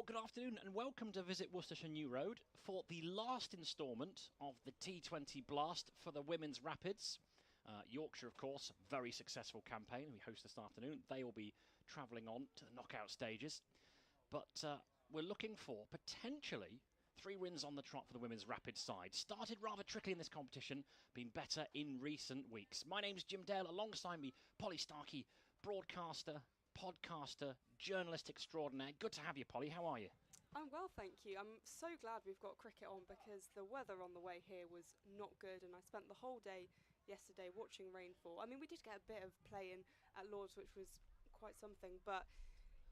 good afternoon and welcome to Visit Worcestershire New Road for the last instalment of the T20 Blast for the Women's Rapids. Yorkshire, of course, very successful campaign we host this afternoon. They will be travelling on to the knockout stages. But we're looking for potentially 3 wins on the trot for the Women's Rapids side. Started rather tricky in this competition, been better in recent weeks. My name's Jim Dale, alongside me, Polly Starkey, broadcaster, podcaster, journalist extraordinaire. Good to have you, Polly. How are you? I'm well, thank you. I'm so glad we've got cricket on because the weather on the way here was not good, and I spent the whole day yesterday watching rainfall. I mean, we did get a bit of play in at Lord's, which was quite something, but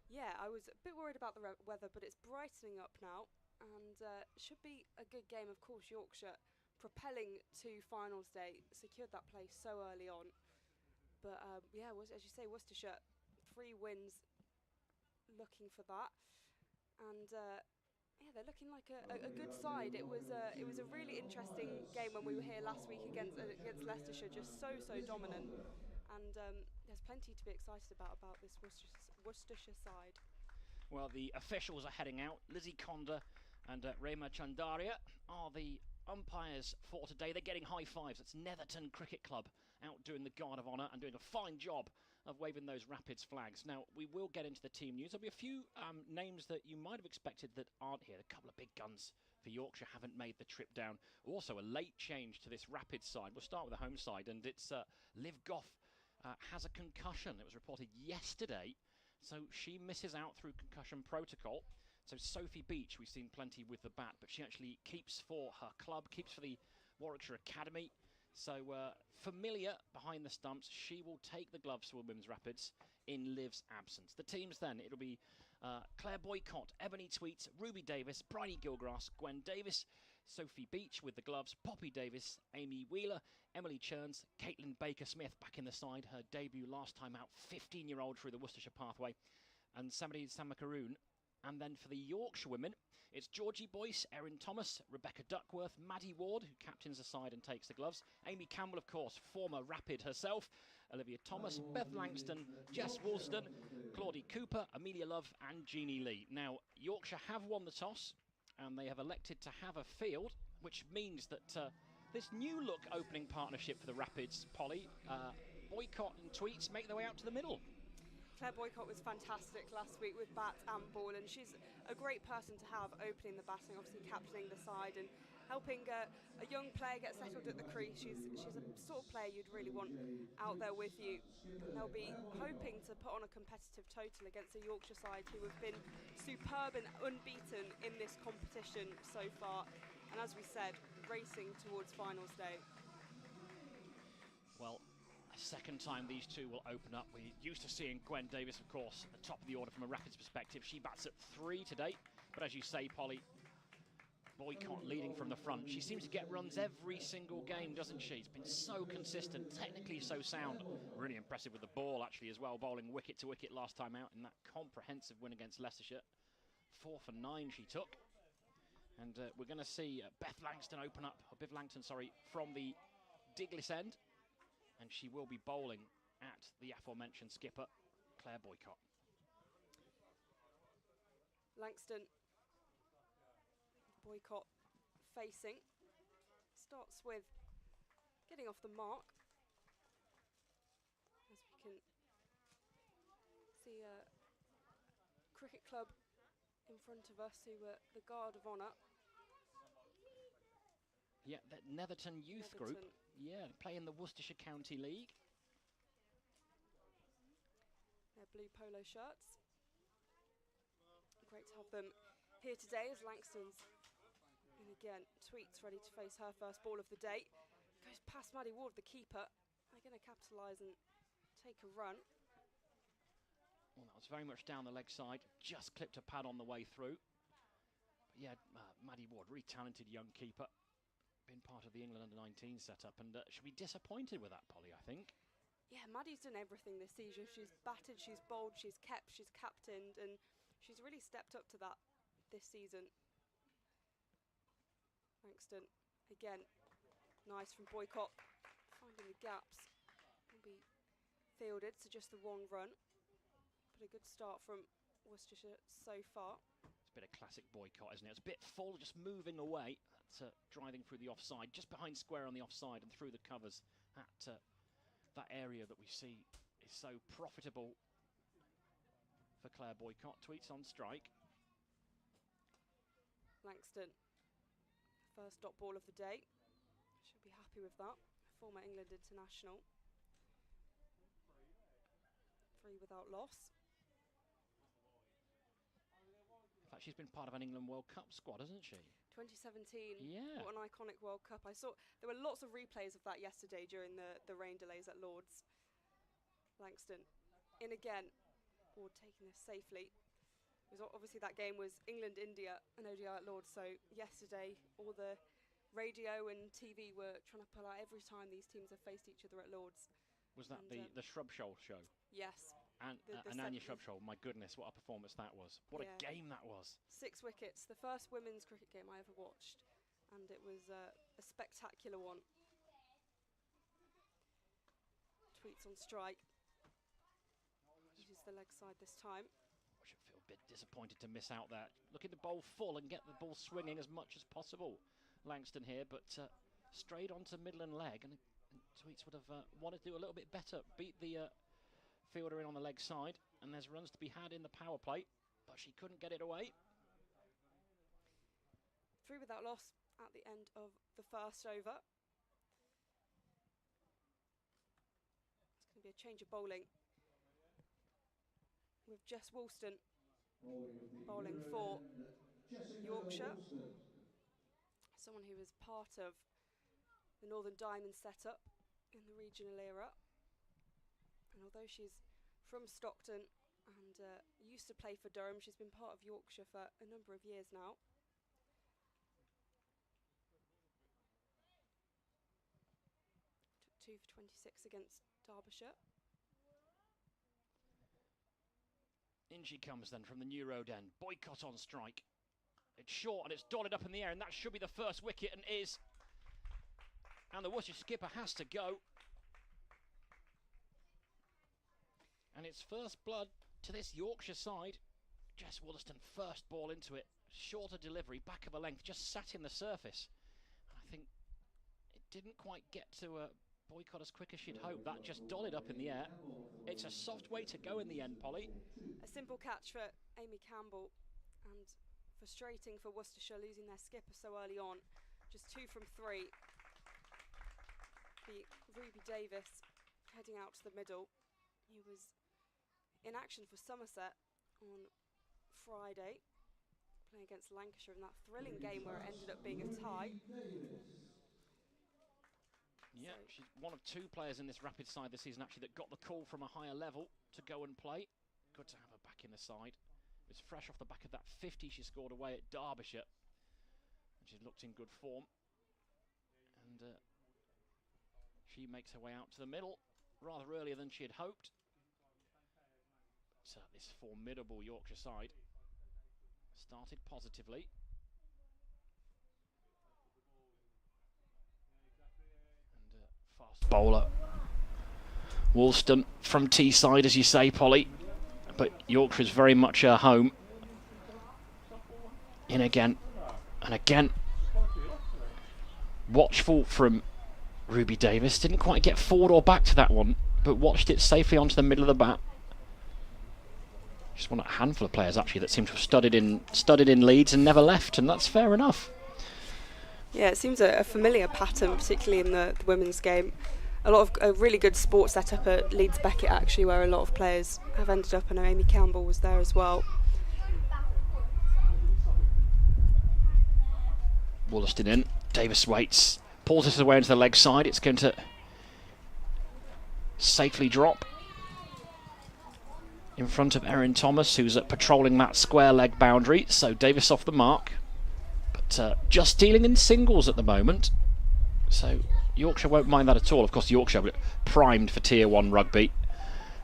yeah, I was a bit worried about the weather, but it's brightening up now, and should be a good game. Of course, Yorkshire propelling to finals day, secured that place so early on, but yeah, as you say, Worcestershire 3 wins, looking for that, and yeah, they're looking like a good side. It was a really interesting game when we were here last week against Leicestershire, just so dominant, and there's plenty to be excited about this Worcestershire side. Well, the officials are heading out. Lizzie Conda and Rema Chandaria are the umpires for today. They're getting high fives. It's Netherton Cricket Club out doing the Guard of Honour and doing a fine job of waving those Rapids flags. Now, we will get into the team news. There'll be a few names that you might have expected that aren't here. A couple of big guns for Yorkshire haven't made the trip down. Also, a late change to this Rapids side. We'll start with the home side, and it's Liv Goff has a concussion. It was reported yesterday, so she misses out through concussion protocol. So Sophie Beach, we've seen plenty with the bat, but she actually keeps for her club, keeps for the Warwickshire Academy. So familiar behind the stumps, she will take the gloves for Women's Rapids in Liv's absence. The teams then, it'll be Claire Boycott, Ebony Tweets, Ruby Davis, Bryony Gilgrass, Gwen Davis, Sophie Beach with the gloves, Poppy Davis, Amy Wheeler, Emily Churns, Caitlin Baker-Smith back in the side, her debut last time out, 15-year-old through the Worcestershire pathway, and Samadi Samacaroon. And then for the Yorkshire women, it's Georgie Boyce, Erin Thomas, Rebecca Duckworth, Maddie Ward, who captains the side and takes the gloves, Amy Campbell, of course, former Rapid herself, Olivia Thomas, Beth Langston, Jess Woolston, Claudie Cooper, Amelia Love and Jeannie Lee. Now, Yorkshire have won the toss and they have elected to have a field, which means that this new look opening partnership for the Rapids, Polly, Boycott and Tweets make their way out to the middle. Claire Boycott was fantastic last week with bat and ball, and she's a great person to have opening the batting, obviously captaining the side and helping a young player get settled at the crease. She's a sort of player you'd really want out there with you. And they'll be hoping to put on a competitive total against a Yorkshire side who have been superb and unbeaten in this competition so far. And as we said, racing towards finals day. Well, a second time these two will open up. We're used to seeing Gwen Davis, of course, at the top of the order from a Rapids perspective. She bats at 3 today, but as you say, Polly, Boycott leading from the front. She seems to get runs every single game, doesn't she? It's been so consistent, technically so sound. Really impressive with the ball, actually, as well, bowling wicket to wicket last time out in that comprehensive win against Leicestershire. 4 for 9 she took. And we're going to see Beth Langston open up, or Biv Langton, sorry, from the Diglis end. And she will be bowling at the aforementioned skipper, Claire Boycott. Langston, Boycott facing, starts with getting off the mark. As we can see a cricket club in front of us who were the Guard of Honour. Yeah, that Netherton youth group. Yeah, play in the Worcestershire County League. Their blue polo shirts. Great to have them here today as Langston's, and again, Tweets ready to face her first ball of the day. Goes past Maddie Ward, the keeper. They're going to capitalise and take a run. Well, that was very much down the leg side. Just clipped a pad on the way through. But yeah, Maddie Ward, really talented young keeper. Been part of the England under-19 setup, and should be disappointed with that, Polly, I think. Yeah, Maddie's done everything this season. She's batted, she's bowled, she's kept, she's captained, and she's really stepped up to that this season. Langston, again, nice from Boycott, finding the gaps. Will be fielded, so just the 1 run. But a good start from Worcestershire so far. Bit of classic boycott, isn't it? It's a bit full, just moving away. That's driving through the offside, just behind square on the offside and through the covers. That area that we see is so profitable for Claire Boycott. Tweets on strike. Langston, first dot ball of the day. Should be happy with that. Former England international. 3 without loss. In fact, she's been part of an England World Cup squad, hasn't she? 2017. Yeah. What an iconic World Cup. I saw there were lots of replays of that yesterday during the rain delays at Lord's. Langston in again. Ward taking this safely. Obviously that game was England-India and ODI at Lord's, so yesterday all the radio and TV were trying to pull out every time these teams have faced each other at Lord's. Was that the Shrubsholl show? Yes. And Anya Shrubsholl, my goodness, what a performance that was. What a game that was. 6 wickets, the first women's cricket game I ever watched, and it was a spectacular one. Tweets on strike. Uses the leg side this time. I should feel a bit disappointed to miss out there. Looking to bowl full and get the ball swinging as much as possible. Langston here, but strayed onto middle and leg, and Tweets would have wanted to do a little bit better. Beat the fielder in on the leg side, and there's runs to be had in the power play, but she couldn't get it away. 3 without loss at the end of the first over. It's going to be a change of bowling with Jess Woolston bowling for Yorkshire. Someone who was part of the Northern Diamond setup in the regional era. And although she's from Stockton and used to play for Durham, she's been part of Yorkshire for a number of years now. Took 2 for 26 against Derbyshire. In she comes then from the new road end. Boycott on strike. It's short and it's dotted up in the air, and that should be the first wicket, and is. And the Worcestershire skipper has to go. And it's first blood to this Yorkshire side. Jess Wollaston, first ball into it. Shorter delivery, back of a length, just sat in the surface. And I think it didn't quite get to Boycott as quick as she'd hoped. That just dollied up in the air. It's a soft way to go in the end, Polly. A simple catch for Amy Campbell, and frustrating for Worcestershire losing their skipper so early on. Just 2 from 3. The Ruby Davis heading out to the middle. He was in action for Somerset on Friday, playing against Lancashire in that thrilling game where it ended up being a tie. Yeah, so she's one of 2 players in this rapid side this season actually that got the call from a higher level to go and play. Good to have her back in the side. It was fresh off the back of that 50 she scored away at Derbyshire. And she's looked in good form. And she makes her way out to the middle rather earlier than she had hoped. So this formidable Yorkshire side started positively. And fast bowler Woolston from Teesside, as you say, Polly. But Yorkshire is very much her home. In again and again. Watchful from Ruby Davis. Didn't quite get forward or back to that one, but watched it safely onto the middle of the bat. Just one of a handful of players actually that seem to have studied in Leeds and never left, and that's fair enough. Yeah, it seems a familiar pattern, particularly in the women's game. A lot of a really good sports setup at Leeds Beckett actually, where a lot of players have ended up, and Amy Campbell was there as well. Wollaston in. Davis waits. Pulls this away into the leg side. It's going to safely drop in front of Erin Thomas, who's patrolling that square leg boundary. So Davis off the mark, but just dealing in singles at the moment. So Yorkshire won't mind that at all. Of course, Yorkshire primed for Tier 1 rugby.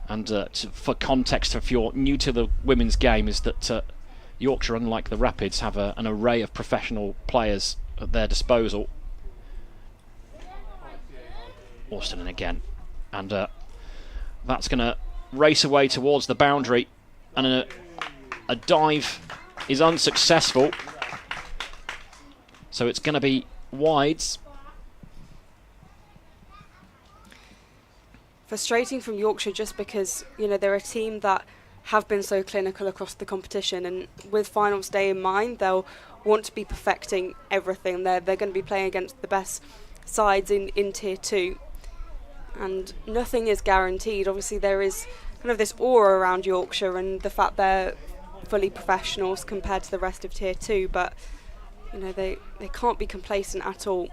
And for context, if you're new to the women's game, is that Yorkshire, unlike the Rapids, have an array of professional players at their disposal. Austin in again. And that's going to race away towards the boundary. And a dive is unsuccessful. So it's going to be wides. Frustrating from Yorkshire just because, you know, they're a team that have been so clinical across the competition, and with finals day in mind, they'll want to be perfecting everything. They're going to be playing against the best sides in Tier 2, and nothing is guaranteed. Obviously, there is kind of this aura around Yorkshire and the fact they're fully professionals compared to the rest of Tier 2, but, you know, they can't be complacent at all.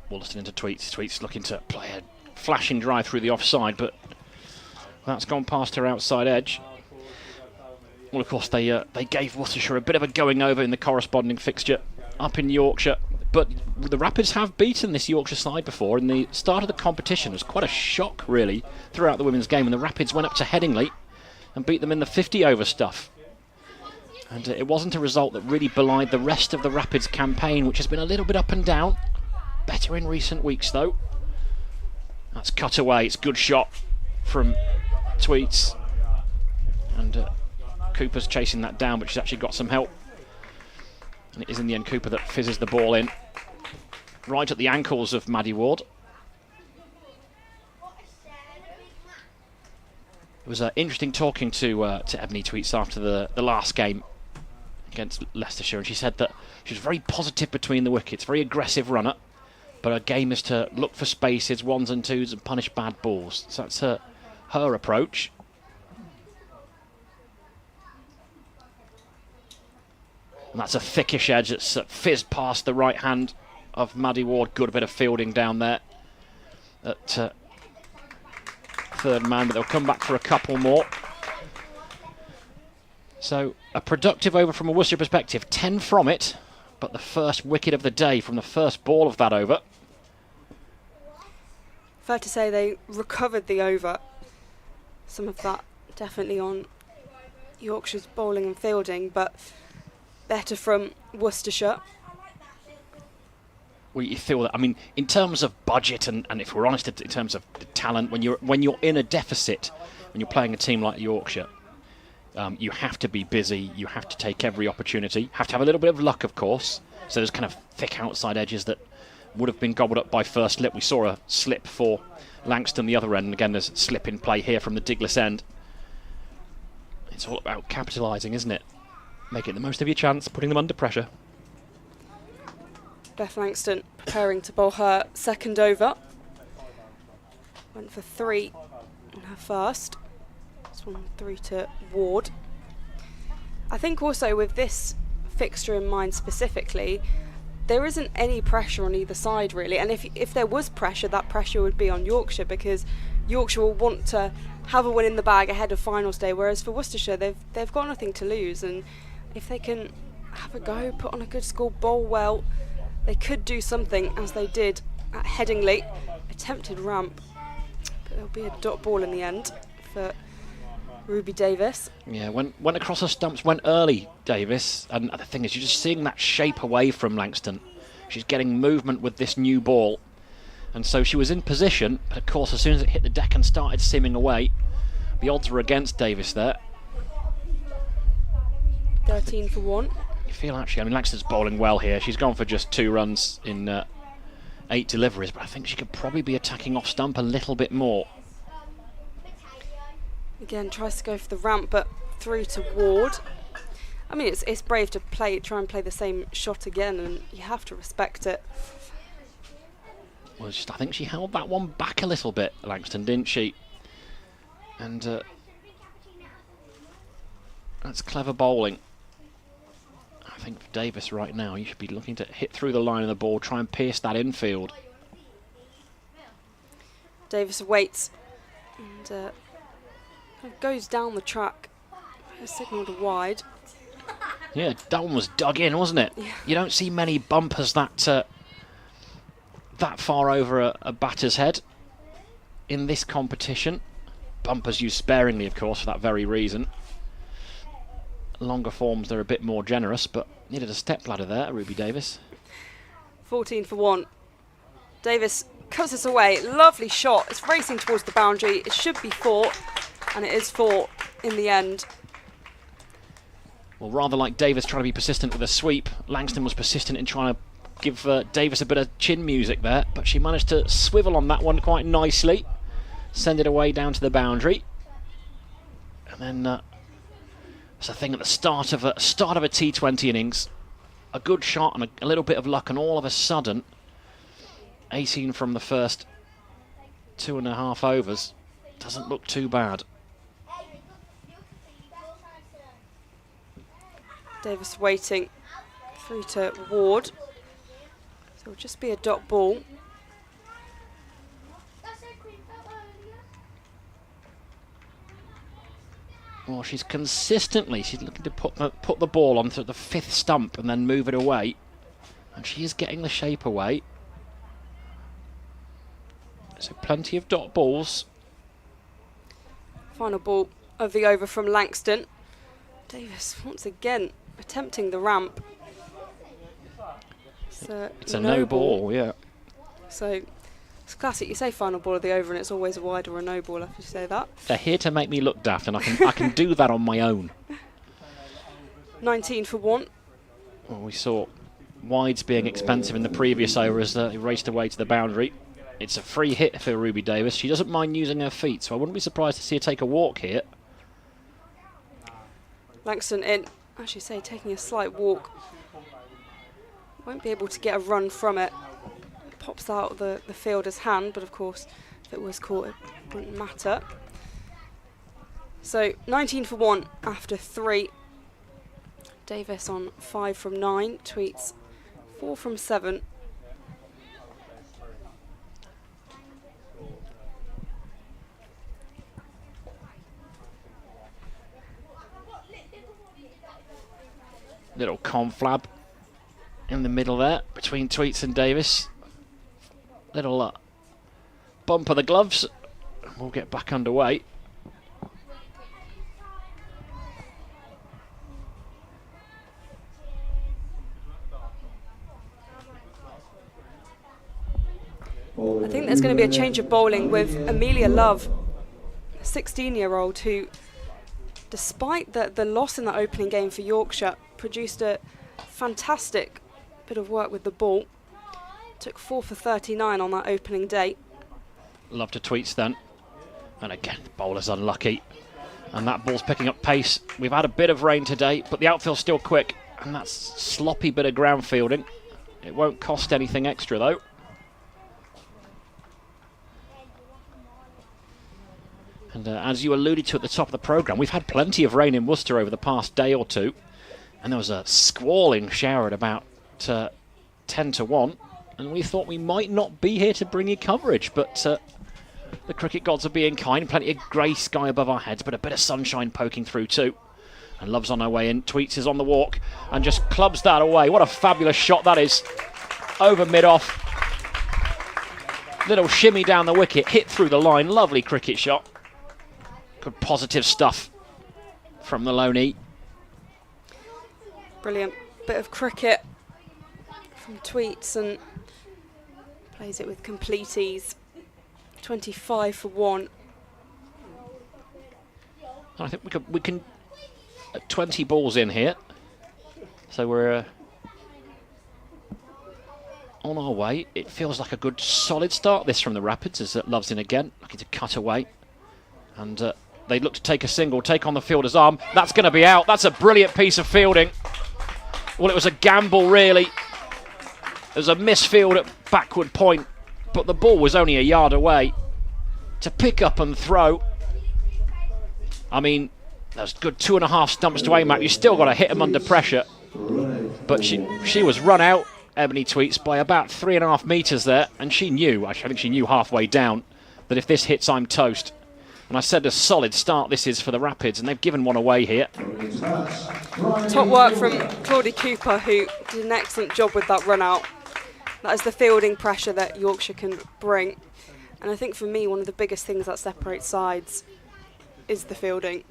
Wollaston into Tweets. Tweets looking to play a flashing drive through the offside, but that's gone past her outside edge. Well, of course, they gave Worcestershire a bit of a going over in the corresponding fixture up in Yorkshire, but the Rapids have beaten this Yorkshire side before, and the start of the competition was quite a shock, really, throughout the women's game, and the Rapids went up to Headingley and beat them in the 50-over stuff. And it wasn't a result that really belied the rest of the Rapids campaign, which has been a little bit up and down. Better in recent weeks, though. That's cut away. It's a good shot from Tweets. And Cooper's chasing that down, but she's actually got some help. And it is in the end Cooper that fizzes the ball in. Right at the ankles of Maddie Ward. It was interesting talking to Ebony Tweets after the last game against Leicestershire, and she said that she was very positive between the wickets, very aggressive runner. But her game is to look for spaces, ones and twos, and punish bad balls. So that's her approach. And that's a thickish edge that's fizzed past the right hand of Maddie Ward. Good bit of fielding down there at third man, but they'll come back for a couple more. So a productive over from a Worcester perspective. 10 from it, but the first wicket of the day from the first ball of that over. Fair to say they recovered the over. Some of that definitely on Yorkshire's bowling and fielding, but better from Worcestershire. Well, you feel that, I mean, in terms of budget and if we're honest, in terms of talent, when you're in a deficit, when you're playing a team like Yorkshire, you have to be busy, you have to take every opportunity, have to have a little bit of luck, of course. So there's kind of thick outside edges that would have been gobbled up by first slip. We saw a slip for Langston the other end, and again there's a slip in play here from the Diglis end. It's all about capitalising, isn't it? Making the most of your chance, putting them under pressure. Beth Langston preparing to bowl her second over. Went for 3 in her first. This one 3 to Ward. I think also with this fixture in mind specifically, there isn't any pressure on either side really, and if there was pressure, that pressure would be on Yorkshire, because Yorkshire will want to have a win in the bag ahead of finals day, whereas for Worcestershire they've got nothing to lose, and if they can have a go, put on a good score, bowl well, they could do something, as they did at Headingley. Attempted ramp, but there'll be a dot ball in the end for Ruby Davis. Yeah, went across the stumps, went early, Davis. And the thing is, you're just seeing that shape away from Langston. She's getting movement with this new ball. And so she was in position, but of course, as soon as it hit the deck and started simming away, the odds were against Davis there. 13 for 1. You feel actually, I mean, Langston's bowling well here. She's gone for just 2 runs in 8 deliveries, but I think she could probably be attacking off stump a little bit more. Again, tries to go for the ramp, but through to Ward. I mean, it's brave to try and play the same shot again, and you have to respect it. Well, I think she held that one back a little bit, Langston, didn't she? And that's clever bowling. I think for Davis right now, you should be looking to hit through the line of the ball, try and pierce that infield. Davis waits and goes down the track. Signalled wide. Yeah, that one was dug in, wasn't it? Yeah. You don't see many bumpers that far over a batter's head in this competition. Bumpers used sparingly, of course, for that very reason. Longer forms, they're a bit more generous, but needed a step ladder there, Ruby Davis. 14 for 1. Davis cuts us away. Lovely shot. It's racing towards the boundary. It should be 4, and it is 4 in the end. Well, rather like Davis trying to be persistent with a sweep, Langston was persistent in trying to give Davis a bit of chin music there, but she managed to swivel on that one quite nicely, send it away down to the boundary. And then it's a thing at the start of a T20 innings, a good shot and a little bit of luck, and all of a sudden 18 from the first 2.5 overs doesn't look too bad. Davis waiting through to Ward, so it'll just be a dot ball. Well, she's looking to put the ball onto the 5th stump and then move it away, and she is getting the shape away. So plenty of dot balls. Final ball of the over from Langston. Davis once again attempting the ramp. It's a no ball, yeah. So it's classic. You say final ball of the over, and it's always a wide or a no ball after you say that. They're here to make me look daft, and I can do that on my own. 19 for 1. Well, we saw wides being expensive in the previous over as he raced away to the boundary. It's a free hit for Ruby Davis. She doesn't mind using her feet, so I wouldn't be surprised to see her take a walk here. Langston in, as you say, taking a slight walk. Won't be able to get a run from it. Pops out the fielder's hand, but of course, if it was caught, it wouldn't matter. So 19 for 1 after 3. Davis on 5 from 9. Tweets 4 from 7. Little conflab in the middle there between Tweets and Davis. Little bump of the gloves. We'll get back underway. I think there's going to be a change of bowling with Amelia Love, a 16-year-old who, despite the loss in the opening game for Yorkshire, produced a fantastic bit of work with the ball. Took 4 for 39 on that opening day. Love to Tweets then. And again, the bowler's unlucky. And that ball's picking up pace. We've had a bit of rain today, but the outfield's still quick. And that's sloppy bit of ground fielding. It won't cost anything extra though. And as you alluded to at the top of the programme, we've had plenty of rain in Worcester over the past day or two. And there was a squalling shower at about 10 to 1. And we thought we might not be here to bring you coverage, but the cricket gods are being kind. Plenty of grey sky above our heads, but a bit of sunshine poking through too. And Love's on her way in. Tweets is on the walk and just clubs that away. What a fabulous shot that is. Over mid-off. Little shimmy down the wicket, hit through the line. Lovely cricket shot. Good positive stuff from the Loney. Brilliant bit of cricket from Tweets, and plays it with complete ease. 25 for 1. I think we can 20 balls in here, so we're on our way. It feels like a good solid start this from the Rapids as Love's in again, looking to cut away, and they look to take a single, take on the fielder's arm. That's going to be out. That's a brilliant piece of fielding. Well, it was a gamble really. There's a misfield at backward point, but the ball was only a yard away. To pick up and throw, I mean, there's good 2.5 stumps to aim at. You still got to hit them under pressure. But she was run out, Ebony Tweets, by about 3.5 metres there, and she knew, actually I think she knew halfway down, that if this hits, I'm toast. And I said a solid start this is for the Rapids, and they've given one away here. Top work from Claudie Cooper, who did an excellent job with that run out. That is the fielding pressure that Yorkshire can bring. And I think for me, one of the biggest things that separates sides is the fielding.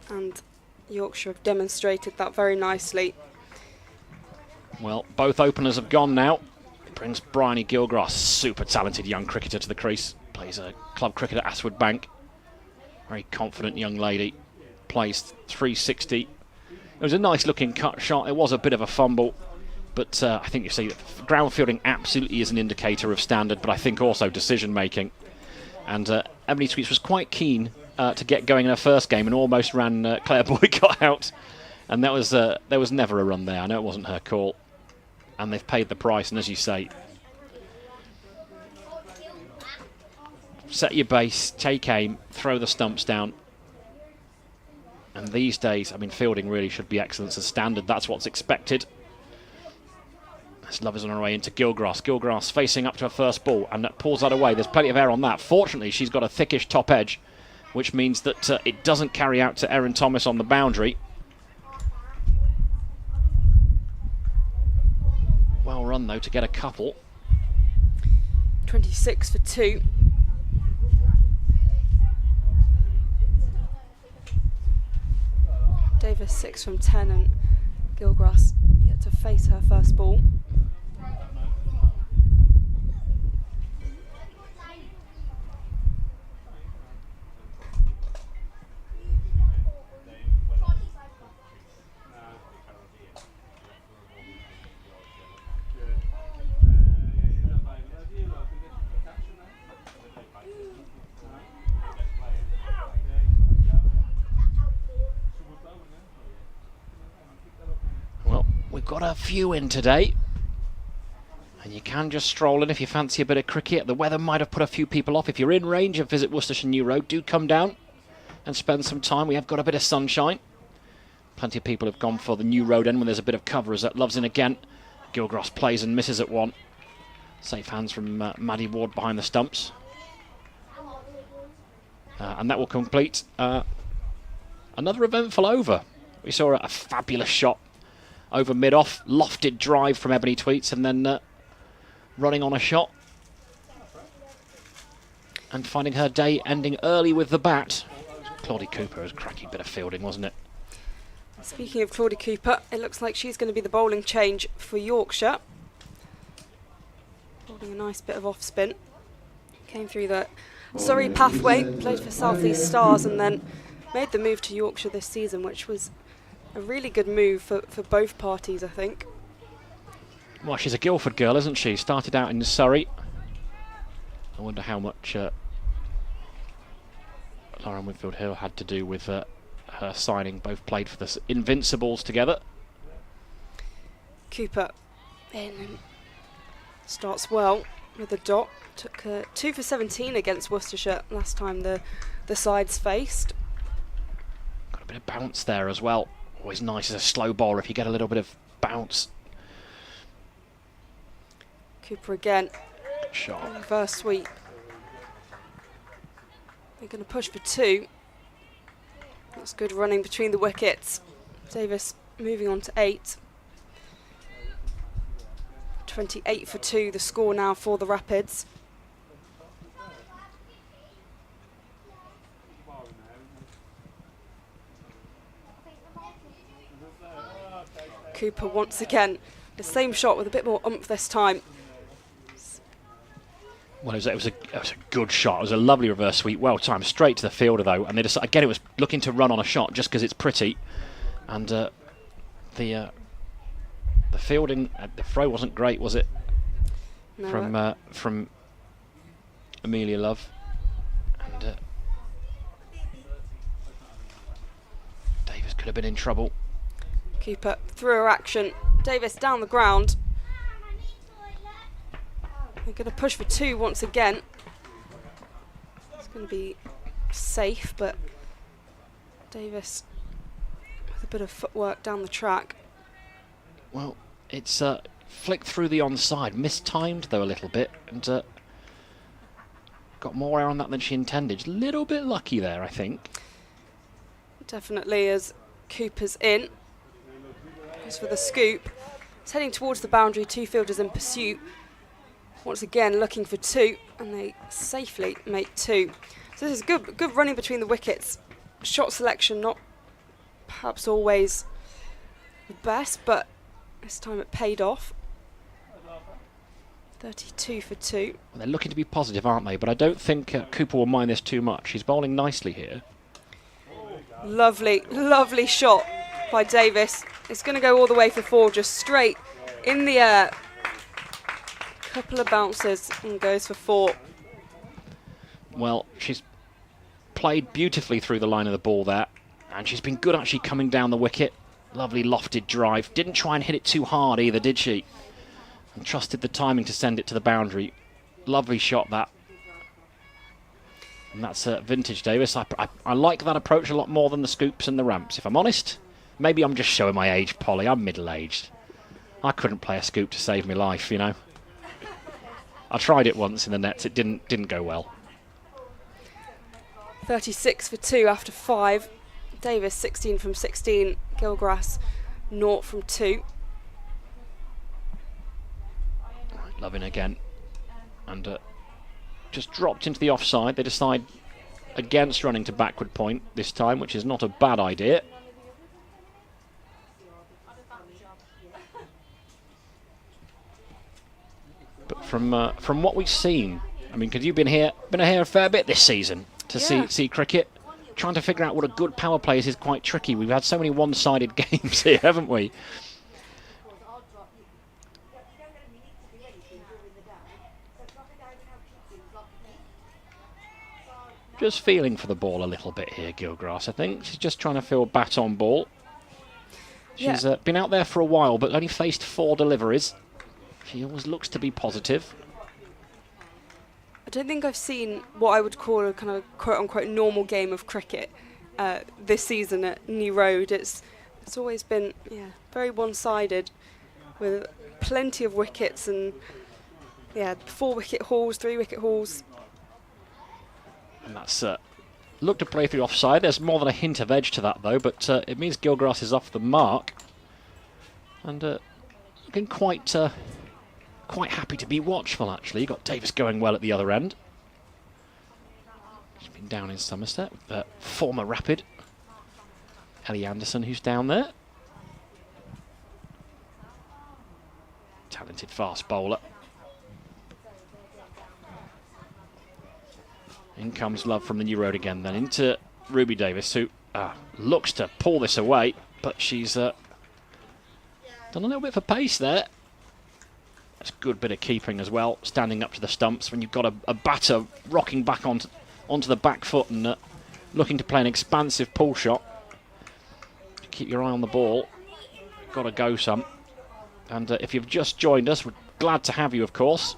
And Yorkshire have demonstrated that very nicely. Well, both openers have gone now. It brings Bryony Gilgrass, super talented young cricketer, to the crease. Plays a club cricket at Aswood Bank. Very confident young lady. plays 360. It was a nice looking cut shot. It was a bit of a fumble, but I think you see ground fielding absolutely is an indicator of standard, but I think also decision making. And Ebony Sweets was quite keen to get going in her first game and almost ran Claire Boycott out. And that was there was never a run there. I know it wasn't her call. And they've paid the price. And as you say, set your base, take aim, throw the stumps down. And these days, I mean, fielding really should be excellence as standard. That's what's expected. As Love is on her way into Gilgrass. Gilgrass facing up to her first ball and pulls that away. There's plenty of air on that. Fortunately, she's got a thickish top edge, which means that it doesn't carry out to Erin Thomas on the boundary. Well run, though, to get a couple. 26 for 2. Davis 6 from 10 and Gilgrass yet to face her first ball. Got a few in today, and you can just stroll in if you fancy a bit of cricket. The weather might have put a few people off. If you're in range of Visit Worcestershire New Road, do come down and spend some time. We have got a bit of sunshine. Plenty of people have gone for the New Road end when there's a bit of cover, as that Love's in again. Gilgrass plays and misses at one. Safe hands from Maddie Ward behind the stumps. And that will complete another eventful over. We saw a fabulous shot over mid-off, lofted drive from Ebony Tweets, and then running on a shot. And finding her day ending early with the bat. Claudie Cooper was a cracking bit of fielding, wasn't it? Speaking of Claudie Cooper, it looks like she's going to be the bowling change for Yorkshire. Holding a nice bit of off-spin. Came through the Surrey pathway, played for South East Stars, and then made the move to Yorkshire this season, which was a really good move for both parties, I think. Well, she's a Guildford girl, isn't she? Started out in Surrey. I wonder how much Lauren Winfield Hill had to do with her signing. Both played for the Invincibles together. Cooper in and starts well with a dot. Took 2 for 17 against Worcestershire last time the sides faced. Got a bit of bounce there as well. Always nice as a slow bowler if you get a little bit of bounce. Cooper again. Good shot. Reverse sweep. They're going to push for 2. That's good running between the wickets. Davis moving on to 8. 28 for 2, the score now for the Rapids. Cooper once again, the same shot with a bit more oomph this time. Well, it was a good shot. It was a lovely reverse sweep, well timed, straight to the fielder though. And they decided, again, it was looking to run on a shot just because it's pretty. And the fielding, the throw wasn't great, was it? No. From Amelia Love. And Davis could have been in trouble. Cooper through her action. Davis down the ground. They're going to push for 2 once again. It's going to be safe, but Davis with a bit of footwork down the track. Well, it's flicked through the onside, mistimed though a little bit, and got more air on that than she intended. A little bit lucky there, I think. Definitely, as Cooper's in. Goes for the scoop. It's heading towards the boundary, 2 fielders in pursuit. Once again looking for 2, and they safely make 2. So this is good running between the wickets. Shot selection not perhaps always the best, but this time it paid off. 32 for 2. Well, they're looking to be positive, aren't they? But I don't think Cooper will mind this too much. He's bowling nicely here. Lovely, lovely shot by Davis. It's going to go all the way for 4, just straight in the air. Couple of bounces and goes for 4. Well, she's played beautifully through the line of the ball there, and she's been good actually coming down the wicket. Lovely lofted drive. Didn't try and hit it too hard either, did she? And trusted the timing to send it to the boundary. Lovely shot, that. And that's vintage Davis. I like that approach a lot more than the scoops and the ramps, if I'm honest. Maybe I'm just showing my age, Polly. I'm middle-aged. I couldn't play a scoop to save my life, you know. I tried it once in the nets. It didn't go well. 36 for 2 after 5. Davis 16 from 16. Gilgrass 0 from 2. Loving again. And just dropped into the offside. They decide against running to backward point this time, which is not a bad idea. But from what we've seen, I mean, because you've been here a fair bit this season to see cricket. Trying to figure out what a good power play is quite tricky. We've had so many one-sided games here, haven't we? Just feeling for the ball a little bit here, Gilgrass, I think. She's just trying to feel bat on ball. She's been out there for a while, but only faced 4 deliveries. She always looks to be positive. I don't think I've seen what I would call a kind of quote-unquote normal game of cricket this season at New Road. It's always been very one-sided, with plenty of wickets and 4-wicket hauls, 3-wicket hauls. And that's looked to play through offside. There's more than a hint of edge to that though, but it means Gilgrass is off the mark, and looking quite happy to be watchful, actually. You've got Davis going well at the other end. He's been down in Somerset with former Rapid Ellie Anderson, who's down there. Talented fast bowler. In comes Love from the New Road again, then into Ruby Davis, who looks to pull this away, but she's done a little bit for pace there. That's a good bit of keeping as well, standing up to the stumps when you've got a batter rocking back onto the back foot and looking to play an expansive pull shot. Keep your eye on the ball. Got to go some. And if you've just joined us, we're glad to have you, of course.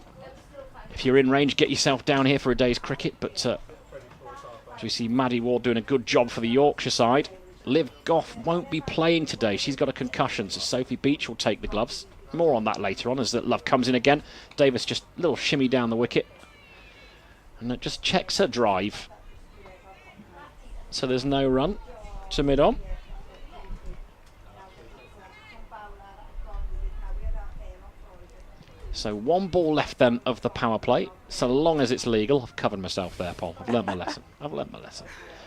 If you're in range, get yourself down here for a day's cricket. But as we see Maddie Ward doing a good job for the Yorkshire side. Liv Goff won't be playing today. She's got a concussion, so Sophie Beach will take the gloves. More on that later on as Love comes in again. Davis just a little shimmy down the wicket. And it just checks her drive. So there's no run to mid-on. So 1 ball left then of the power play, so long as it's legal. I've covered myself there, Paul. I've learnt my lesson.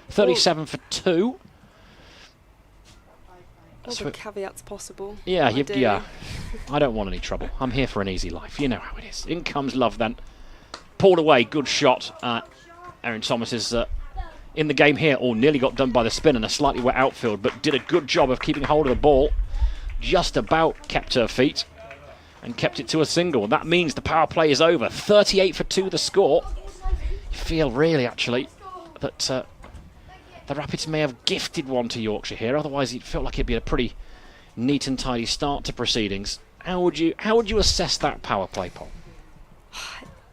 37 for 2. All the caveats possible. Yeah, I don't want any trouble. I'm here for an easy life. You know how it is. In comes Love then. Pulled away, good shot. Erin Thomas is in the game here. Oh, nearly got done by the spin and a slightly wet outfield, but did a good job of keeping hold of the ball. Just about kept her feet and kept it to a single. That means the power play is over. 38 for 2 the score. You feel really, actually, that the Rapids may have gifted one to Yorkshire here. Otherwise, it felt like it'd be a pretty neat and tidy start to proceedings. How would you assess that power play, Paul?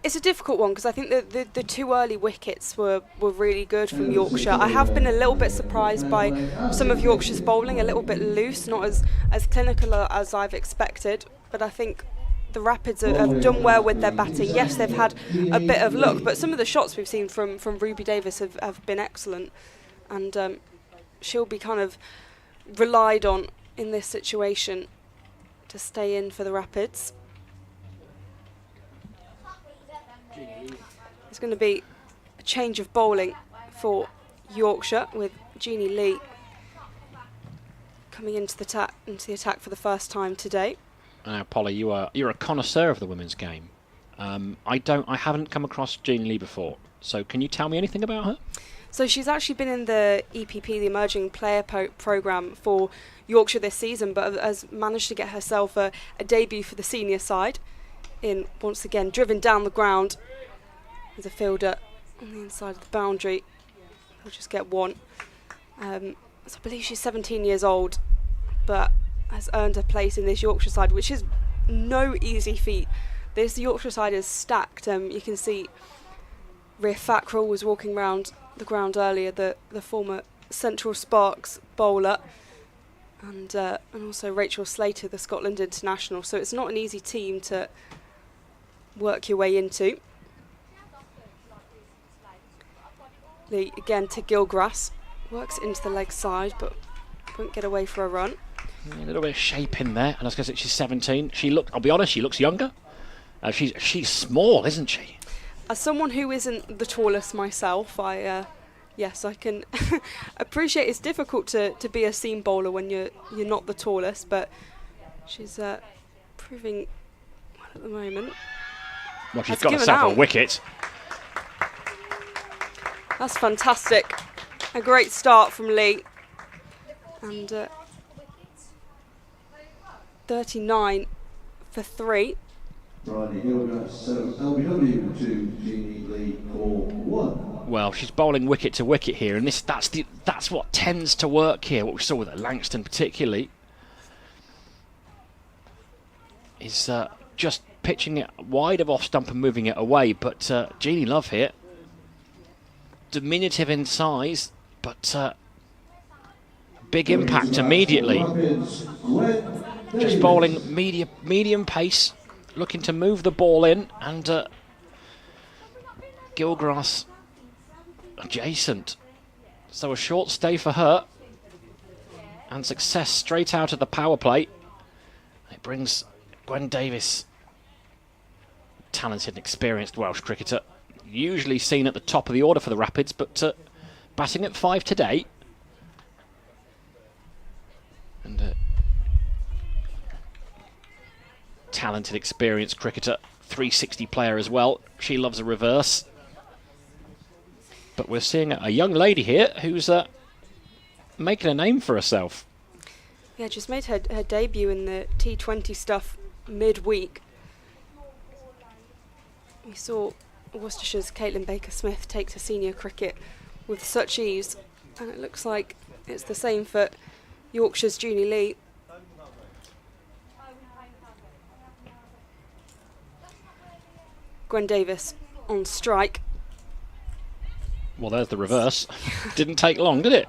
It's a difficult one because I think that the 2 early wickets were really good from Yorkshire. I have been a little bit surprised by some of Yorkshire's bowling, a little bit loose, not as clinical as I've expected. But I think the Rapids have done well with their batting. Yes, they've had a bit of luck, but some of the shots we've seen from Ruby Davis have been excellent. And she'll be kind of relied on in this situation to stay in for the Rapids. It's going to be a change of bowling for Yorkshire with Jeannie Lee coming into the attack for the first time today. Polly, you're a connoisseur of the women's game. I haven't come across Jeannie Lee before. So can you tell me anything about her? So she's actually been in the EPP, the Emerging Player Programme for Yorkshire this season, but has managed to get herself a debut for the senior side. Once again, driven down the ground with a fielder on the inside of the boundary. He'll just get one. So I believe she's 17 years old, but has earned a place in this Yorkshire side, which is no easy feat. This Yorkshire side is stacked. You can see Rhea Fackrell was walking around the ground earlier, the former Central Sparks bowler, and also Rachel Slater, the Scotland international. So it's not an easy team to work your way into. Again to Gilgrass, works into the leg side, but won't get away for a run. A little bit of shape in there, and I was going to say she's 17. I'll be honest, she looks younger. She's small, isn't she? As someone who isn't the tallest myself, yes, I can appreciate it's difficult to be a seam bowler when you're not the tallest, but she's proving well at the moment. Well, she's got herself a wicket. That's fantastic. A great start from Lee. And 39 for 3. Well, she's bowling wicket to wicket here, and that's what tends to work here. What we saw with Langston particularly is just pitching it wide of off stump and moving it away. But Jeannie Love here, diminutive in size, but big impact immediately. Just bowling medium pace, looking to move the ball in, and Gilgrass adjacent. So a short stay for her, and success straight out of the power play. It brings Gwen Davis, talented and experienced Welsh cricketer, usually seen at the top of the order for the Rapids, but batting at 5 today. And talented, experienced cricketer, 360 player as well. She loves a reverse. But we're seeing a young lady here who's making a name for herself. Yeah, just made her debut in the T20 stuff midweek. We saw Worcestershire's Caitlin Baker-Smith take to senior cricket with such ease, and it looks like it's the same for Yorkshire's Junie Lee. Gwen Davis on strike. Well, there's the reverse. Didn't take long, did it?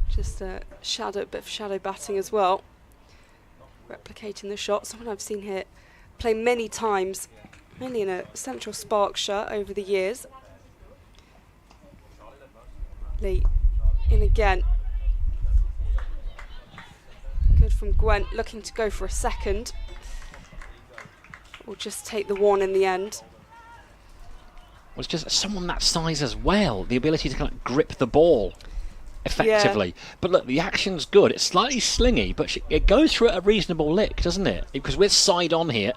Just a bit of shadow batting as well. Replicating the shot. Someone I've seen here play many times, mainly in a Central Sparks shirt over the years. Lee in again. Good from Gwen, looking to go for a second. Or just take the one in the end. Well, it's just someone that size as well. The ability to kind of grip the ball effectively. Yeah. But look, the action's good. It's slightly slingy, but it goes through at a reasonable lick, doesn't it? Because we're side on here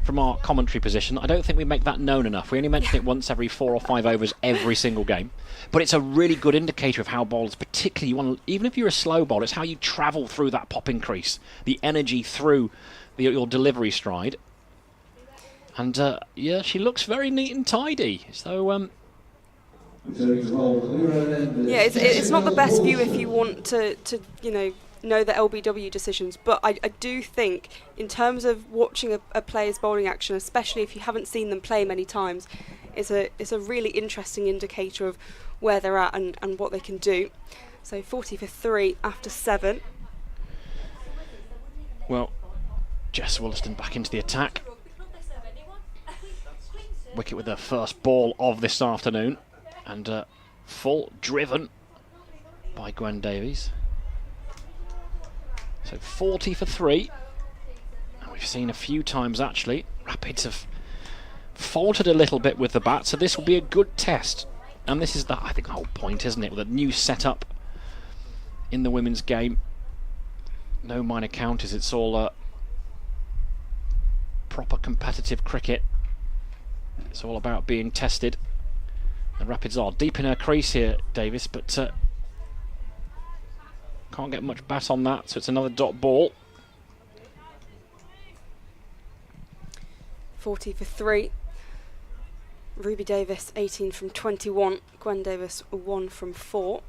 from our commentary position. I don't think we make that known enough. We only mention it once every 4 or 5 overs every single game. But it's a really good indicator of how bowlers, particularly, you want to, even if you're a slow bowler, it's how you travel through that popping crease, the energy through your delivery stride. And yeah, she looks very neat and tidy. So yeah, it's not the best view if you want to know the LBW decisions, but I do think in terms of watching a player's bowling action, especially if you haven't seen them play many times, it's a really interesting indicator of where they're at and what they can do. So 40 for 3 after 7. Well, Jess Wollaston back into the attack. Wicket with the first ball of this afternoon, and full driven by Gwen Davies. So 40 for 3, and we've seen a few times actually Rapids have faltered a little bit with the bat, so this will be a good test. And this is I think the whole point, isn't it, with a new setup in the women's game. No minor counters, it's all proper competitive cricket. It's all about being tested And Rapids are deep in her crease here, Davis, but can't get much bat on that, so it's another dot ball. 40 for 3. Ruby Davis 18 from 21. Gwen Davis 1 from 4.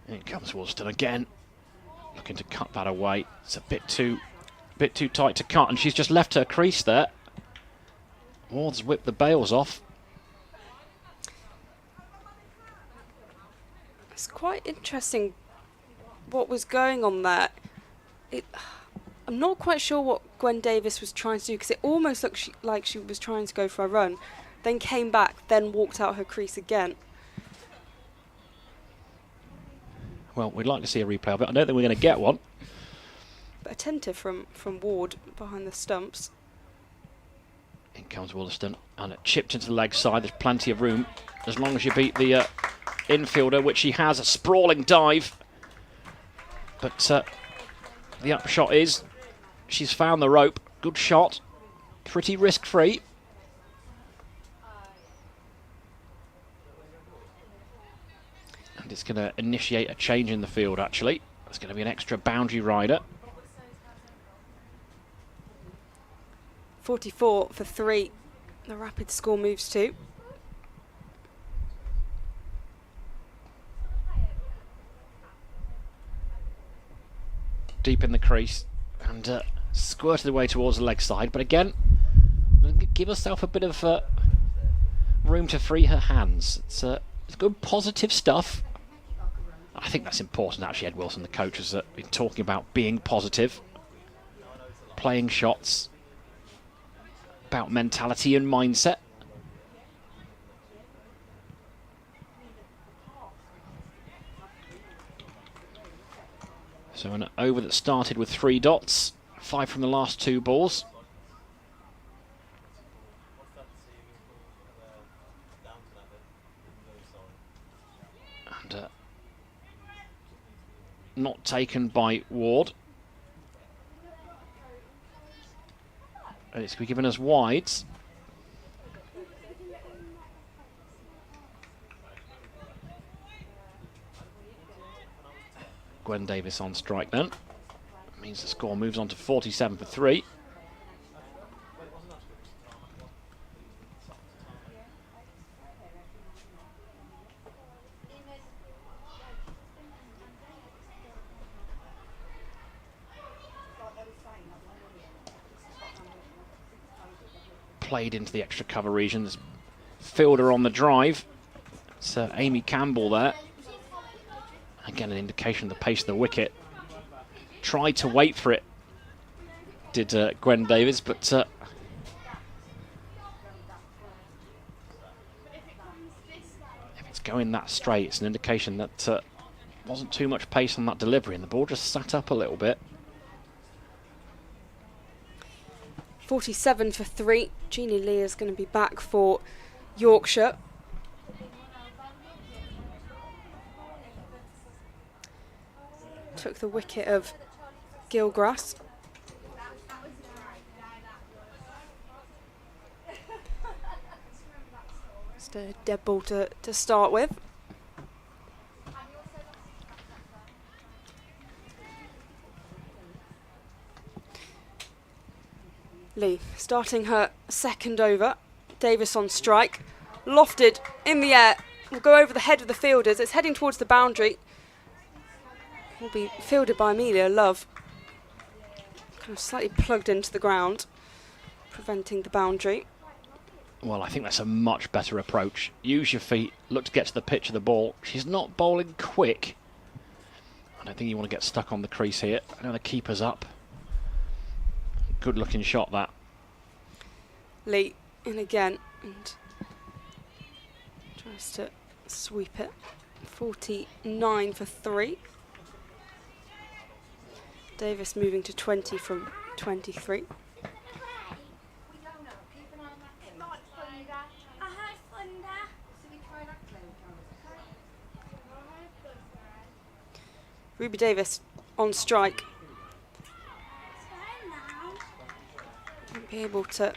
In comes Woolston again, looking to cut that away. It's a bit too tight to cut, and she's just left her crease there. Ward's whipped the bails off. It's quite interesting what was going on there. I'm not quite sure what Gwen Davis was trying to do, because it almost looked like she was trying to go for a run, then came back, then walked out her crease again. Well, we'd like to see a replay of it. I don't think we're going to get one. But attentive from Ward behind the stumps. In comes Wollaston, and it chipped into the leg side. There's plenty of room, as long as you beat the infielder, which he has. A sprawling dive. But the upshot is she's found the rope. Good shot. Pretty risk-free. And it's going to initiate a change in the field, actually. There's going to be an extra boundary rider. 44 for 3. The Rapid score moves to. Deep in the crease and squirted away towards the leg side. But again, give herself a bit of room to free her hands. It's good positive stuff. I think that's important, actually. Ed Wilson, the coach, has been talking about being positive, playing shots, about mentality and mindset. So an over that started with 3 dots, 5 from the last 2 balls. And not taken by Ward. And it's given us wides. Gwen Davis on strike then. That means the score moves on to 47 for 3. Played into the extra cover regions. Fielder on the drive. It's Amy Campbell there. Again, an indication of the pace of the wicket. Tried to wait for it, did Gwen Davis, but if it's going that straight, it's an indication that wasn't too much pace on that delivery, and the ball just sat up a little bit. 47 for 3. Jeannie Lee is going to be back for Yorkshire. Took the wicket of Gilgrass. Just a dead ball to start with. Lee starting her second over. Davis on strike. Lofted in the air. Will go over the head of the fielders. It's heading towards the boundary. Will be fielded by Amelia Love. Kind of slightly plugged into the ground, preventing the boundary. Well, I think that's a much better approach. Use your feet, look to get to the pitch of the ball. She's not bowling quick. I don't think you want to get stuck on the crease here. I know the keeper's up. Good looking shot, that. Lee in again and tries to sweep it. 49 for 3. Davis moving to 20 from 23. Ruby Davis on strike. Won't be able to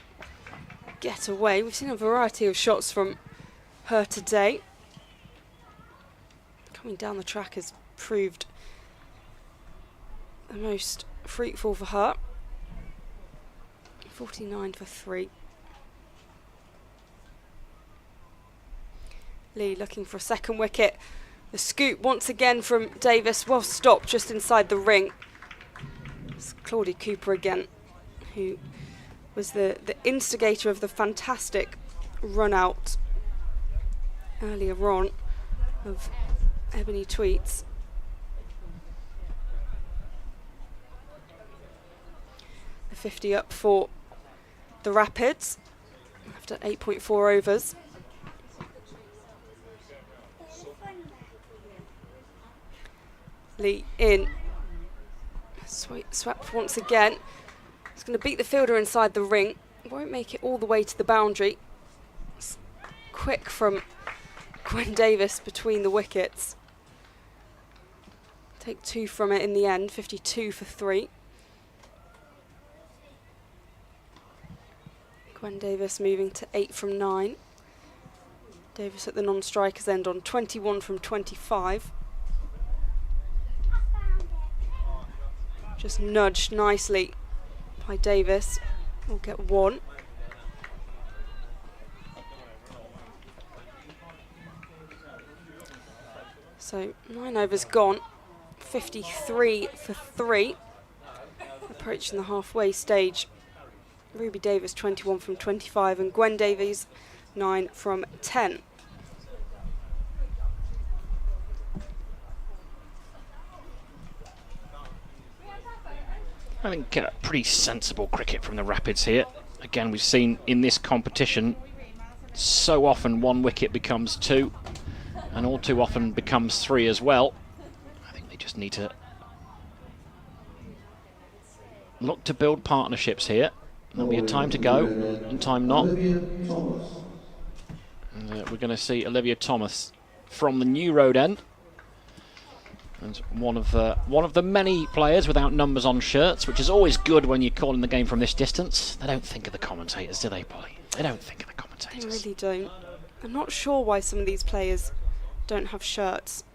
get away. We've seen a variety of shots from her today. Coming down the track has proved the most fruitful for her. 49 for 3. Lee looking for a second wicket. The scoop once again from Davis, well stopped just inside the ring. It's Claudie Cooper again, who was the instigator of the fantastic run out earlier on of Ebony Tweets. The 50 up for the Rapids after 8.4 overs. Lee in. Swept once again. He's going to beat the fielder inside the ring. Won't make it all the way to the boundary. It's quick from Gwen Davis between the wickets. Take 2 from it in the end, 52 for 3. Gwen Davis moving to 8 from 9. Davis at the non-strikers end on 21 from 25. Just nudged nicely by Davis. We'll get 1. So 9 overs gone. 53 for 3. Approaching the halfway stage. Ruby Davis 21 from 25 and Gwen Davies 9 from 10. I think pretty sensible cricket from the Rapids here. Again, we've seen in this competition so often 1 wicket becomes 2 and all too often becomes 3 as well. I think they just need to look to build partnerships here. There'll be a time to go and time not. And we're going to see Olivia Thomas from the New Road End. And one of the many players without numbers on shirts, which is always good when you're calling the game from this distance. They don't think of the commentators, do they, Polly? They don't think of the commentators. They really don't. I'm not sure why some of these players don't have shirts.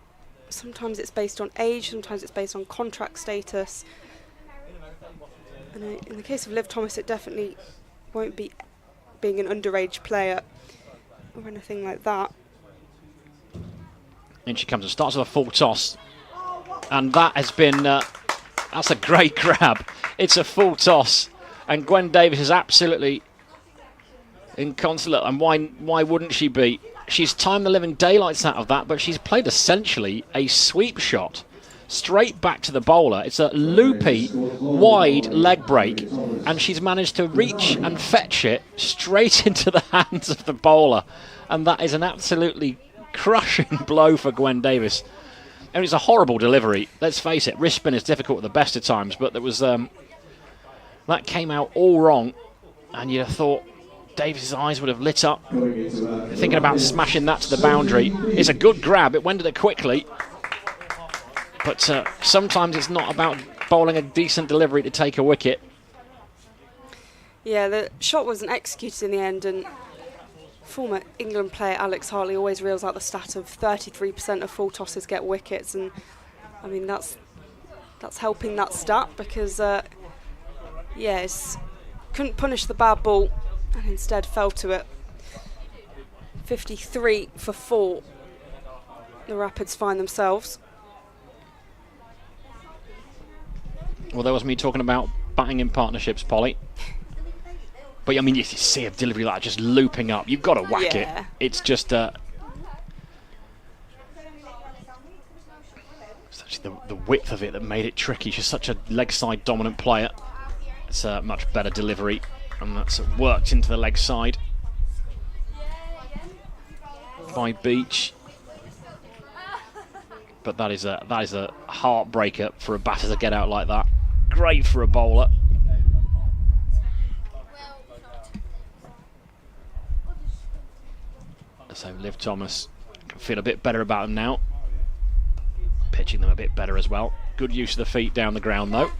Sometimes it's based on age, sometimes it's based on contract status. And in the case of Liv Thomas, it definitely won't be being an underage player or anything like that. In she comes and starts with a full toss. And that has been, that's a great grab. It's a full toss. And Gwen Davis is absolutely inconsolate. And why wouldn't she be? She's timed the living daylights out of that, but she's played essentially a sweep shot straight back to the bowler. It's a loopy, wide leg break. And she's managed to reach and fetch it straight into the hands of the bowler. And that is an absolutely crushing blow for Gwen Davis. And it's a horrible delivery. Let's face it, wrist spin is difficult at the best of times, but there was that came out all wrong, and you'd have thought Davis's eyes would have lit up, thinking about smashing that to the boundary. It's a good grab. It went at it quickly, but sometimes it's not about bowling a decent delivery to take a wicket. Yeah, the shot wasn't executed in the end, and former England player Alex Hartley always reels out the stat of 33% of full tosses get wickets, and I mean that's helping that stat because yes, couldn't punish the bad ball and instead fell to it. 53 for 4. The Rapids find themselves. Well, that was me talking about batting in partnerships, Polly. But I mean, you see a delivery like that just looping up. You've got to whack it. It's just it's actually the width of it that made it tricky. She's such a leg side dominant player. It's a much better delivery, and that's worked into the leg side by Beach. But that is a heartbreaker for a batter to get out like that. Great for a bowler. So Liv Thomas can feel a bit better about him now. Pitching them a bit bit better as well. Good use of the feet down the ground though.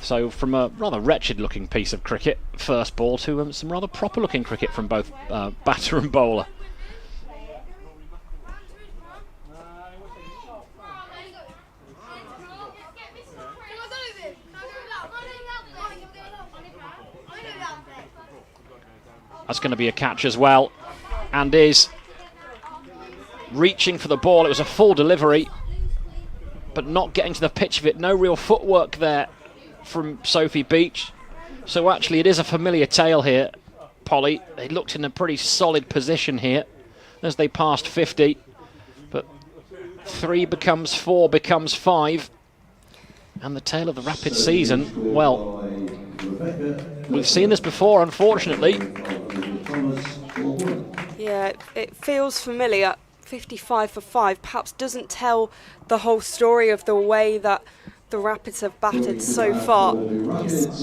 So from a rather wretched looking piece of cricket, first ball, to some rather proper looking cricket from both batter and bowler. That's going to be a catch as well, and is reaching for the ball. It was a full delivery, but not getting to the pitch of it. No real footwork there from Sophie Beach. So actually it is a familiar tale here, Polly. They looked in a pretty solid position here as they passed 50, but 3 becomes 4 becomes 5. And the tale of the Rapid season, well, we've seen this before, unfortunately. Yeah, it feels familiar. 55 for 5 perhaps doesn't tell the whole story of the way that the Rapids have batted so far. The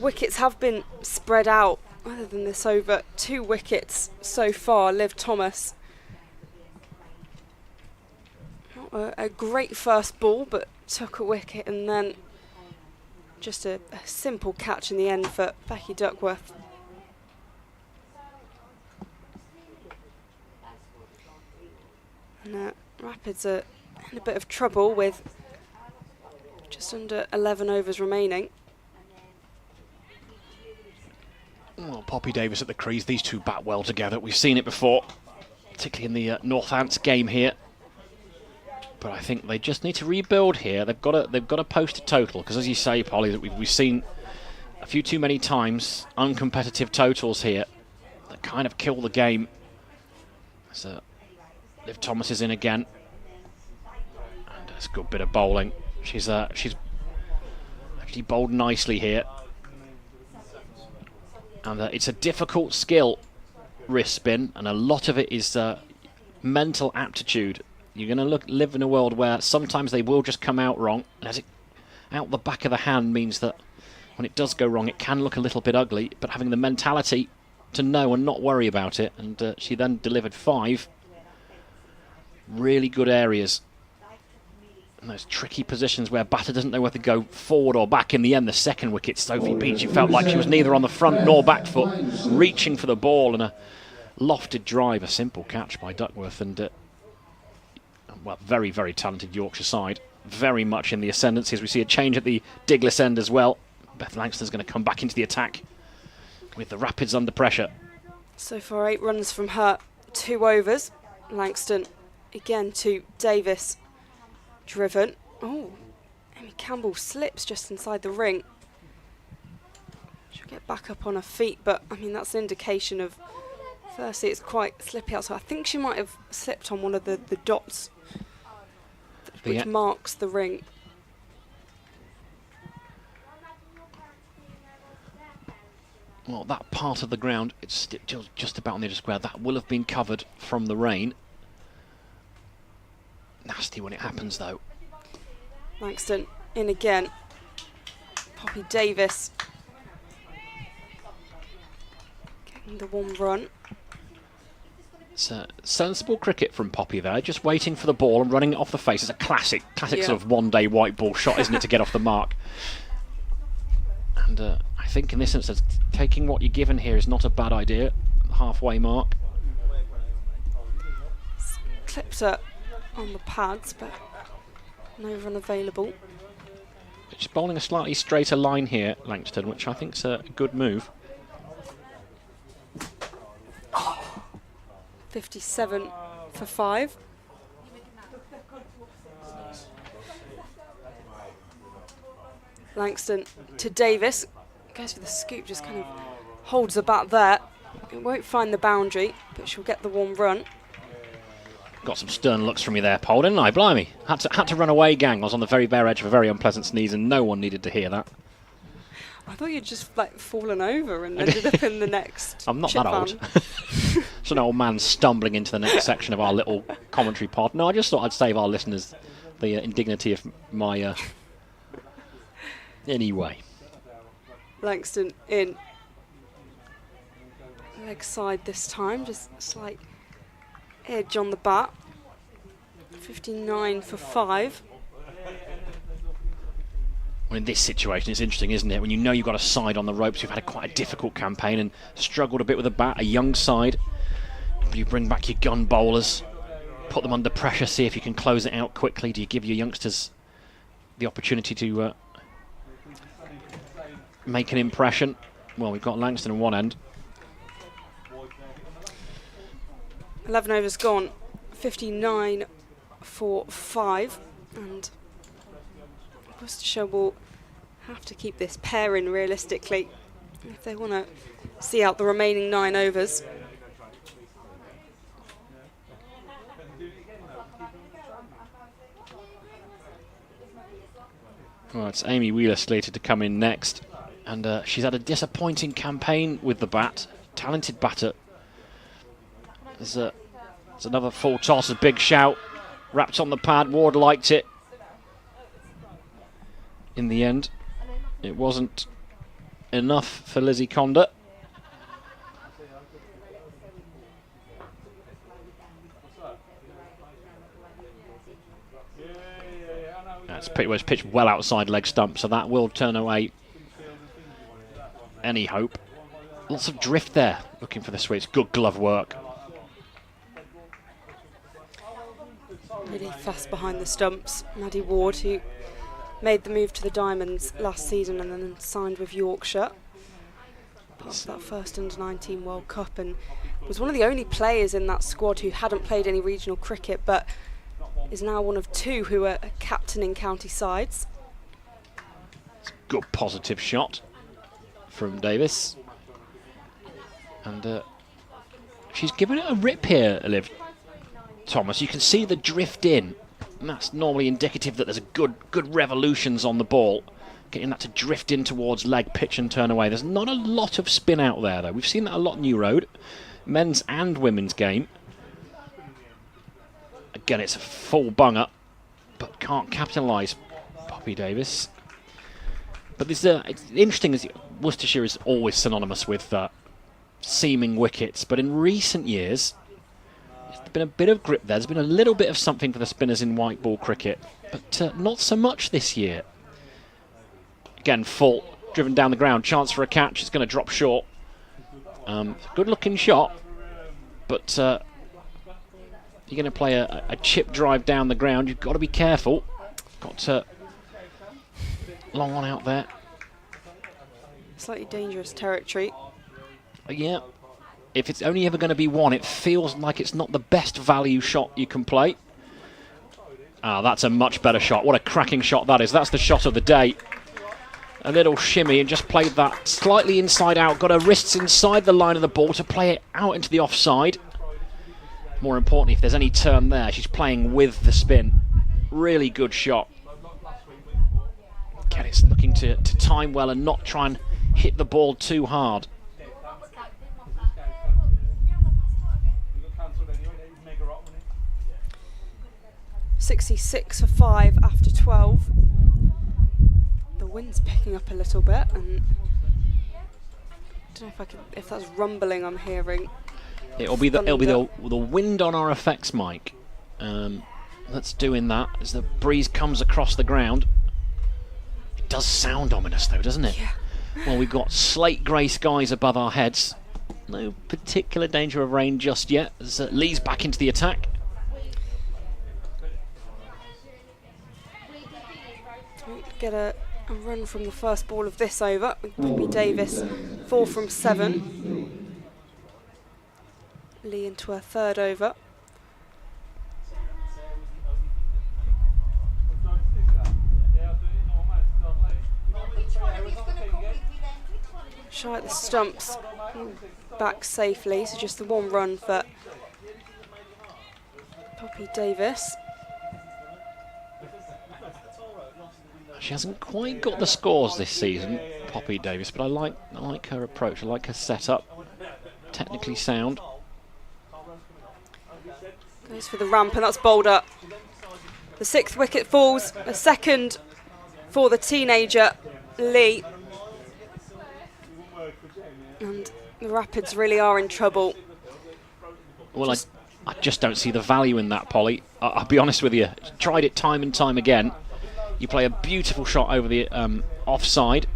wickets have been spread out, other than this over 2 wickets so far. Liv Thomas. Not a great first ball, but took a wicket, and then just a simple catch in the end for Becky Duckworth. And Rapids are in a bit of trouble with just under 11 overs remaining. Well, Poppy Davis at the crease. These two bat well together. We've seen it before, particularly in the Northants game here. But I think they just need to rebuild here. They've got to post a total, because as you say, Polly, that we've seen a few too many times uncompetitive totals here that kind of kill the game. So Liv Thomas is in again, and it's a good bit of bowling. She's actually bowled nicely here, and it's a difficult skill, wrist spin, and a lot of it is mental aptitude. You're going to live in a world where sometimes they will just come out wrong, and as it out the back of the hand means that when it does go wrong, it can look a little bit ugly. But having the mentality to know and not worry about it, and she then delivered 5 really good areas. And those tricky positions where batter doesn't know whether to go forward or back. In the end, the second wicket, Sophie Beach, it felt like she was neither on the front nor back foot, reaching for the ball, and a lofted drive, a simple catch by Duckworth, and well, very, very talented Yorkshire side, very much in the ascendancy as we see a change at the Diglis end as well. Beth Langston's going to come back into the attack with the Rapids under pressure. So far 8 runs from her, 2 overs. Langston again to Davis, driven. Oh, Amy Campbell slips just inside the ring. She'll get back up on her feet, but I mean that's an indication of, firstly it's quite slippy outside. I think she might have slipped on one of the dots which marks the ring. Well, that part of the ground, it's just about on the edge of square, that will have been covered from the rain. Nasty when it happens though. Langston in again. Poppy Davis getting the 1 run. It's a sensible cricket from Poppy there, just waiting for the ball and running it off the face. It's a classic sort of one-day white ball shot, isn't it, to get off the mark. And I think in this instance, taking what you're given here is not a bad idea. Halfway mark. Clips her on the pads, but no run available. She's bowling a slightly straighter line here, Langston, which I think is a good move. 57 for 5. Langston to Davis. Goes for the scoop, just kind of holds the bat there. It won't find the boundary, but she'll get the 1 run. Got some stern looks from you there, Paul, didn't I? Blimey. Had to run away, gang. I was on the very bare edge of a very unpleasant sneeze, and no one needed to hear that. I thought you'd just like fallen over and ended up in the next. I'm not that old. It's an old man stumbling into the next section of our little commentary pod. No, I just thought I'd save our listeners the indignity of my... Anyway. Langston in. Leg side this time, just a slight edge on the bat. 59 for 5. Well, in this situation, it's interesting, isn't it? When you know you've got a side on the ropes who've had quite a difficult campaign and struggled a bit with the bat, a young side. But you bring back your gun bowlers, put them under pressure, see if you can close it out quickly. Do you give your youngsters the opportunity to make an impression? Well, we've got Langston on one end. 11 overs gone, 59 for 5, and Worcestershire will have to keep this pair in realistically if they want to see out the remaining 9 overs. Well, it's Amy Wheeler slated to come in next, and she's had a disappointing campaign with the bat. Talented batter. There's another full toss, a big shout. Wrapped on the pad, Ward liked it. In the end, it wasn't enough for Lizzie Conda. That's pitched well outside leg stump, so that will turn away any hope. Lots of drift there, looking for the switch. Good glove work. Really fast behind the stumps. Maddie Ward, who made the move to the Diamonds last season and then signed with Yorkshire. Part of that first under-19 World Cup, and was one of the only players in that squad who hadn't played any regional cricket, but is now one of 2 who are captaining county sides. Good positive shot from Davis. And she's given it a rip here, Liv Thomas. You can see the drift in, and that's normally indicative that there's a good revolutions on the ball, getting that to drift in towards leg, pitch and turn away. There's not a lot of spin out there, though. We've seen that a lot New Road, men's and women's game. Again, it's a full bunger, but can't capitalise, Poppy Davis. But this, it's interesting, as Worcestershire is always synonymous with seaming wickets, but in recent years, there's been a bit of grip there. There's been a little bit of something for the spinners in white ball cricket, but not so much this year. Again, full, driven down the ground, chance for a catch. It's going to drop short. Good looking shot, but you're going to play a chip drive down the ground. You've got to be careful. Got long one out there. Slightly dangerous territory. Yeah. If it's only ever going to be one, it feels like it's not the best value shot you can play. Ah, that's a much better shot. What a cracking shot that is. That's the shot of the day. A little shimmy and just played that slightly inside out. Got her wrists inside the line of the ball to play it out into the offside. More importantly, if there's any turn there, she's playing with the spin. Really good shot. Again, it's looking to time well and not try and hit the ball too hard. 66 for 5 after 12. The wind's picking up a little bit, and I don't know if that's rumbling I'm hearing. It'll be the wind on our effects mic that's doing that as the breeze comes across the ground. It does sound ominous though, doesn't it? Yeah. Well, we've got slate grey skies above our heads. No particular danger of rain just yet as Lee's back into the attack. Get a run from the first ball of this over with Poppy Davis, 4 from 7. Lee into her third over. Shy at the stumps, back safely, so just the 1 run for Poppy Davis. She hasn't quite got the scores this season, Poppy Davis, but I like her approach. I like her setup. Technically sound. Goes for the ramp, and that's bowled up. The 6th wicket falls. A second for the teenager, Lee. And the Rapids really are in trouble. Well, I just don't see the value in that, Polly. I'll be honest with you. Tried it time and time again. You play a beautiful shot over the offside.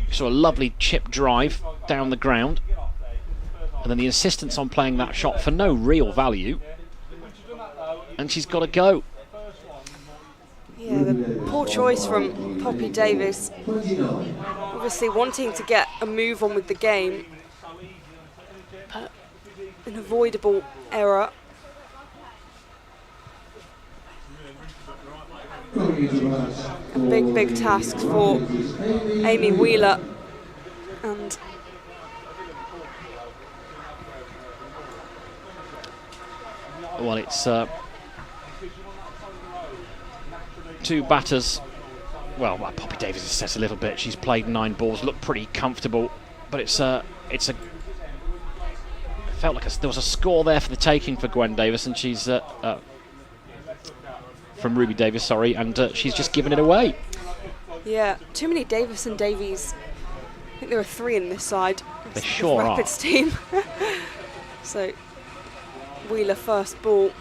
You saw a lovely chip drive down the ground. And then the insistence on playing that shot for no real value. And she's got to go. Yeah, the poor choice from Poppy Davis. Obviously wanting to get a move on with the game. But an avoidable error. A big, big task for Amy Wheeler. And well, it's two batters. Well, Poppy Davis has said a little bit. She's played 9 balls, looked pretty comfortable, but it felt like there was a score there for the taking for Gwen Davis, and she's from Ruby Davis, sorry, and she's just given it away. Yeah, too many Davis and Davies. I think there are 3 in this side. They sure are. Rapids team. So Wheeler first ball.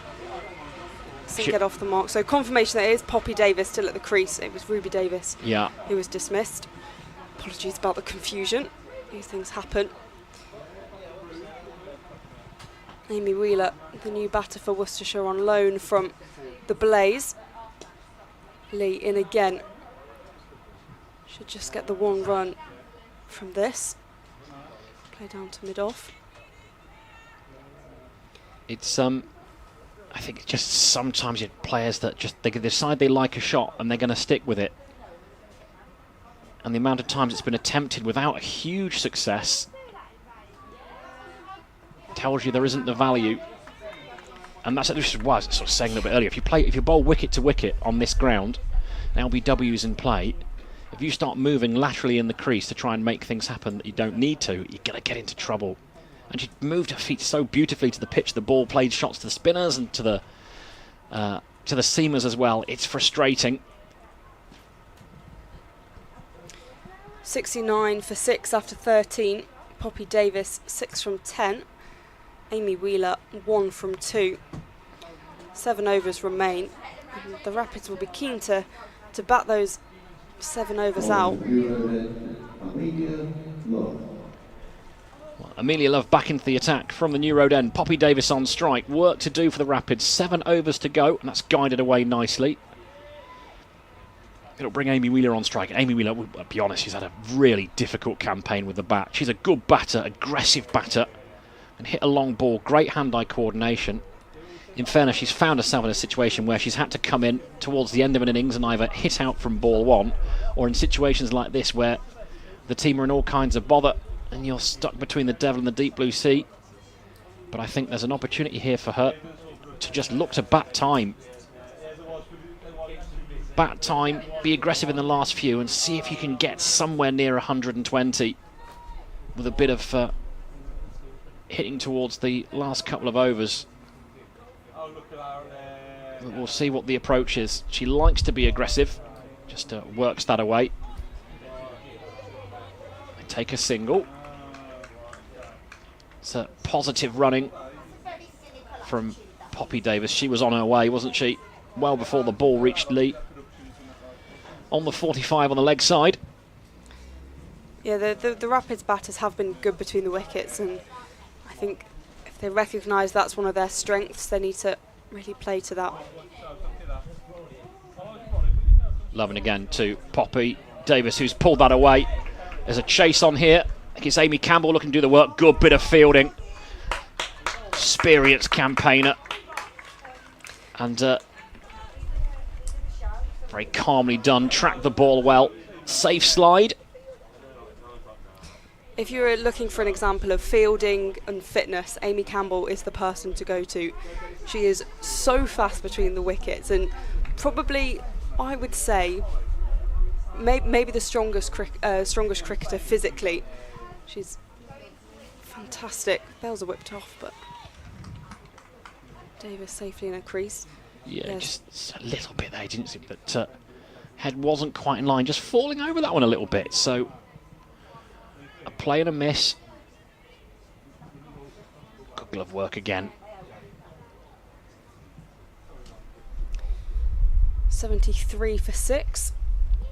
Doesn't get off the mark. So confirmation that it is Poppy Davis still at the crease. It was Ruby Davis who was dismissed. Apologies about the confusion. These things happen. Amy Wheeler, the new batter for Worcestershire on loan from the Blaze. Lee in again. Should just get the 1 run from this. Play down to mid-off. It's I think it's just sometimes you have players that just they decide they like a shot and they're going to stick with it. And the amount of times it's been attempted without a huge success tells you there isn't the value. And that's this is why I was sort of saying a little bit earlier. If you bowl wicket to wicket on this ground, LBW's in play. If you start moving laterally in the crease to try and make things happen that you don't need to, you're going to get into trouble. And she moved her feet so beautifully to the pitch. The ball played shots to the spinners and to the seamers as well. It's frustrating. 69 for 6 after 13. Poppy Davis 6 from 10. Amy Wheeler 1 from 2. 7 overs remain. And the Rapids will be keen to bat those 7 overs out. Amelia Love back into the attack from the New Road end. Poppy Davis on strike. Work to do for the Rapids. 7 overs to go, and that's guided away nicely. It'll bring Amy Wheeler on strike. Amy Wheeler, I'll be honest, she's had a really difficult campaign with the bat. She's a good batter, aggressive batter, and hit a long ball. Great hand-eye coordination. In fairness, she's found herself in a situation where she's had to come in towards the end of an innings and either hit out from ball 1, or in situations like this where the team are in all kinds of bother and you're stuck between the devil and the deep blue sea. But I think there's an opportunity here for her to just look to bat time. Bat time, be aggressive in the last few and see if you can get somewhere near 120 with a bit of hitting towards the last couple of overs. We'll see what the approach is. She likes to be aggressive, just works that away. They take a single. It's a positive running from Poppy Davis. She was on her way, wasn't she? Well before the ball reached Lee. On the 45 on the leg side. Yeah, the Rapids batters have been good between the wickets, and I think if they recognise that's one of their strengths, they need to really play to that. Loving again to Poppy Davis, who's pulled that away. There's a chase on here. I think it's Amy Campbell looking to do the work. Good bit of fielding. Experienced campaigner. And very calmly done. Tracked the ball well. Safe slide. If you're looking for an example of fielding and fitness, Amy Campbell is the person to go to. She is so fast between the wickets and probably, I would say, maybe the strongest cricketer physically. She's fantastic. Bells are whipped off, but Davis safely in a crease. Yeah, yes. Just a little bit there, didn't see, but head wasn't quite in line, just falling over that one a little bit. So a play and a miss. Good glove work again. 73 for 6.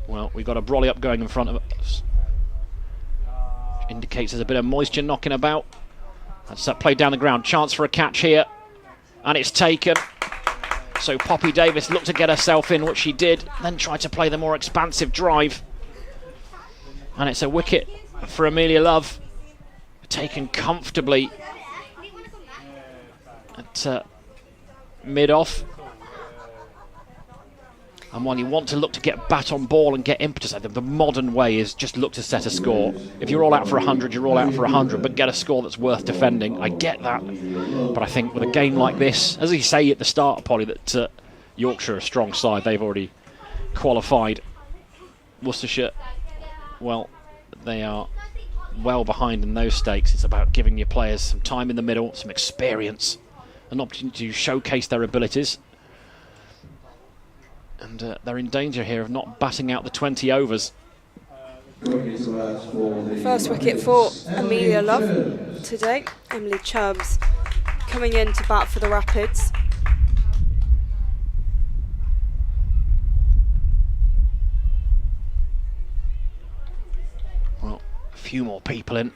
Well, we've got a brolly up going in front of us. Indicates there's a bit of moisture knocking about. That's played down the ground. Chance for a catch here. And it's taken. So Poppy Davis looked to get herself in, which she did. Then tried to play the more expansive drive. And it's a wicket for Amelia Love. Taken comfortably at mid-off. And while you want to look to get bat on ball and get impetus, the modern way is just look to set a score. If you're all out for 100, you're all out for 100, but get a score that's worth defending. I get that. But I think with a game like this, as you say at the start, Polly, that Yorkshire are a strong side. They've already qualified. Worcestershire, well, they are well behind in those stakes. It's about giving your players some time in the middle, some experience, an opportunity to showcase their abilities. And they're in danger here of not batting out the 20 overs. First wicket for Amelia Love today. Emily Chubbs coming in to bat for the Rapids. Well, a few more people in.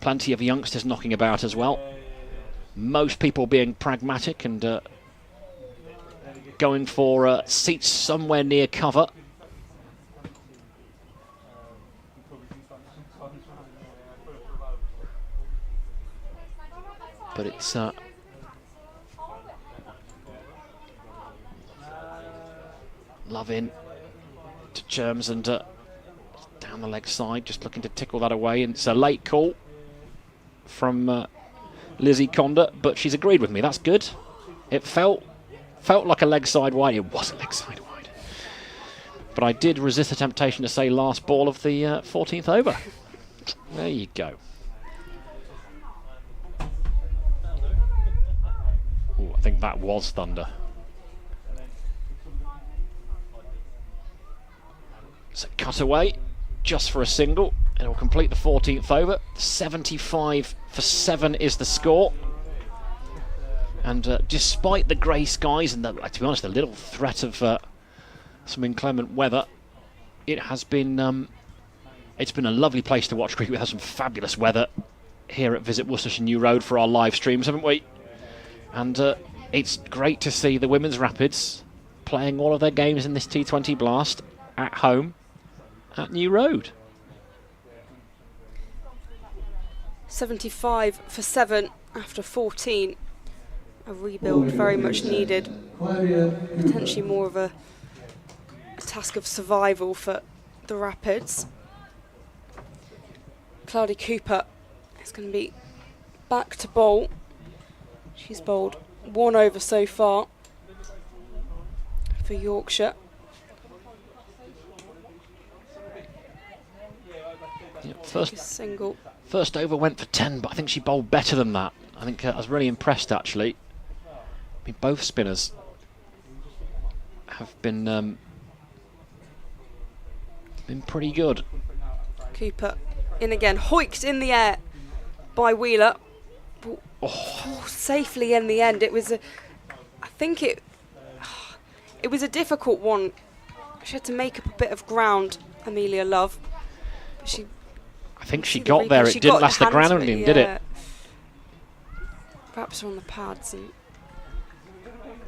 Plenty of youngsters knocking about as well. Most people being pragmatic and going for seats somewhere near cover. But it's Love in to Germs and down the leg side, just looking to tickle that away. And it's a late call from Lizzie Conda, but she's agreed with me. That's good. It felt like a leg side wide. It was a leg side wide. But I did resist the temptation to say last ball of the 14th over. There you go. Ooh, I think that was thunder. So cut away just for a single. It'll complete the 14th over. 75 for 7 is the score. And despite the grey skies and, to be honest, a little threat of some inclement weather, it has been it's been a lovely place to watch cricket. We've had some fabulous weather here at Visit Worcestershire New Road for our live streams, haven't we? And it's great to see the Women's Rapids playing all of their games in this T20 Blast at home at New Road. 75 for 7 after 14. A rebuild very much needed. Potentially more of a task of survival for the Rapids. Cloudy Cooper is going to be back to bowl. She's bowled 1 over so far for Yorkshire. Yep, first over went for 10, but I think she bowled better than that. I think I was really impressed, actually. I mean, both spinners have been pretty good. Cooper in again, hoiked in the air by Wheeler. Oh, safely in the end. It was I think it was a difficult one. She had to make up a bit of ground, Amelia Love. I think she got there. It didn't last the grounding, did it? Perhaps on the pads. And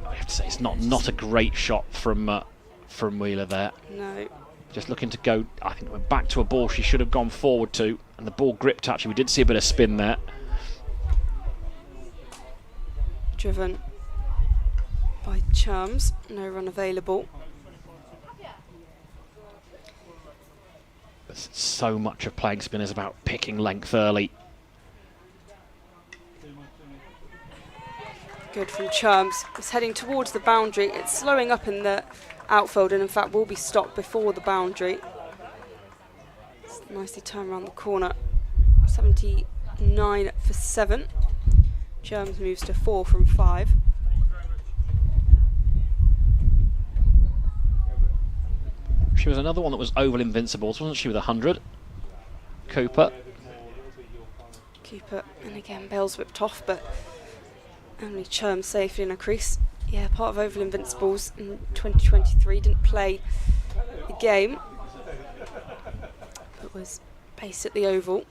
I have to say, it's not a great shot from Wheeler there. No. Just looking to go, I think, went back to a ball she should have gone forward to, and the ball gripped. Actually, we did see a bit of spin there. Driven by Chums, no run available. So much of playing spin is about picking length early. Good from Chums. It's heading towards the boundary. It's slowing up in the outfield and in fact will be stopped before the boundary. It's nicely turned around the corner. 79 for 7. Chums moves to 4 from 5. She was another one that was oval invincibles, wasn't she, with 100? Cooper. And again, Bell's whipped off, but only Chums safely in a crease. Yeah, part of Oval Invincibles in 2023. Didn't play the game, but was based at the Oval.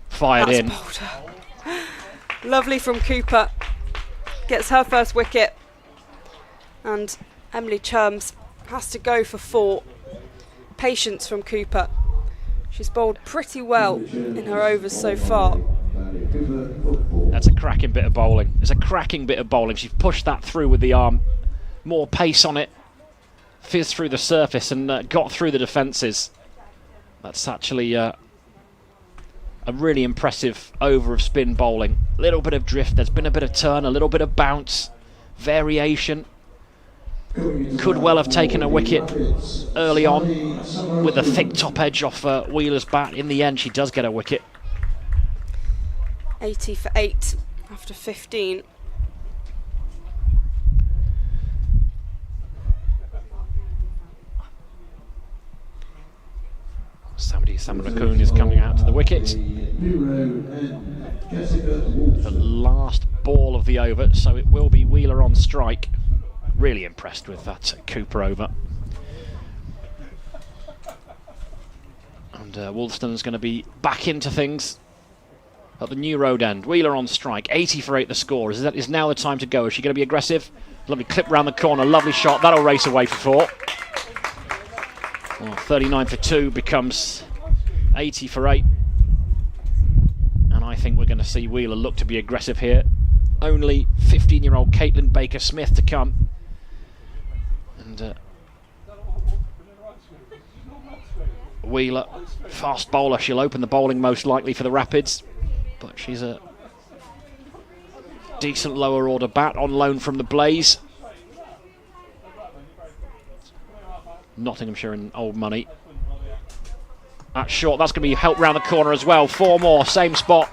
Fired That's in. bolder. Lovely from Cooper. Gets her first wicket. And Emily Churms has to go for 4. Patience from Cooper. She's bowled pretty well in her overs so far. That's a cracking bit of bowling. It's a cracking bit of bowling. She's pushed that through with the arm. More pace on it. Fizzed through the surface and got through the defences. That's actually a really impressive over of spin bowling. A little bit of drift. There's been a bit of turn, a little bit of bounce. Variation. Could well have taken a wicket early on with a thick top edge off Wheeler's bat. In the end, she does get a wicket. 80 for 8 after 15. Sam Raccoon is coming out to the wicket. The last ball of the over, so it will be Wheeler on strike. Really impressed with that Cooper over. And Wolston's going to be back into things at the New Road end. Wheeler on strike, 80 for 8 the score. Is now the time to go? Is she going to be aggressive? Lovely clip round the corner, lovely shot. That'll race away for 4. Well, 39 for 2 becomes 80 for 8. And I think we're going to see Wheeler look to be aggressive here. Only 15-year-old Caitlin Baker-Smith to come. And Wheeler, fast bowler. She'll open the bowling most likely for the Rapids. But she's a decent lower order bat on loan from the Blaze. Nottinghamshire in old money. That's short. That's going to be helped round the corner as well. 4 more, same spot.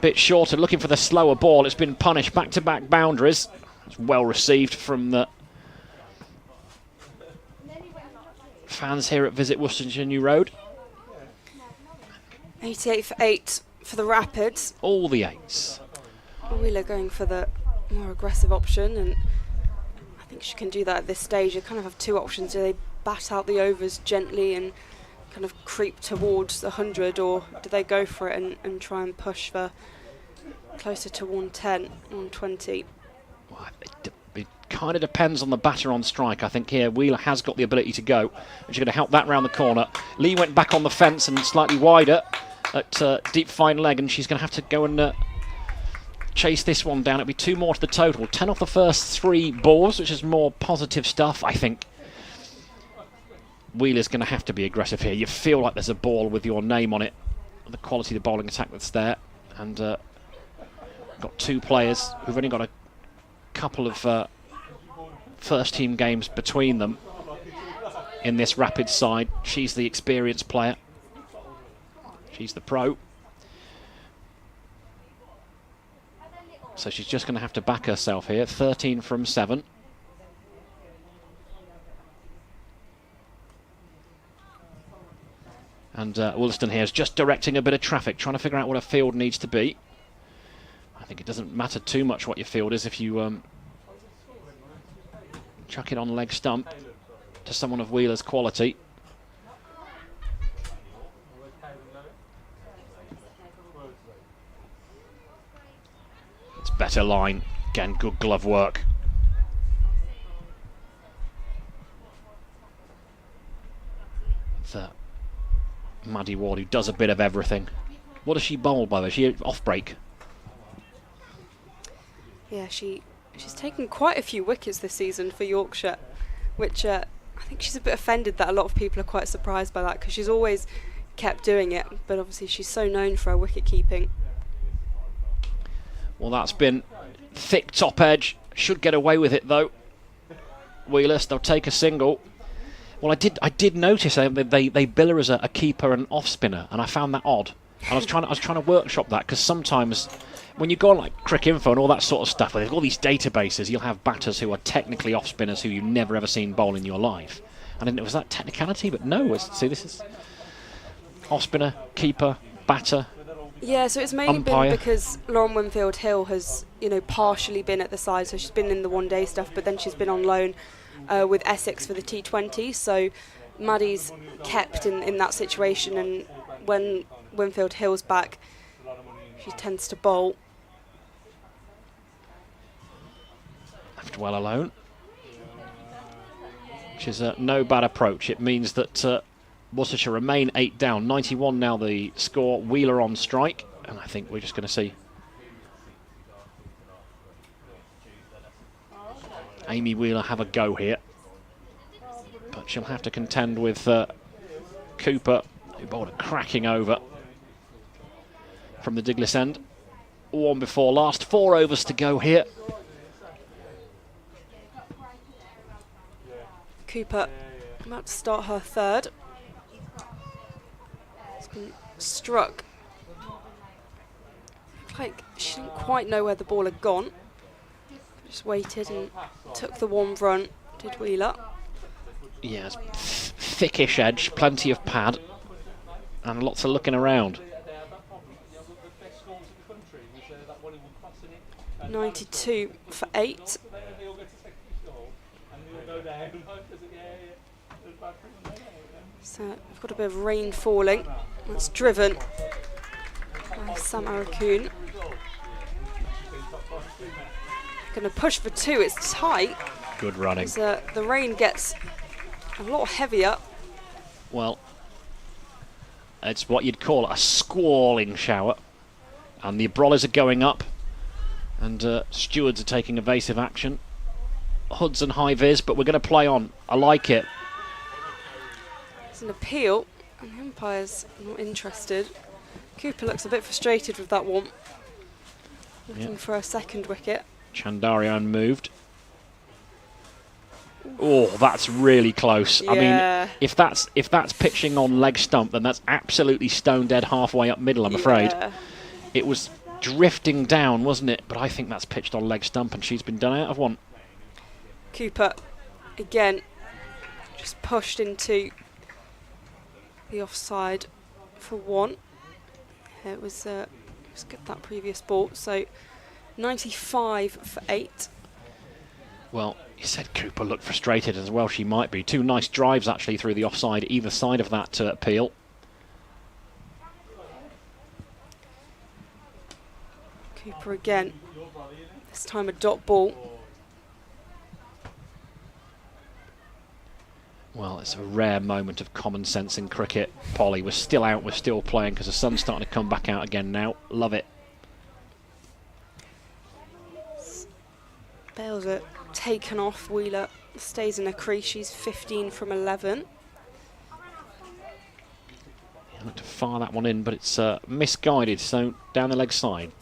Bit shorter, looking for the slower ball. It's been punished. Back-to-back boundaries. It's well received from the fans here at Visit Worcestershire New Road. 88 for 8 for the Rapids. All the 8s. Wheeler going for the more aggressive option, and I think she can do that at this stage. You kind of have 2 options. Do they bat out the overs gently and kind of creep towards 100, or do they go for it and try and push for closer to 110, 120? Well, it kind of depends on the batter on strike. I think here Wheeler has got the ability to go, and she's going to help that round the corner. Lee went back on the fence and slightly wider at deep fine leg, and she's going to have to go and chase this one down. It'll be 2 more to the total. 10 off the first 3 balls, which is more positive stuff, I think. Wheeler's going to have to be aggressive here. You feel like there's a ball with your name on it. The quality of the bowling attack that's there. And got 2 players who've only got a couple of first team games between them in this Rapid side. She's the experienced player. She's the pro. So she's just going to have to back herself here. 13 from 7. And Wollaston here is just directing a bit of traffic, trying to figure out what a field needs to be. I think it doesn't matter too much what your field is if you chuck it on leg stump to someone of Wheeler's quality. It's better line. Again, good glove work. Maddie Ward, who does a bit of everything. What does she bowl, by the way? Is she off break? Yeah, she's taken quite a few wickets this season for Yorkshire, which I think she's a bit offended that a lot of people are quite surprised by that, because she's always kept doing it, but obviously she's so known for her wicket keeping. Well, that's been thick top edge. Should get away with it though. Wheelers, they'll take a single. Well, I did notice they bill her as a keeper and off spinner, and I found that odd. And I was trying to workshop that, because sometimes when you go on like Cricinfo and all that sort of stuff, where they've got all these databases, you'll have batters who are technically off spinners who you've never ever seen bowl in your life. And then it was that technicality, but no. See, this is off spinner, keeper, batter, Yeah, so it's mainly umpire. been because Lauren Winfield-Hill has, partially been at the side. So she's been in the one-day stuff, but then she's been on loan with Essex for the T20. So Maddie's kept in that situation, and when Winfield-Hill's back, she tends to bowl. Left well alone. Which is no bad approach. It means that Worcestershire remain 8 down. 91 now the score. Wheeler on strike. And I think we're just going to see Amy Wheeler have a go here. But she'll have to contend with Cooper, who bowled a cracking over from the Diglis end. One before last. 4 overs to go here. Cooper about to start her third. It's been struck. Like she didn't quite know where the ball had gone. Just waited and took the one run, did Wheeler. Yes, thickish edge, plenty of pad, and lots of looking around. 92 for 8. So we've got a bit of rain falling. That's driven by Sam Arakoon. Going to push for 2. It's tight. Good running. As, the rain gets a lot heavier. Well, it's what you'd call a squalling shower, and the Abrollas are going up, and stewards are taking evasive action. Hoods and high vis, but we're going to play on. I like it. It's an appeal, and the umpire's not interested. Cooper looks a bit frustrated with that one. Looking for a second wicket. Chandarian moved. Oh, that's really close. Yeah. I mean, if that's pitching on leg stump, then that's absolutely stone dead halfway up middle, I'm afraid. It was drifting down, wasn't it? But I think that's pitched on leg stump, and she's been done out of one. Cooper, again, just pushed into the offside for 1. It was good, that previous ball. So 95 for 8. Well, you said Cooper looked frustrated as well. She might be. 2 nice drives actually through the offside, either side of that appeal. Cooper again. This time a dot ball. Well, it's a rare moment of common sense in cricket. Polly, we're still out, we're still playing because the sun's starting to come back out again now. Love it. Bails are taken off. Wheeler stays in a crease. She's 15 from 11. I like to fire that one in, but it's misguided, so down the leg side.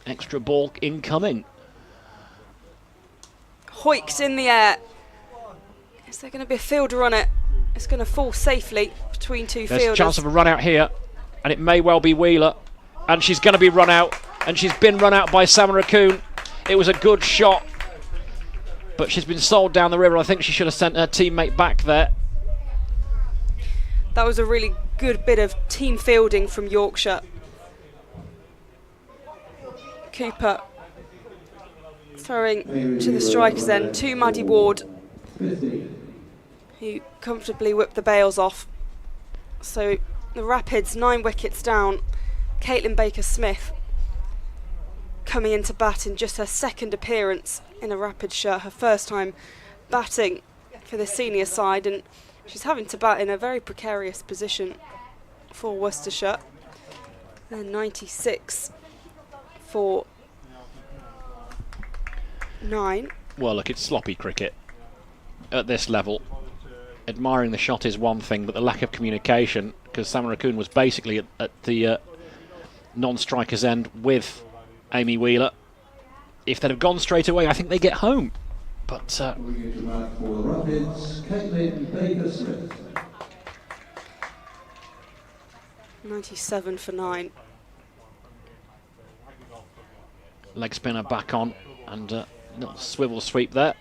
Extra ball incoming. Hoiked in the air. Is there going to be a fielder on it? It's going to fall safely between 2 fielders. There's a chance of a run out here, and it may well be Wheeler. And she's going to be run out, and she's been run out by Sam Arakoon. It was a good shot, but she's been sold down the river. I think she should have sent her teammate back there. That was a really good bit of team fielding from Yorkshire. Cooper throwing to the strikers end to Maddie Ward, who comfortably whipped the bails off. So the Rapids 9 wickets down. Caitlin Baker-Smith coming into bat in just her second appearance in a Rapids shirt, her first time batting for the senior side, and she's having to bat in a very precarious position for Worcestershire. And 96 for 9. Well, look, it's sloppy cricket at this level. Admiring the shot is one thing, but the lack of communication, because Sam Arakoon was basically at the non-striker's end with Amy Wheeler. If they'd have gone straight away, I think they get home. But 97 for 9. Leg spinner back on, and little swivel sweep there.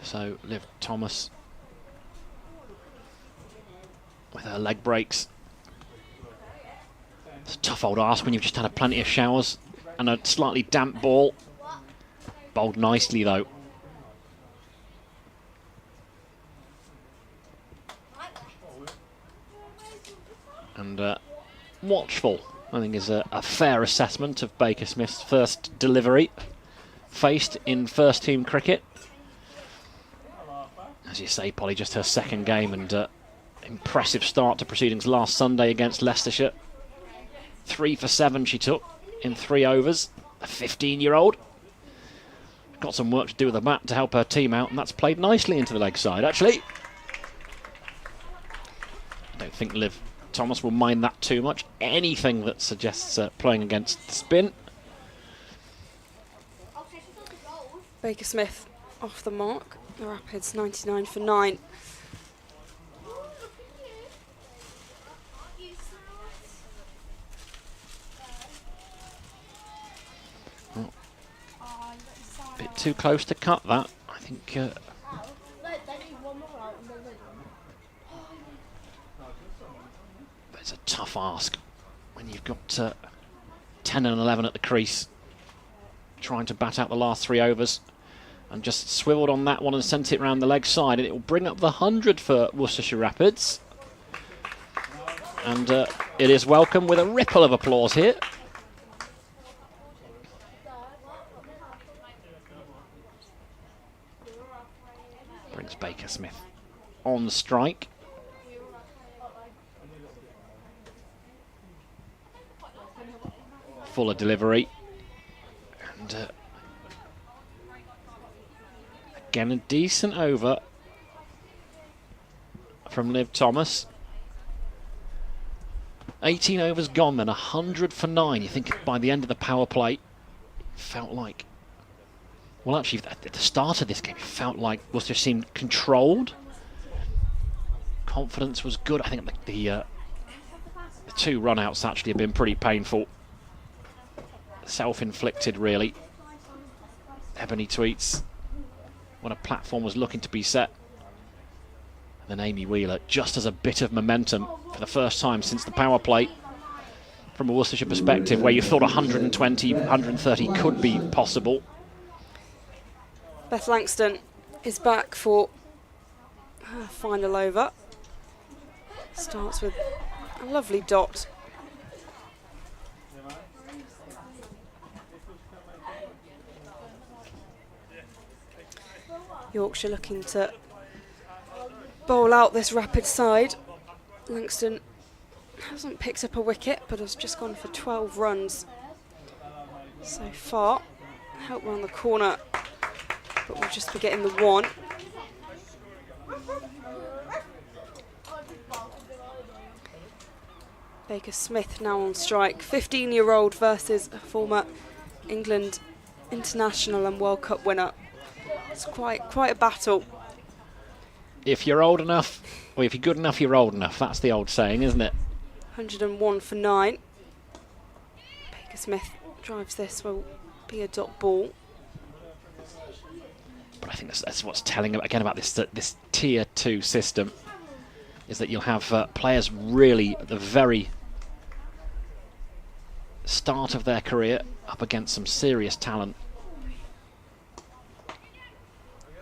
So Liv Thomas with her leg breaks. It's a tough old ask when you've just had plenty of showers and a slightly damp ball. Bowled nicely though. And watchful, I think, is a fair assessment of Baker Smith's first delivery faced in first team cricket. As you say, Polly, just her second game, and impressive start to proceedings last Sunday against Leicestershire. 3 for 7 she took in 3 overs. A 15-year-old. Got some work to do with the bat to help her team out, and that's played nicely into the leg side, actually. I don't think Liv Thomas will mind that too much. Anything that suggests playing against the spin. Baker Smith off the mark. The Rapids 99 for 9. Bit too close to cut that, I think. But it's a tough ask when you've got 10 and 11 at the crease, trying to bat out the last 3 overs, and just swiveled on that one and sent it round the leg side, and it will bring up the 100 for Worcestershire Rapids. And it is welcome with a ripple of applause here. Brings Baker Smith on the strike. Fuller delivery. And again, a decent over from Liv Thomas. 18 overs gone then, 100 for 9. You think by the end of the power play, felt like... Well, actually, at the start of this game, it felt like Worcester seemed controlled. Confidence was good. I think the 2 run-outs actually have been pretty painful. Self-inflicted, really. Ebony tweets when a platform was looking to be set. And then Amy Wheeler just has a bit of momentum for the first time since the power play. From a Worcestershire perspective, where you thought 120, 130 could be possible. Beth Langston is back for her final over. Starts with a lovely dot. Yorkshire looking to bowl out this Rapid side. Langston hasn't picked up a wicket, but has just gone for 12 runs so far. Help round the corner, but we'll just be getting the 1. Baker Smith now on strike. 15-year-old versus a former England international and World Cup winner. It's quite a battle. If you're old enough, or if you're good enough, you're old enough. That's the old saying, isn't it? 101 for 9. Baker Smith drives this, will be a dot ball. But I think that's what's telling again about this tier 2 system, is that you'll have players really at the very start of their career up against some serious talent.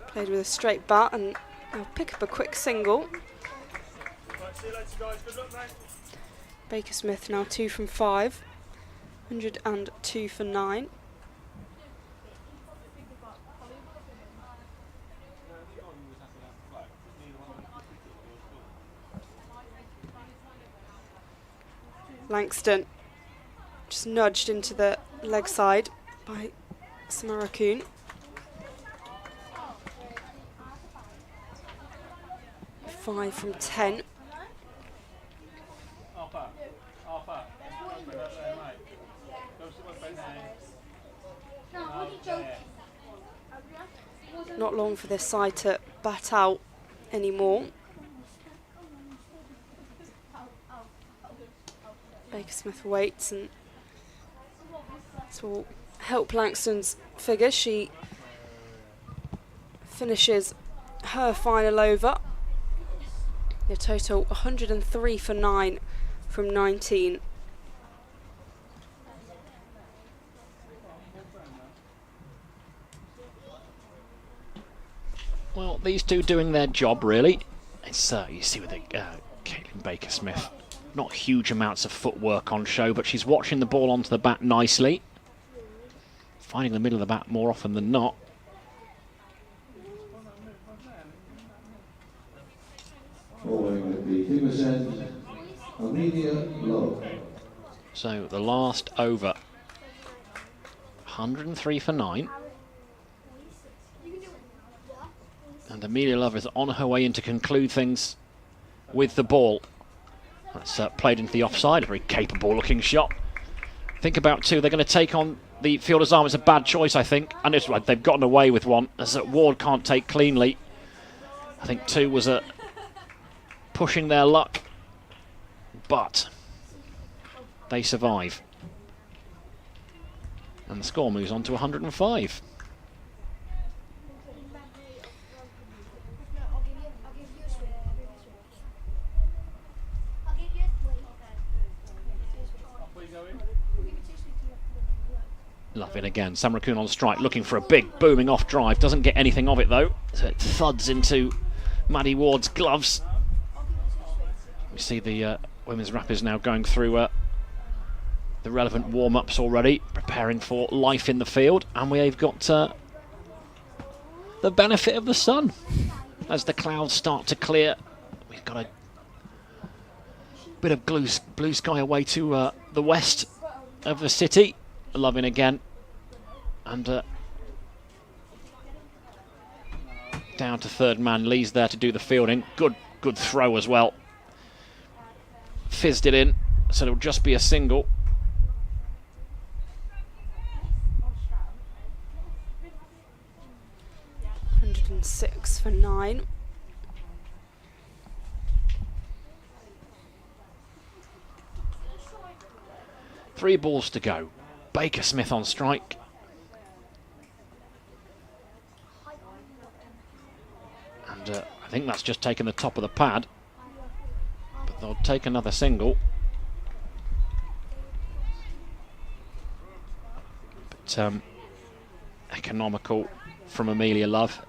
Played with a straight bat, and they'll pick up a quick single. Baker Smith now 2 from 5, 102 for 9. Langston just nudged into the leg side by Samarakun. Five from 10. Not long for this side to bat out anymore. Baker Smith waits, and this will help Langston's figure. She finishes her final over. The total 103 for 9 from 19. Well, these two doing their job, really. It's you see with Caitlin Baker-Smith, not huge amounts of footwork on show, but she's watching the ball onto the bat nicely, finding the middle of the bat more often than not. So the last over, 103 for 9. And Amelia Love is on her way in to conclude things with the ball. That's played into the offside, a very capable looking shot. Think about two, they're going to take on the fielder's arm. It's a bad choice, I think. And it's right, they've gotten away with one, as Ward can't take cleanly. I think two was pushing their luck, but they survive. And the score moves on to 105. Love it again. Sam Raccoon on strike, looking for a big booming off drive. Doesn't get anything of it though. So it thuds into Maddie Ward's gloves. We see the women's rappers now going through the relevant warm-ups already, preparing for life in the field. And we've got the benefit of the sun. As the clouds start to clear, we've got a bit of blue sky away to the west of the city. Loving again. And down to third man. Lee's there to do the fielding. Good throw as well. Fizzed it in, so it'll just be a single. $106 for 9. Three balls to go. Baker-Smith on strike. And I think that's just taken the top of the pad. But they'll take another single. But economical from Amelia Love.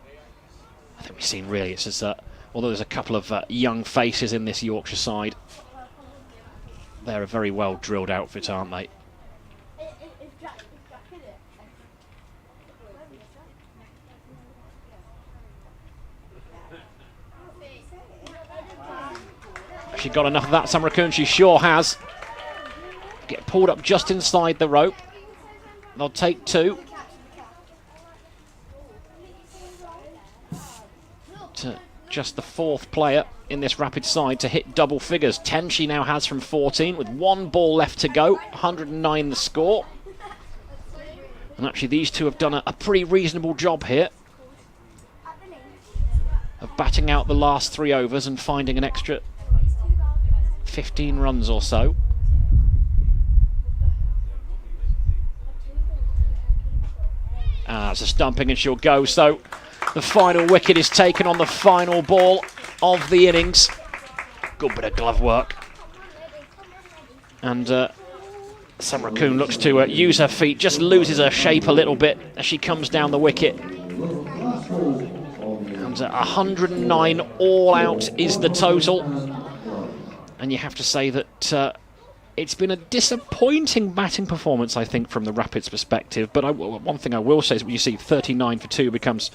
I think we've seen really, it's just although there's a couple of young faces in this Yorkshire side, they're a very well drilled outfit, aren't they? She got enough of that, Sam Raccoon, she sure has. Get pulled up just inside the rope. They'll take two. To just the fourth player in this rapid side to hit double figures. 10 she now has from 14 with one ball left to go. 109 the score. And actually these two have done a pretty reasonable job here of batting out the last 3 overs and finding an extra 15 runs or so. It's a stumping and she'll go. So the final wicket is taken on the final ball of the innings. Good bit of glove work. And Sam Raccoon looks to use her feet, just loses her shape a little bit as she comes down the wicket. And 109 all out is the total. And you have to say that it's been a disappointing batting performance, I think, from the Rapids' perspective. But one thing I will say is when you see 39 for 2 becomes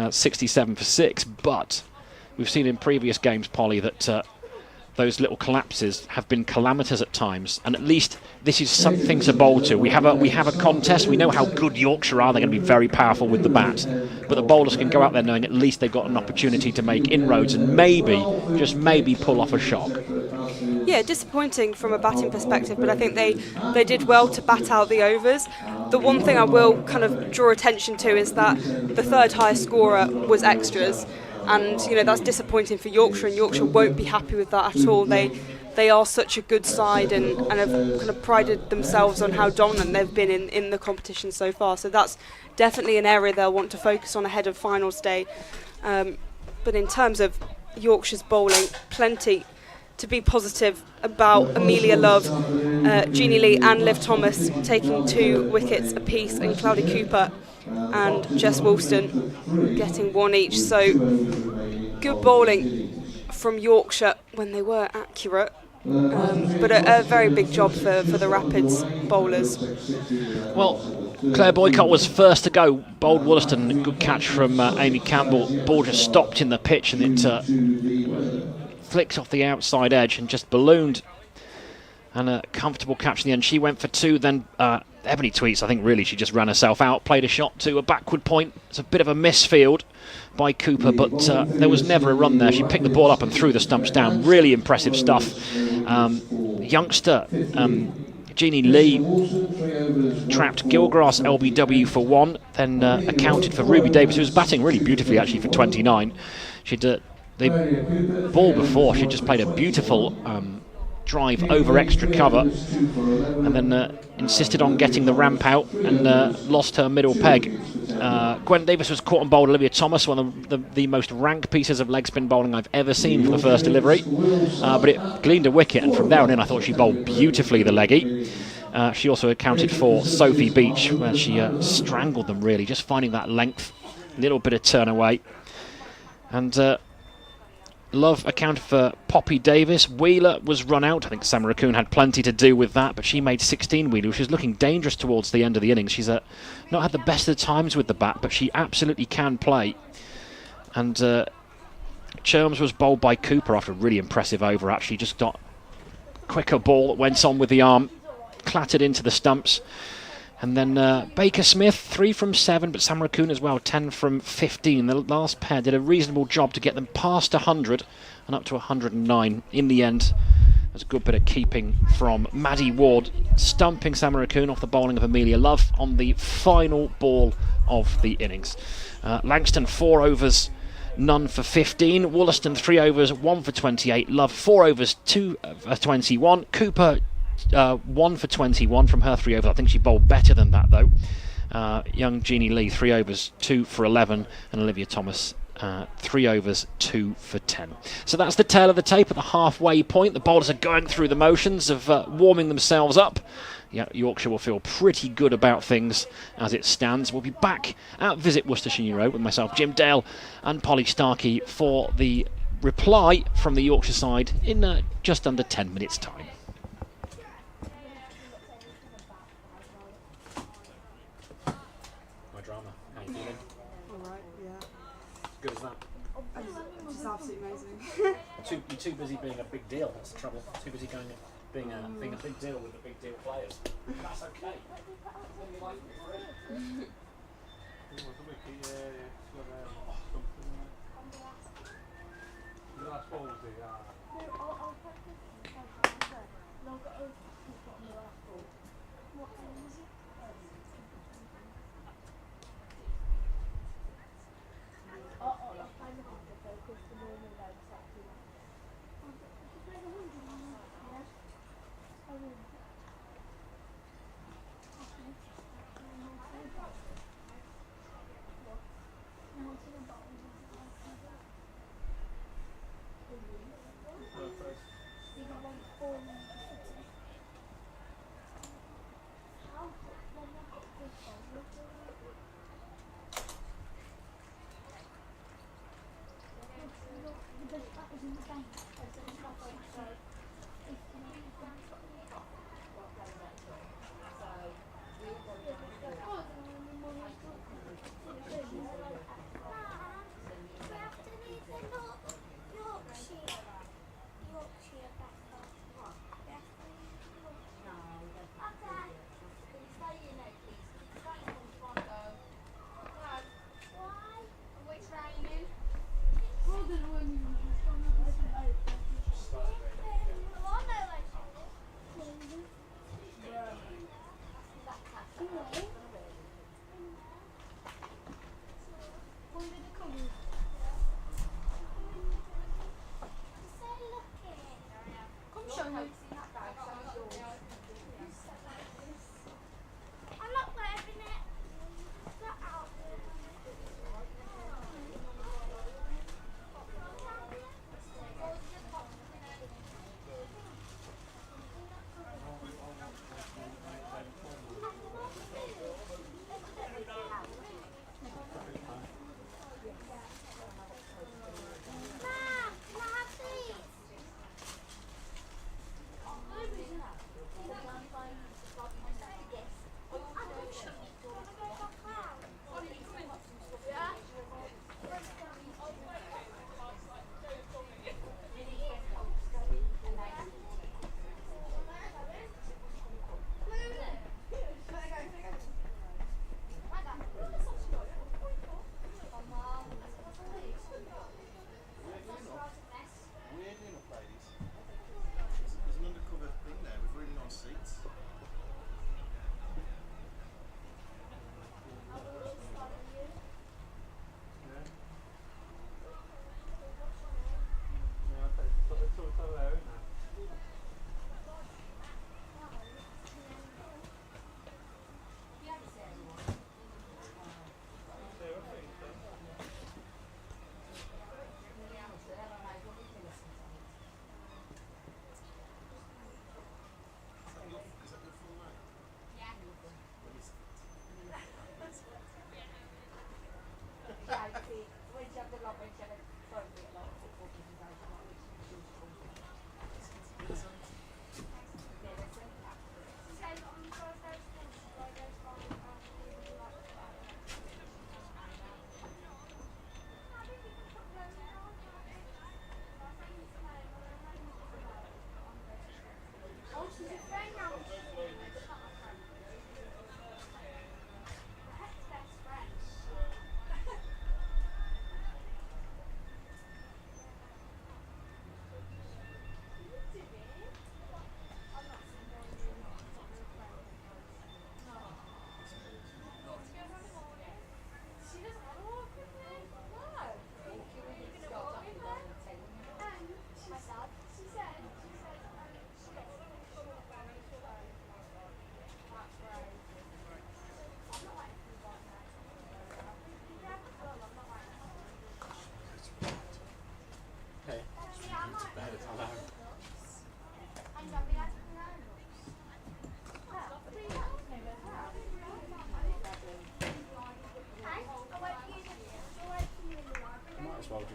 67 for 6. But we've seen in previous games, Polly, that those little collapses have been calamitous at times. And at least this is something to bowl to. We have a contest. We know how good Yorkshire are. They're going to be very powerful with the bat. But the bowlers can go out there knowing at least they've got an opportunity to make inroads and maybe, just maybe, pull off a shock. Yeah, disappointing from a batting perspective, but I think they did well to bat out the overs. The one thing I will kind of draw attention to is that the third highest scorer was extras, and you know that's disappointing for Yorkshire, and Yorkshire won't be happy with that at all. They are such a good side and have kind of prided themselves on how dominant they've been in the competition so far. So that's definitely an area they'll want to focus on ahead of finals day. But in terms of Yorkshire's bowling. Plenty to be positive about Amelia Love, Jeannie Lee and Liv Thomas taking 2 wickets apiece, and Cloudy Cooper and Jess Woolston getting 1 each. So good bowling from Yorkshire when they were accurate, but a very big job for the Rapids bowlers. Well, Claire Boycott was first to go, bowled Wollaston. Good catch from Amy Campbell. Ball just stopped in the pitch and it flicked off the outside edge and just ballooned. And a comfortable catch in the end. She went for 2. Then Ebony Tweets, I think really she just ran herself out, played a shot to a backward point. It's a bit of a misfield by Cooper, but there was never a run there. She picked the ball up and threw the stumps down. Really impressive stuff. Youngster Jeannie Lee trapped Gilgrass LBW for 1, then accounted for Ruby Davis, who was batting really beautifully actually for 29. She'd the ball before, she just played a beautiful drive over extra cover, and then insisted on getting the ramp out and lost her middle peg. Gwen Davis was caught and bowled Olivia Thomas, one of the most rank pieces of leg spin bowling I've ever seen for the first delivery, but it gleaned a wicket, and from there on in I thought she bowled beautifully, the leggy. She also accounted for Sophie Beach, where she strangled them really, just finding that length, little bit of turn away. And Love accounted for Poppy Davis. Wheeler was run out. I think Sam Raccoon had plenty to do with that, but she made 16 Wheeler. She was looking dangerous towards the end of the innings. She's not had the best of the times with the bat, but she absolutely can play. And Cherms was bowled by Cooper after a really impressive over, actually. Just got quicker ball that went on with the arm, clattered into the stumps. And then Baker Smith, 3 from 7, but Sam Raccoon as well, 10 from 15. The last pair did a reasonable job to get them past 100 and up to 109 in the end. There's a good bit of keeping from Maddie Ward, stumping Sam Raccoon off the bowling of Amelia Love on the final ball of the innings. Langston, 4 overs, none for 15. Wollaston, 3 overs, 1 for 28. Love, 4 overs, 2 for 21. Cooper, 1 for 21 from her 3 overs. I think she bowled better than that though. Young Jeannie Lee, 3 overs, 2 for 11, and Olivia Thomas, 3 overs, 2 for 10. So that's the tail of the tape at the halfway point. The bowlers are going through the motions of warming themselves up. Yeah, Yorkshire will feel pretty good about things as it stands. We'll be back at Visit Worcestershire Road with myself, Jim Dale, and Polly Starkey for the reply from the Yorkshire side in just under 10 minutes' time. Good as that. It's absolutely amazing. You're too busy being a big deal, that's the trouble. Too busy being a big deal with the big deal players. That's okay.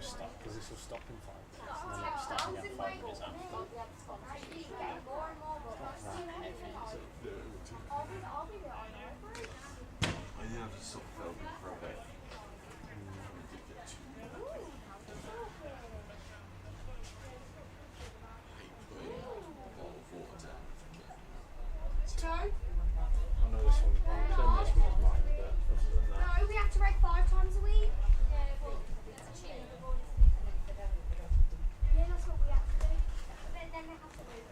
just stop, because this will stop in 5 minutes, and then it'll start again 5 minutes after. It's not that heavy, is it? And you have to stop filming for a bit. I know this one, I'm clearing this one as mine, but other than that. No, we have to rake 5 times a week. Yeah, that's what we have to do. Then they have to move.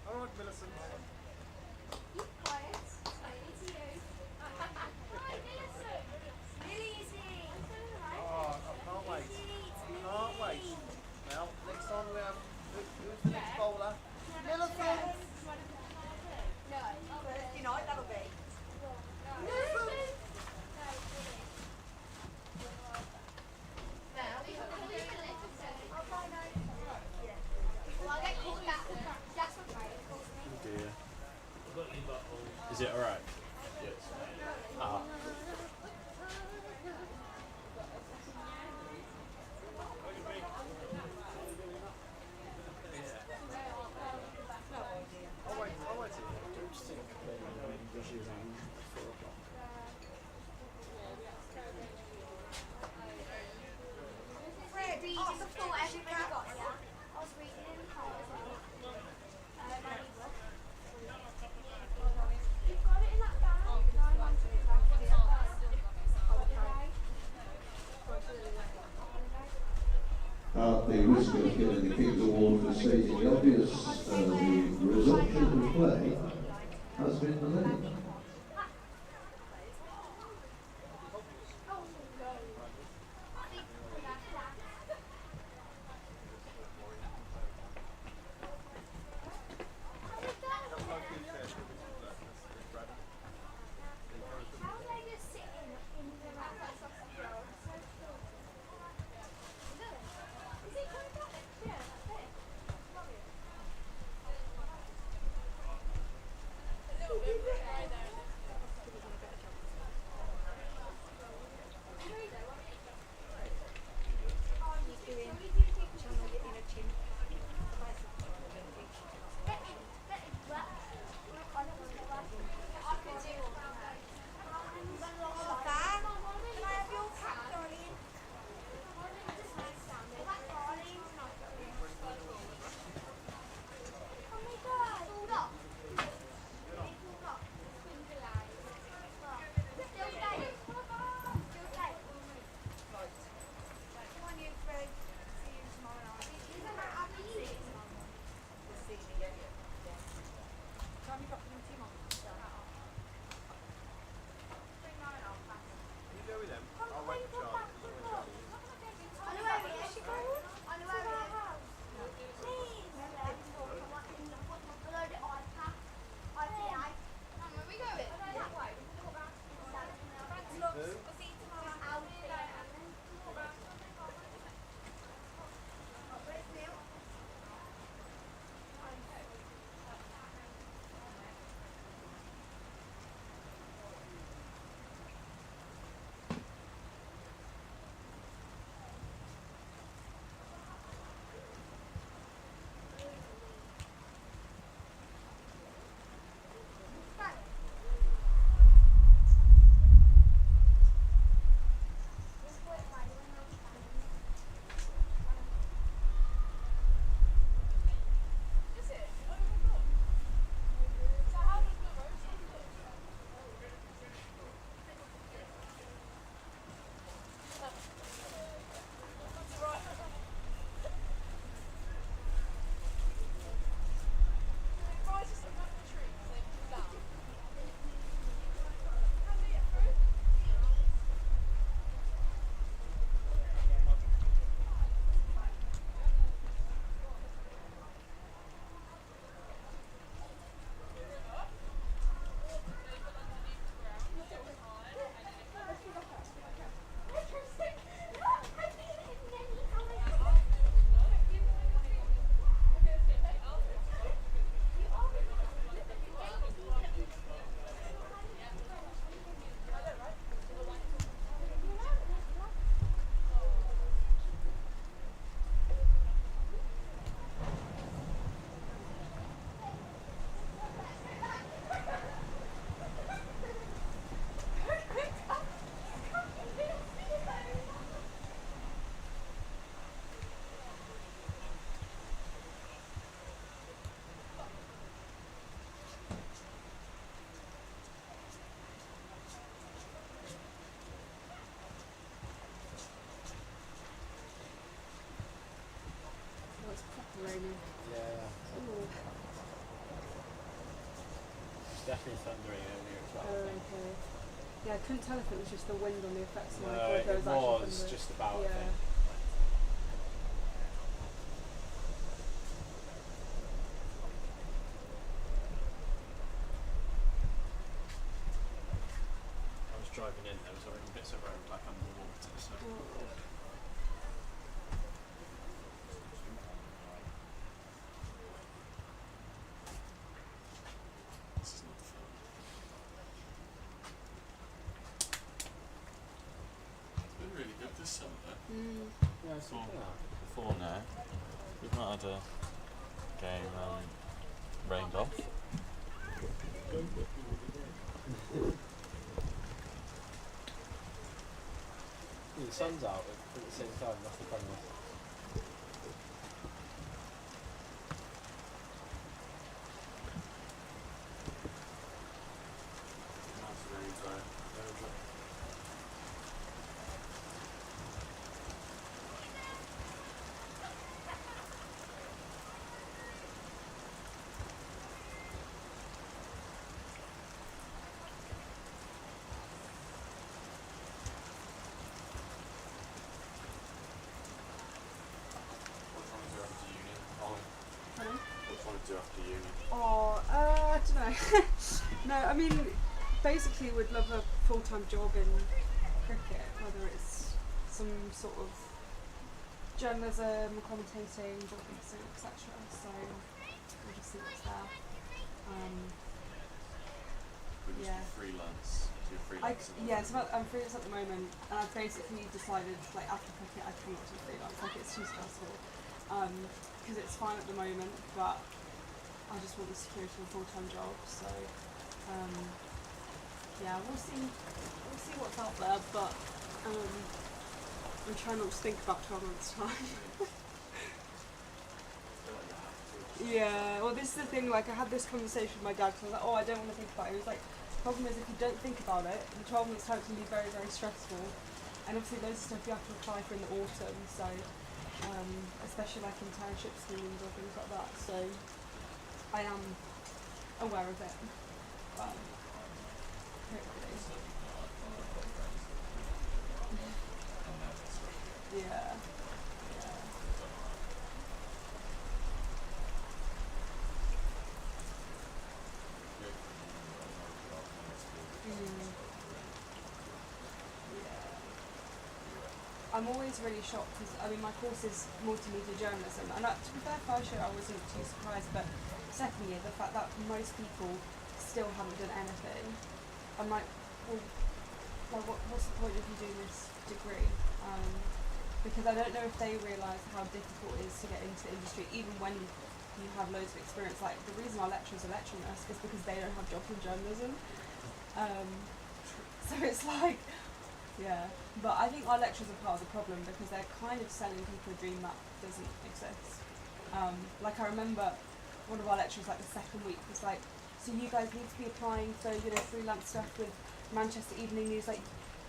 Alright, Millicent. Oh, I can't wait. Can't wait. Well, next time we have, who's the next bowler? Millicent! Thursday night, that'll be. Oh dear. Is it alright? Yes. Ah. I'll wait till you don't stink brushes on at 4 o'clock. Ready before everybody got here. I was reading in the car as well. You've got it in that bag? No, I took it back. The Whiskers getting the King's Award for stating the obvious, the resumption of play has been delayed. How do they just sit in the back of the field? Is it coming back? Yeah, that's it. A little bit. raining. Yeah. Ooh. It's definitely thundering earlier as well. I think. Okay. Yeah, I couldn't tell if it was just the wind on the effects of No, my it was was just about. I Yeah. think. I was driving in. There was already bits of road like underwater. So. This is not fun. It's been really good this summer though. Yeah, it's Before, okay. before now, we've not had a game rained off. The sun's out at the same time. That's the problem. Nice rain though. What do you want to do after uni? Ollie, Pardon? what do you want to do after uni? Oh, I don't know. No, I mean, basically would love a full-time job in cricket, whether it's some sort of journalism, commentating, broadcasting, etc. So we'll just see what's there. We just Yeah. do freelance. Do you freelance? I'm freelance at the moment, and I've basically decided, like, after cricket, I cannot do freelance. Like, it's too stressful. Because it's fine at the moment, but I just want the security of a full-time job. So, yeah, we'll see. We'll see what's out there, but I'm trying not to think about 12 months' time. Yeah, well, this is the thing, like, I had this conversation with my dad, because I was like, oh, I don't want to think about it. He was like, the problem is if you don't think about it, in 12 months' time it's going to be very, very stressful. And obviously loads of stuff you have to apply for in the autumn, so, especially like internship schemes or things like that, so I am aware of it, but hopefully. Yeah. I'm always really shocked because, I mean, my course is multimedia journalism, and to be fair, first year I wasn't too surprised, but second year, the fact that most people still haven't done anything, I'm like, well, what's the point of you doing this degree? Because I don't know if they realise how difficult it is to get into the industry, even when you have loads of experience. Like, the reason our lecturers are lecturing us is because they don't have jobs in journalism. So it's like, yeah, but I think our lecturers are part of the problem because they're kind of selling people a dream that doesn't exist. Like, I remember one of our lecturers, like, the second week was like, so you guys need to be applying for, you know, freelance stuff with Manchester Evening News, like,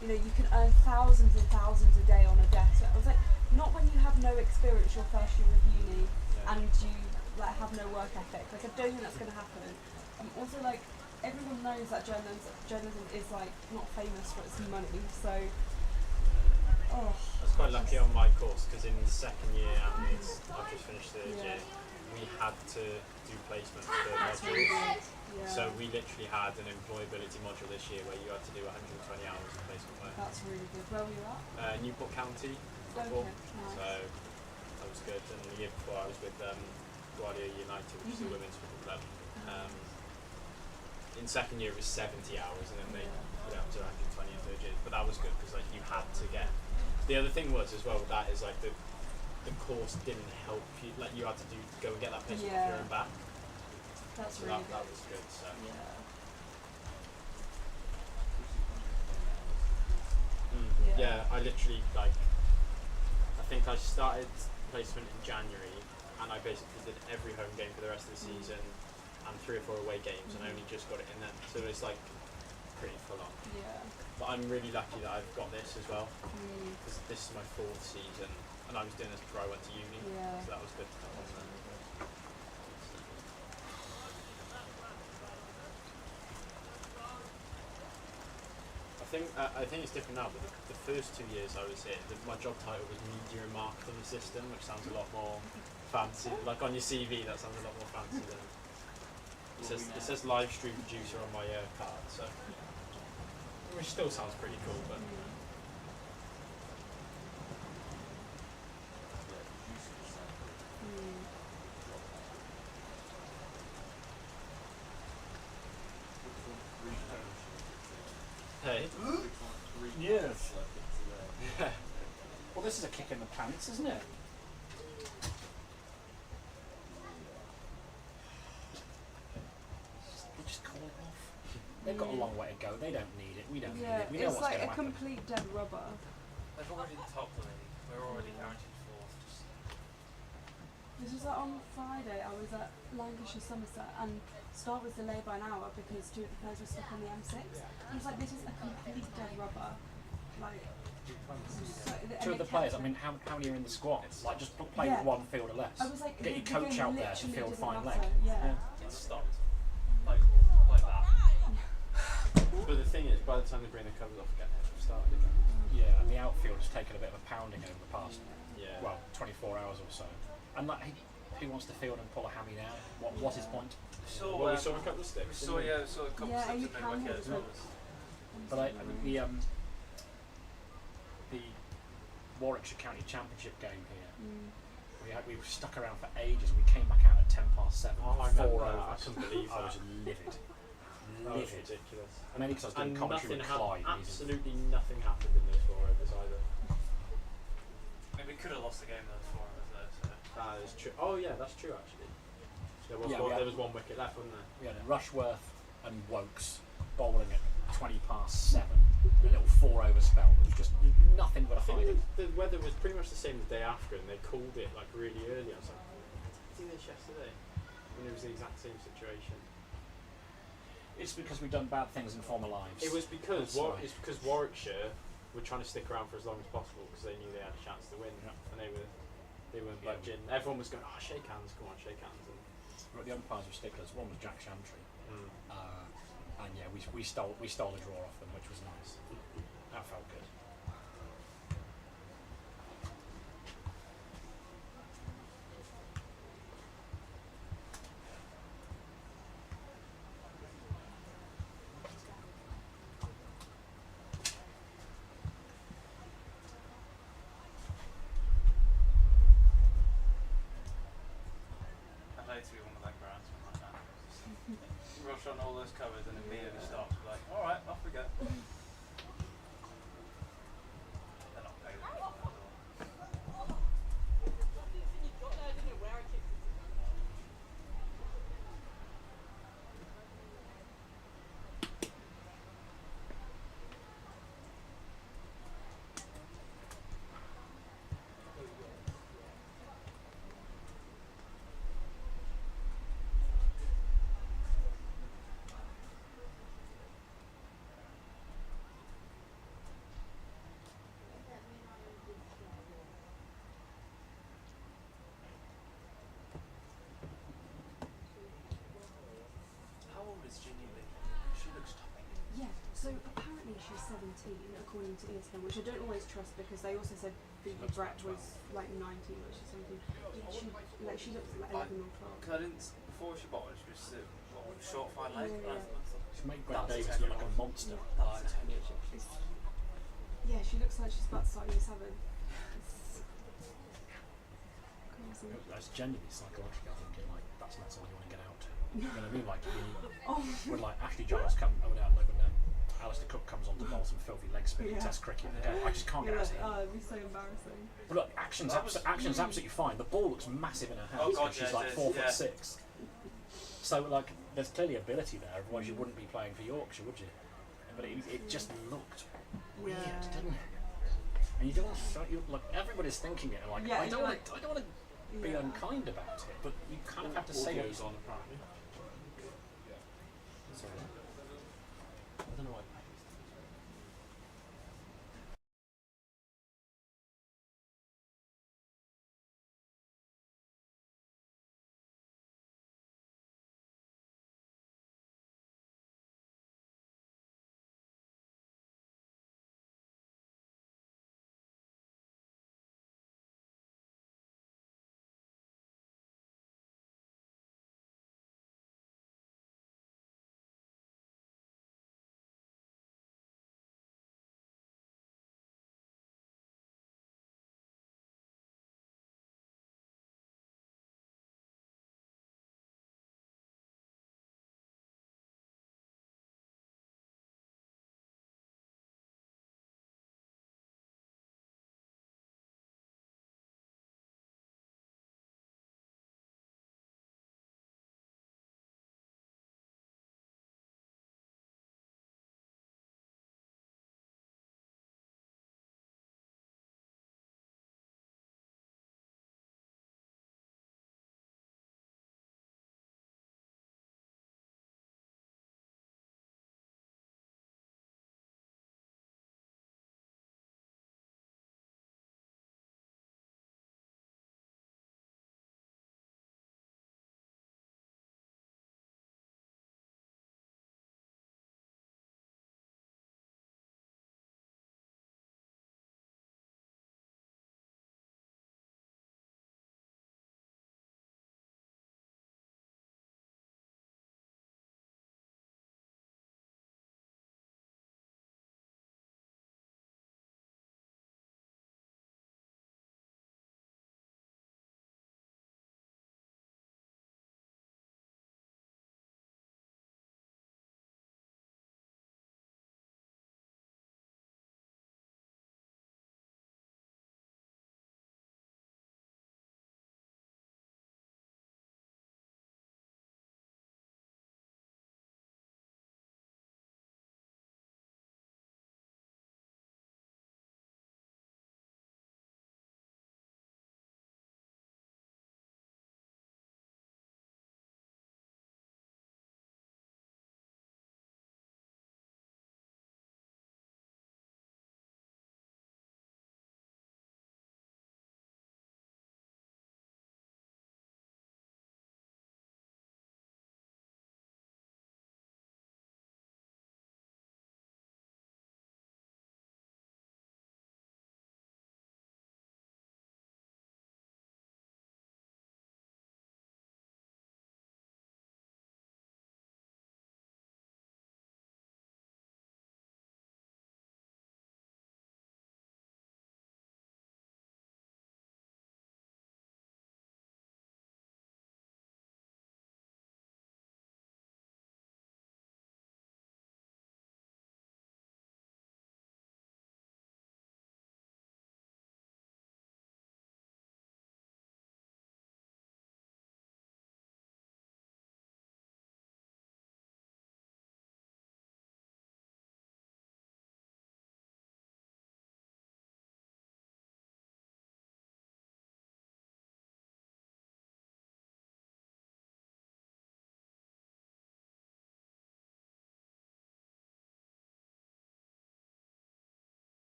you know, you can earn thousands and thousands a day on a desk. I was like, not when you have no experience your first year of uni and you, like, have no work ethic. Like, I don't think that's going to happen. Also, like, everyone knows that journalism is, like, not famous for its money, so, I was quite lucky on my course because in the second year, I've just finished third year, we had to do placements for that's modules. really good. Yeah. So we literally had an employability module this year where you had to do 120 hours of placement work. That's really good. Where were you at? Newport County football. Okay, nice. So that was good. And the year before I was with Guardia United, which is a women's football club. In second year it was 70 hours, and then they put it up to 120 in third year. But that was good because, like, you had to get. The other thing was as well with that is, like, the course didn't help you. Like, you had to go and get that placement off your own back. That's So really that good. was good. So. Yeah, I literally, like, I think I started placement in January, and I basically did every home game for the rest of the season, and 3 or 4 away games, and I only just got it in then. So it's, like, pretty full on. Yeah. But I'm really lucky that I've got this as well, because this is my 4th season, and I was doing this before I went to uni, so that was good. I think it's different now. But the first 2 years I was here, my job title was media and marketing assistant, which sounds a lot more fancy. Like on your CV, that sounds a lot more fancy than. It says live stream producer on my card, so which still sounds pretty cool, but. Hey. Yes. Well, this is a kick in the pants, isn't it? We'll just call it off. They've got a long way to go. They don't need it. We don't need it. We know it's what's like going to a happen. complete dead rubber. They've already topped the league. We're already guaranteed fourth. This was like on Friday. I was at Lancashire Somerset and start was delayed by an hour because 2 of the players were stuck on the M6. I was like, this is a complete dead rubber. Like, so, 2 of the players. I mean, how many are in the squad? Like, just play with 1 field or less. I was like, get your coach out there to field fine leg. Yeah. It's stopped. Like that. But the thing is, by the time they bring the covers off again, they've started again. Yeah, and the outfield has taken a bit of a pounding over the past, Yeah. well, 24 hours or so. And like, who wants to field and pull a hammy now? What's his point? Well, we saw a couple of sticks. We saw a couple of sticks in the wicket as well. But I mean, the Warwickshire County Championship game here, we were stuck around for ages. We came back out at 7:10. Oh, I 4 remember overs. that. I couldn't believe that. I was livid. That was ridiculous. And maybe because I was doing commentary with Clyde. Absolutely nothing happened in those 4 overs either. I mean, we could have lost the game those 4 overs though. So. That is true. Oh yeah, that's true actually. There was 1 wicket left, wasn't there? We had Rushworth and Wokes bowling at 7:20. A little 4-over spell. It was just nothing but a I fight. think the weather was pretty much the same the day after, and they called it like really early. I was like, I did this yesterday, and it was the exact same situation. It's because we've done bad things in former lives. It was because Warwickshire were trying to stick around for as long as possible because they knew they had a chance to win, and they weren't budging. Everyone was going, "Oh, shake hands, come on, shake hands." And the umpires were sticklers. One was Jack Shantry, and yeah, we stole the draw off them, which was nice. That felt good. I'd like to be one of that grounds like that. Rush on all those covers and immediately stop. Like, all right, off we go. They're not paid at all. How old is Ginny Lee? She looks topping. Yeah, so apparently she's 17, according to ESPN, which I don't always trust because they also said Phoebe Brett was like 19 or she's 17. She looks like 11 or 12. Cause I didn't, before she bowled, she was short, fine leg. She made Brett Davis look like a monster. Yeah, she looks like she's about to start year 7. Crazy. That's genuinely psychological. Thinking like that's not something you want to get out to. You know what I mean? Like when like Ashley Giles come out like when Alistair Cook comes on to bowl some filthy leg spin in Test cricket. I just can't get out of here. Oh, it'd be so embarrassing. But look, action's absolutely fine. The ball looks massive in her hands because she's like 4'6". So like, there's clearly ability there. Otherwise, you wouldn't be playing for Yorkshire, would you? But it just looked weird, didn't it? And you don't want to. Like everybody's thinking it. Like I don't want to be unkind about it, but you kind of have to say it. on apparently. Sorry. I don't know why.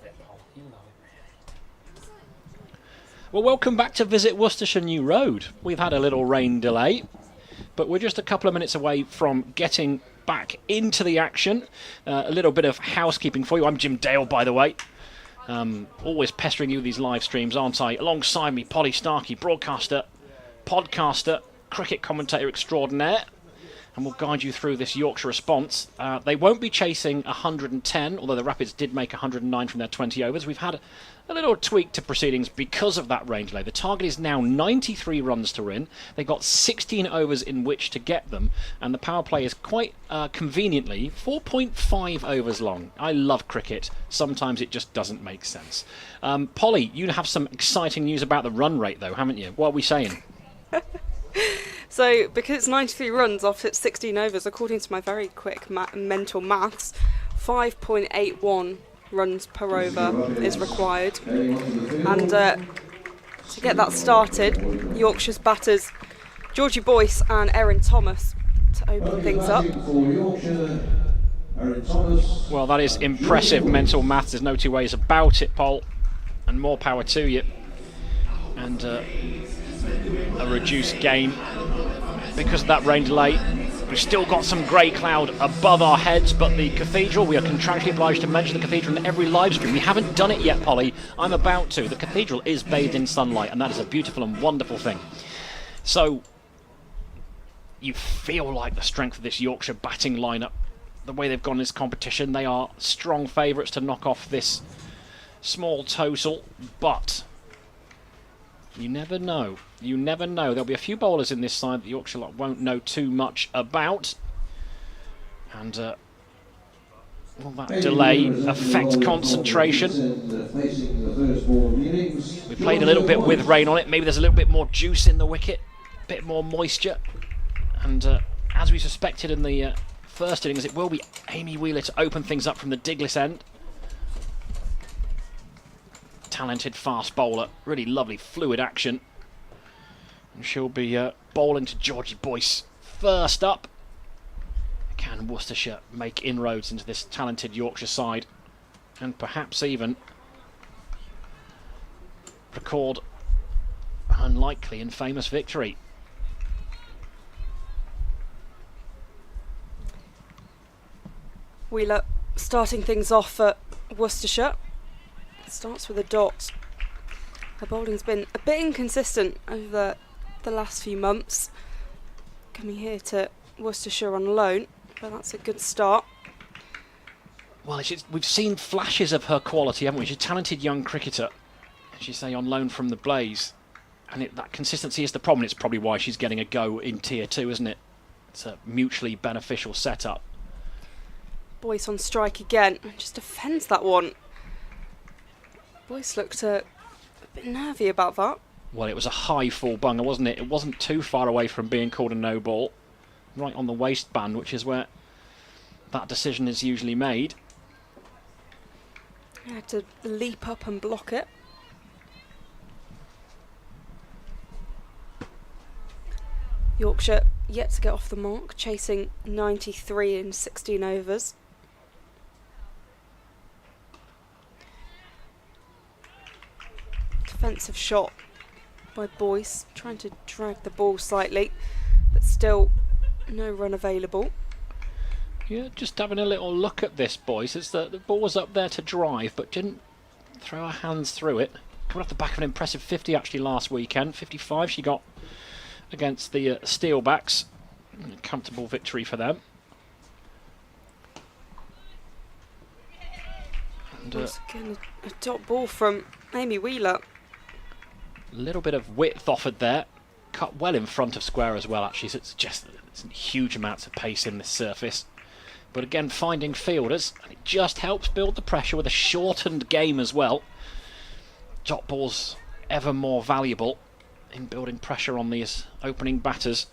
it, Paul. You love it. Well, welcome back to Visit Worcestershire New Road. We've had a little rain delay, but we're just a couple of minutes away from getting back into the action. A little bit of housekeeping for you. I'm Jim Dale, by the way. Always pestering you with these live streams, aren't I? Alongside me, Polly Starkey, broadcaster, podcaster, cricket commentator extraordinaire. And we'll guide you through this Yorkshire response. They won't be chasing 110, although the Rapids did make 109 from their 20 overs. We've had a little tweak to proceedings because of that rain delay. The target is now 93 runs to win. They've got 16 overs in which to get them, and the power play is quite conveniently 4.5 overs long. I love cricket. Sometimes it just doesn't make sense. Polly, you have some exciting news about the run rate, though, haven't you? What are we saying? So, because it's 93 runs off its 16 overs, according to my very quick mental maths, 5.81 runs per over is required. And to get that started, Yorkshire's batters Georgie Boyce and Erin Thomas to open things up. Well, that is impressive mental maths. There's no two ways about it, Paul. And more power to you. And a reduced game because of that rain delay. We've still got some grey cloud above our heads, but the cathedral, we are contractually obliged to mention the cathedral in every live stream. We haven't done it yet, Polly. I'm about to. The cathedral is bathed in sunlight, and that is a beautiful and wonderful thing. So, you feel like the strength of this Yorkshire batting lineup, the way they've gone in this competition, they are strong favourites to knock off this small total, but you never know. You never know. There'll be a few bowlers in this side that Yorkshire lot won't know too much about. And will that delay affect concentration? We played a little bit with rain on it. Maybe there's a little bit more juice in the wicket, a bit more moisture. And as we suspected in the first innings, it will be Amy Wheeler to open things up from the Diglis end. Talented fast bowler, really lovely fluid action. And she'll be bowling to Georgie Boyce first up. Can Worcestershire make inroads into this talented Yorkshire side and perhaps even record an unlikely and famous victory? Wheeler starting things off at Worcestershire. Starts with a dot. Her bowling's been a bit inconsistent over the last few months. Coming here to Worcestershire on loan, but that's a good start. Well, we've seen flashes of her quality, haven't we? She's a talented young cricketer, as you say, on loan from the Blaze. And that consistency is the problem. It's probably why she's getting a go in Tier 2, isn't it? It's a mutually beneficial setup. Boyce on strike again. Just defends that one. Boyce looked a bit nervy about that. Well, it was a high full bunger, wasn't it? It wasn't too far away from being called a no ball. Right on the waistband, which is where that decision is usually made. I had to leap up and block it. Yorkshire yet to get off the mark, chasing 93 in 16 overs. Defensive shot by Boyce, trying to drag the ball slightly, but still no run available. Yeah, just having a little look at this, boys. It's the ball was up there to drive, but didn't throw her hands through it. Coming off the back of an impressive 50 actually last weekend. 55 she got against the Steelbacks. A comfortable victory for them. And again, a dot ball from Amy Wheeler. A little bit of width offered there. Cut well in front of square as well, actually. So it's just huge amounts of pace in this surface. But again, finding fielders, and it just helps build the pressure with a shortened game as well. Dot balls ever more valuable in building pressure on these opening batters.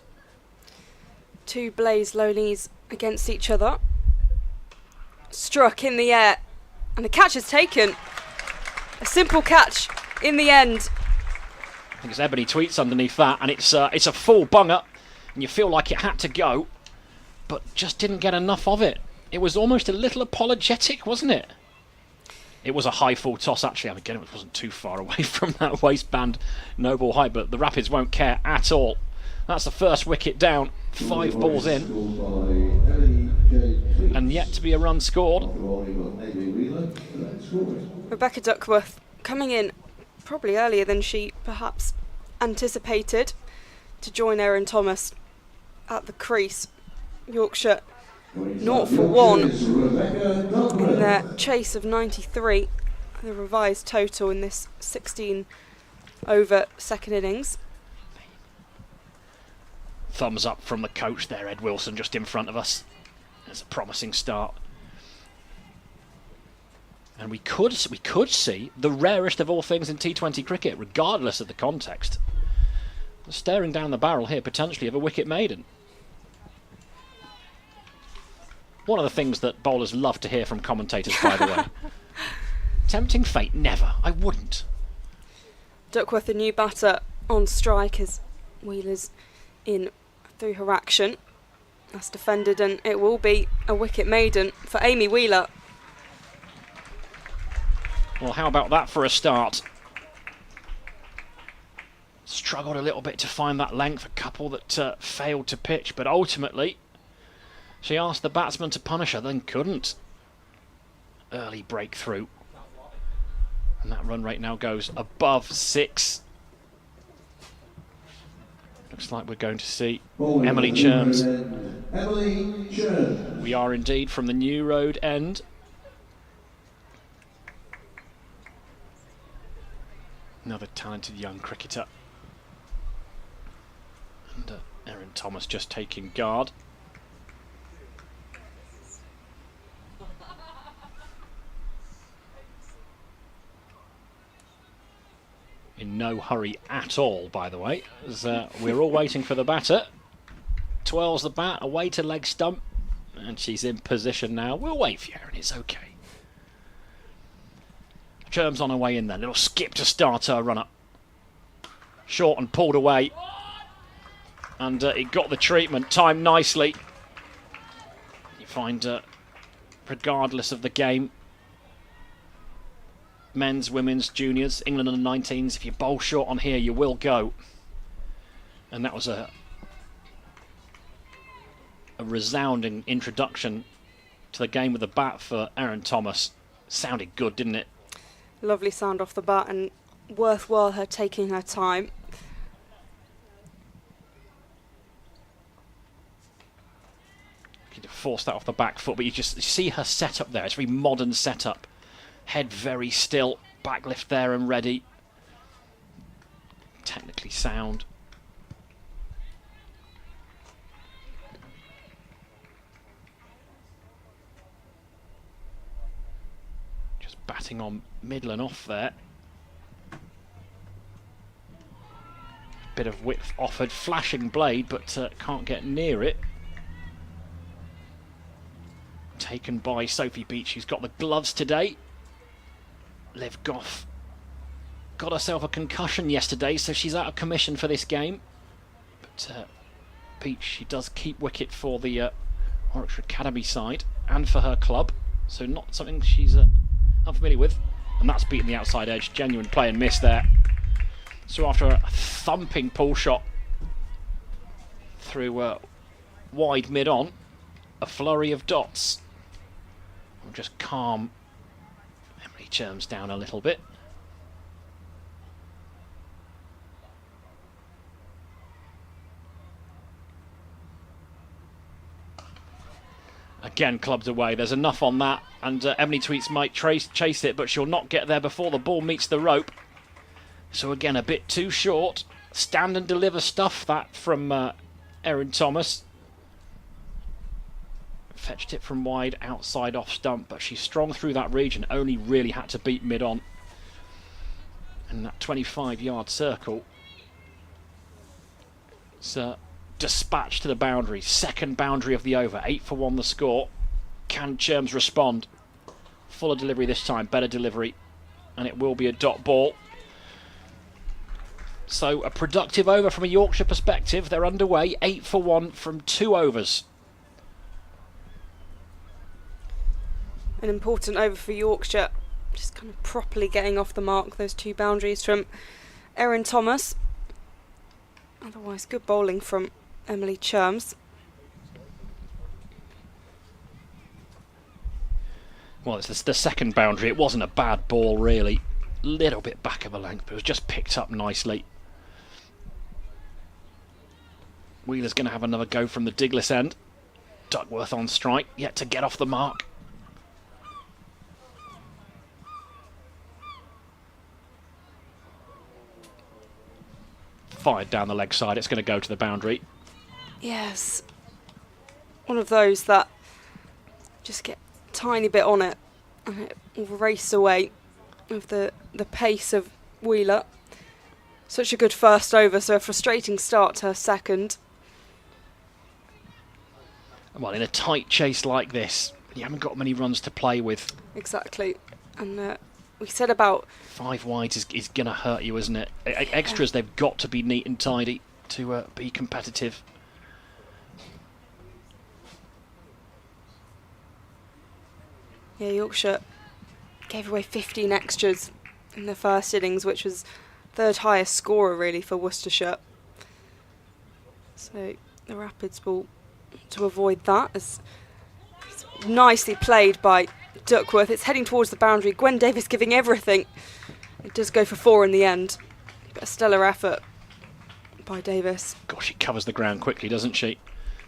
Two Blaze lowlies against each other. Struck in the air, and the catch is taken. A simple catch in the end. I think it's Ebony Tweets underneath that, and it's a full bunger, and you feel like it had to go, but just didn't get enough of it. It was almost a little apologetic, wasn't it? It was a high full toss, actually. Again, it wasn't too far away from that waistband no ball height, but the Rapids won't care at all. That's the first wicket down, 5 balls in, and yet to be a run scored. Rebecca Duckworth coming in probably earlier than she perhaps anticipated to join Erin Thomas at the crease. Yorkshire 0 for 1 in their chase of 93, the revised total in this 16 over second innings. Thumbs up from the coach there, Ed Wilson, just in front of us. It's a promising start. And we could see the rarest of all things in T20 cricket, regardless of the context. Staring down the barrel here, potentially, of a wicket maiden. One of the things that bowlers love to hear from commentators, by the way. Tempting fate, never. I wouldn't. Duckworth, a new batter on strike as Wheeler's in through her action. That's defended, and it will be a wicket maiden for Amy Wheeler. Well, how about that for a start? Struggled a little bit to find that length, a couple that failed to pitch, but ultimately she asked the batsman to punish her, then couldn't. Early breakthrough. And that run rate now goes above 6. Looks like we're going to see Emily Cherms. We are indeed, from the New Road end. Another talented young cricketer. And Erin Thomas just taking guard. In no hurry at all, by the way, as we're all waiting for the batter. Twirls the bat away to leg stump, and she's in position now. We'll wait for you, Erin, it's okay. Cherms on her way in there. Little skip to start her run up. Short and pulled away. And it got the treatment, timed nicely. You find, regardless of the game, men's, women's, juniors, England under 19s, if you bowl short on here, you will go. And that was a resounding introduction to the game with the bat for Erin Thomas. Sounded good, didn't it? Lovely sound off the bat, and worthwhile her taking her time. You force that off the back foot, but you just see her setup there. It's a very modern setup. Head very still, back lift there and ready. Technically sound. Just batting on middle and off there. Bit of width offered, flashing blade, but can't get near it. Taken by Sophie Beach, who's got the gloves today. Liv Goff got herself a concussion yesterday, so she's out of commission for this game. But Beach, she does keep wicket for the Yorkshire Academy side and for her club, so not something she's unfamiliar with. And that's beaten the outside edge. Genuine play and miss there. So after a thumping pull shot through wide mid-on, a flurry of dots. We'll just calm Emily Cherms down a little bit. Again, clubbed away. There's enough on that, and Emily Tweets might chase it, but she'll not get there before the ball meets the rope. So again, a bit too short. Stand and deliver stuff, that from Erin Thomas. Fetched it from wide, outside off stump, but she's strong through that region. Only really had to beat mid-on. And that 25-yard circle. It's dispatched to the boundary. Second boundary of the over. 8 for 1 the score. Can Cherms respond? Fuller delivery this time. Better delivery. And it will be a dot ball. So a productive over from a Yorkshire perspective. They're underway. 8 for 1 from 2 overs. An important over for Yorkshire just kind of properly getting off the mark, those 2 boundaries from Erin Thomas. Otherwise, good bowling from Emily Cherms. Well, it's the second boundary. It wasn't a bad ball, really. Little bit back of a length, but it was just picked up nicely. Wheeler's going to have another go from the Diglis end. Duckworth on strike, yet to get off the mark. Fired down the leg side, it's going to go to the boundary. Yes. One of those that just get a tiny bit on it and it will race away with the pace of Wheeler. Such a good first over, so a frustrating start to her second. Well, in a tight chase like this, you haven't got many runs to play with. Exactly. And we said about... 5 wides is going to hurt you, isn't it? Extras, they've got to be neat and tidy to be competitive. Yeah, Yorkshire gave away 15 extras in the first innings, which was third highest scorer really for Worcestershire. So the Rapids will, to avoid that, as it's nicely played by Duckworth. It's heading towards the boundary. Gwen Davis giving everything. It does go for 4 in the end, but a stellar effort by Davis. Gosh, she covers the ground quickly, doesn't she?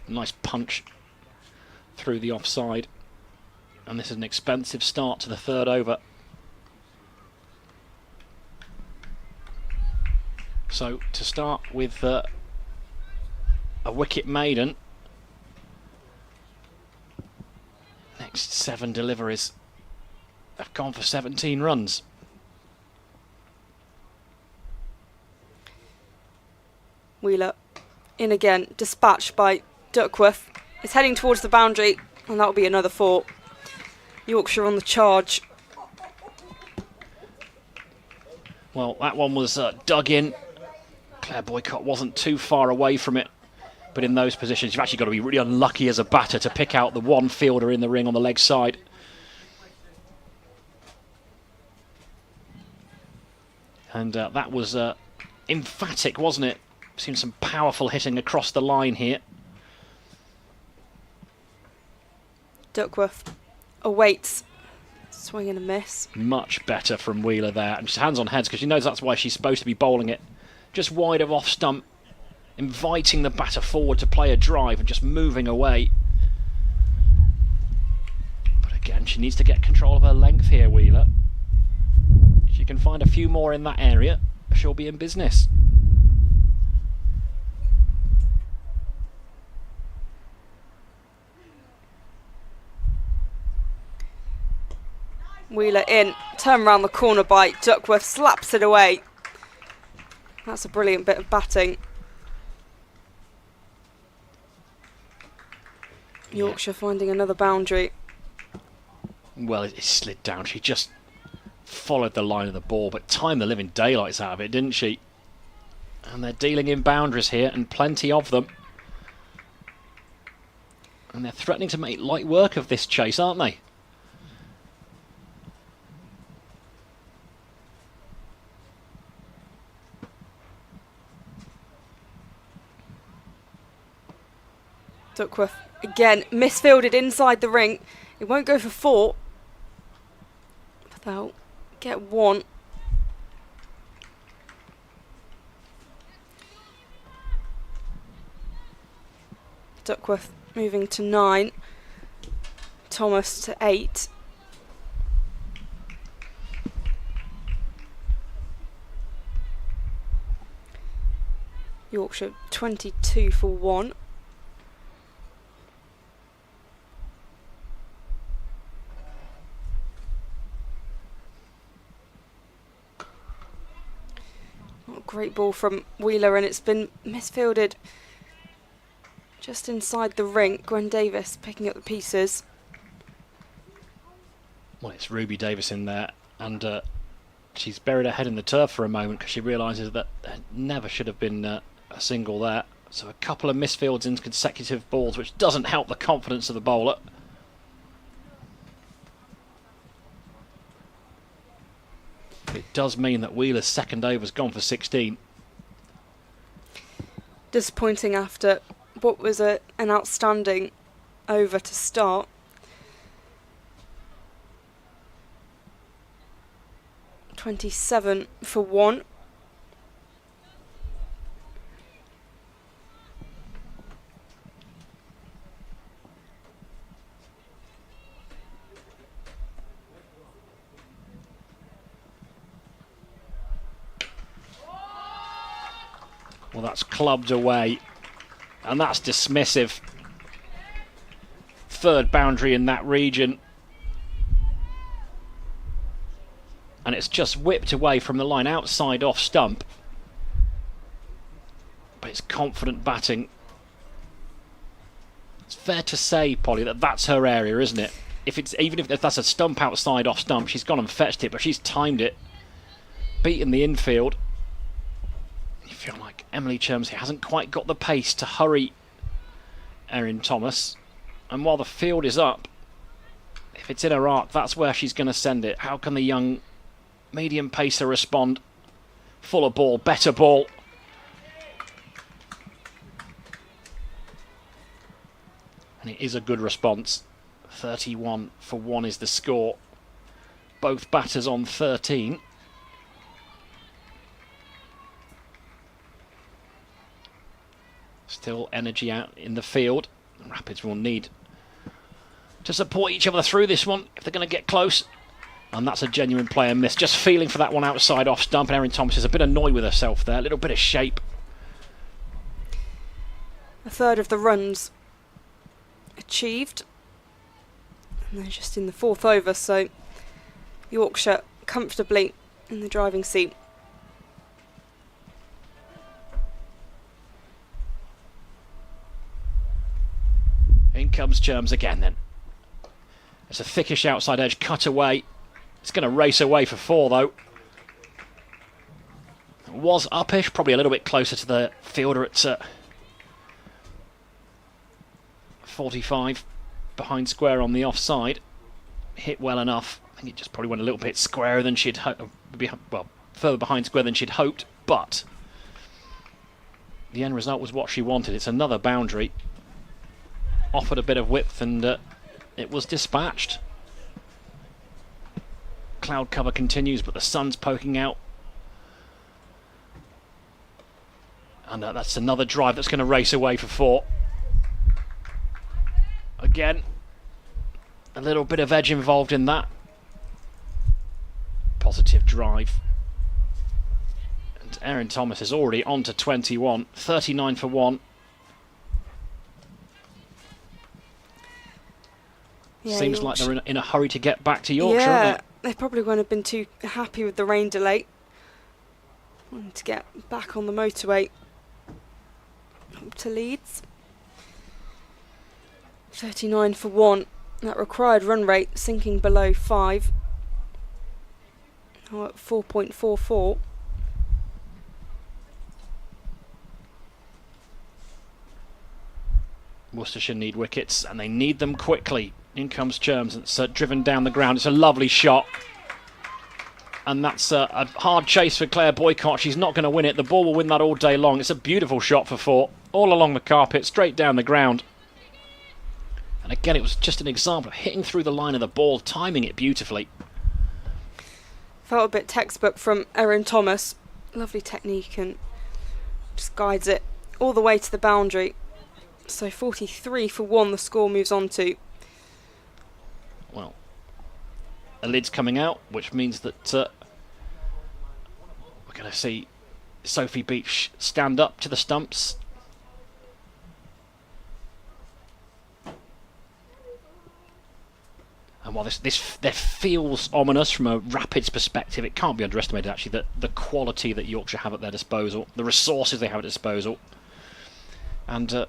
Nice punch through the offside. And this is an expensive start to the third over. So to start with a wicket maiden. Next 7 deliveries have gone for 17 runs. Wheeler in again, dispatched by Duckworth. It's heading towards the boundary, and that'll be another 4. Yorkshire on the charge. Well, that one was dug in. Claire Boycott wasn't too far away from it, but in those positions you've actually got to be really unlucky as a batter to pick out the one fielder in the ring on the leg side. And that was emphatic, wasn't it? Seen some powerful hitting across the line here. Duckworth awaits, swing and a miss. Much better from Wheeler there, and just hands on heads, because she knows that's why she's supposed to be bowling it. Just wide of off stump, inviting the batter forward to play a drive and just moving away. But again, she needs to get control of her length here, Wheeler. If she can find a few more in that area, she'll be in business. Wheeler in, turn around the corner by Duckworth, slaps it away. That's a brilliant bit of batting. Yorkshire finding another boundary. Well, it slid down. She just followed the line of the ball, but timed the living daylights out of it, didn't she? And they're dealing in boundaries here, and plenty of them. And they're threatening to make light work of this chase, aren't they? Duckworth again misfielded inside the ring. It won't go for 4, but they'll get 1. Duckworth moving to 9, Thomas to 8. Yorkshire 22 for 1. Great ball from Wheeler, and it's been misfielded just inside the ring. Gwen Davis picking up the pieces. Well, it's Ruby Davis in there, and she's buried her head in the turf for a moment because she realises that there never should have been a single there. So a couple of misfields in consecutive balls, which doesn't help the confidence of the bowler. It does mean that Wheeler's second over's gone for 16. Disappointing after what was an outstanding over to start. .27 for 1. Well, that's clubbed away, and that's dismissive. Third boundary in that region. And it's just whipped away from the line outside off stump. But it's confident batting. It's fair to say, Polly, that that's her area, isn't it? Even if that's a stump outside off stump, she's gone and fetched it, but she's timed it. Beaten the infield. You feel like Emily Chermsey hasn't quite got the pace to hurry Erin Thomas. And while the field is up, if it's in her arc, that's where she's going to send it. How can the young medium pacer respond? Fuller ball, better ball. And it is a good response. 31 for 1 is the score. Both batters on 13. Still energy out in the field. Rapids will need to support each other through this one if they're going to get close. And that's a genuine player miss. Just feeling for that one outside off stump. And Erin Thomas is a bit annoyed with herself there. A little bit of shape. A third of the runs achieved. And they're just in the fourth over, so Yorkshire comfortably in the driving seat. In comes Cherms again then. It's a thickish outside edge cut away. It's going to race away for 4 though. It was uppish, probably a little bit closer to the fielder at 45. Behind square on the offside. Hit well enough. I think it just probably went a little bit squarer than she'd well, further behind square than she'd hoped, but the end result was what she wanted. It's another boundary. Offered a bit of width and it was dispatched. Cloud cover continues, but the sun's poking out. And that's another drive that's going to race away for 4. Again, a little bit of edge involved in that. Positive drive. And Erin Thomas is already on to 21. 39 for 1. Yeah, Seems like they're in a hurry to get back to Yorkshire, yeah, aren't they probably won't have been too happy with the rain delay. Wanting to get back on the motorway up to Leeds. 39 for 1. That required run rate sinking below 5. Now at 4.44. Worcestershire need wickets, and they need them quickly. In comes Cherms, and it's driven down the ground. It's a lovely shot. And that's a hard chase for Claire Boycott. She's not going to win it. The ball will win that all day long. It's a beautiful shot for 4. All along the carpet, straight down the ground. And again, it was just an example of hitting through the line of the ball, timing it beautifully. Felt a bit textbook from Erin Thomas. Lovely technique and just guides it all the way to the boundary. So 43 for 1 the score moves on to. Well, a lid's coming out, which means that we're going to see Sophie Beach stand up to the stumps. And while this feels ominous from a Rapids perspective, it can't be underestimated actually that the quality that Yorkshire have at their disposal, the resources they have at disposal, and to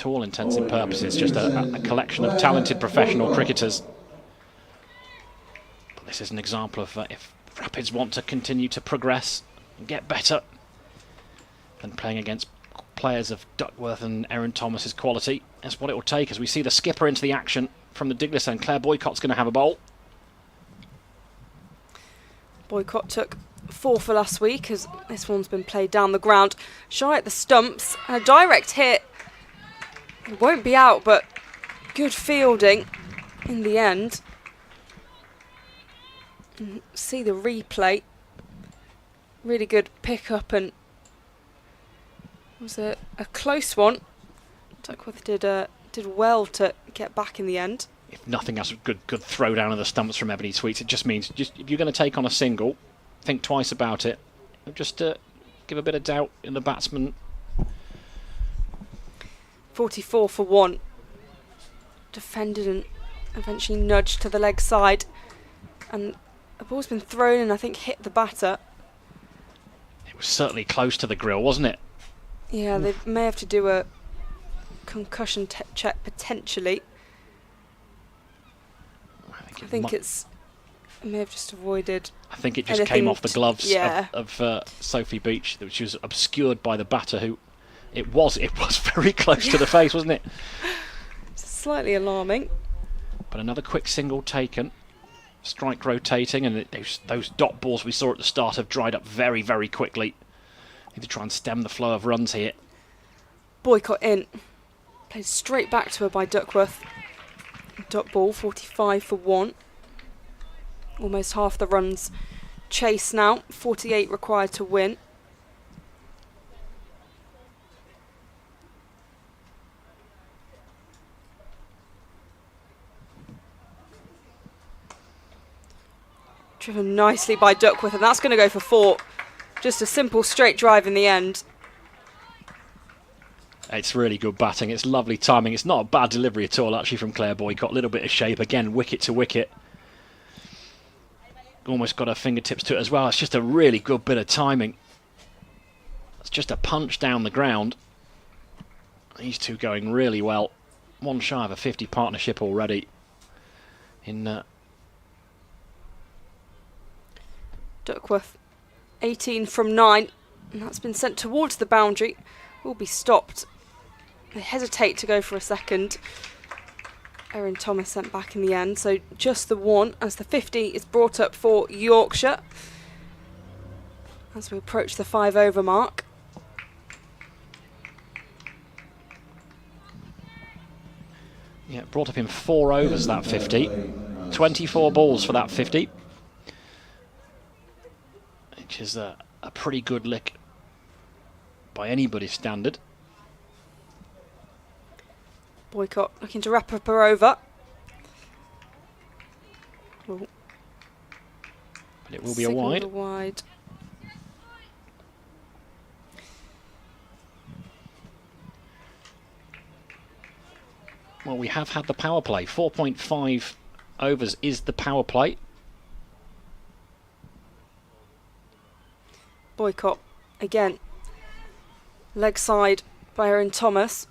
all intents and purposes, just a collection of talented professional cricketers. But this is an example of if Rapids want to continue to progress and get better, then playing against players of Duckworth and Erin Thomas's quality, that's what it will take. As we see the skipper into the action from the Diglis end, Claire Boycott's going to have a bowl. Boycott took 4 for last week as this one's been played down the ground. Shy at the stumps and a direct hit. It won't be out, but good fielding in the end. And see the replay. Really good pick up, and it was a close one. Duckworth did well to get back in the end. If nothing else, good throw down of the stumps from Ebony Sweets. It just means if you're going to take on a single, think twice about it. Just give a bit of doubt in the batsman. 44 for 1. Defended and eventually nudged to the leg side. And the ball's been thrown and I think hit the batter. It was certainly close to the grill, wasn't it? Yeah, they may have to do a concussion check potentially. I think it may have just avoided. I think it just came off the gloves yeah. of Sophie Beach, which was obscured by the batter, who it was very close to the face, wasn't it? Slightly alarming. But another quick single taken, strike rotating, and those dot balls we saw at the start have dried up very, very quickly. Need to try and stem the flow of runs here. Boycott in. Played straight back to her by Duckworth. Dot ball, 45 for 1. Almost half the runs chase now. 48 required to win. Driven nicely by Duckworth, and that's going to go for 4. Just a simple straight drive in the end. It's really good batting. It's lovely timing. It's not a bad delivery at all, actually, from Claire Boycott. A little bit of shape. Again, wicket to wicket. Almost got her fingertips to it as well. It's just a really good bit of timing. It's just a punch down the ground. These two going really well. One shy of a 50 partnership already. Duckworth, 18 from 9. And that's been sent towards the boundary. Will be stopped. They hesitate to go for a second. Erin Thomas sent back in the end, so just the 1 as the 50 is brought up for Yorkshire as we approach the 5 over mark. Yeah, brought up in 4 overs, that 50. 24 balls for that 50, which is a pretty good lick by anybody's standard. Boycott looking to wrap up her over. But it will be a wide. Well, we have had the power play. 4.5 overs is the power play. Boycott again. Leg side by Erin Thomas.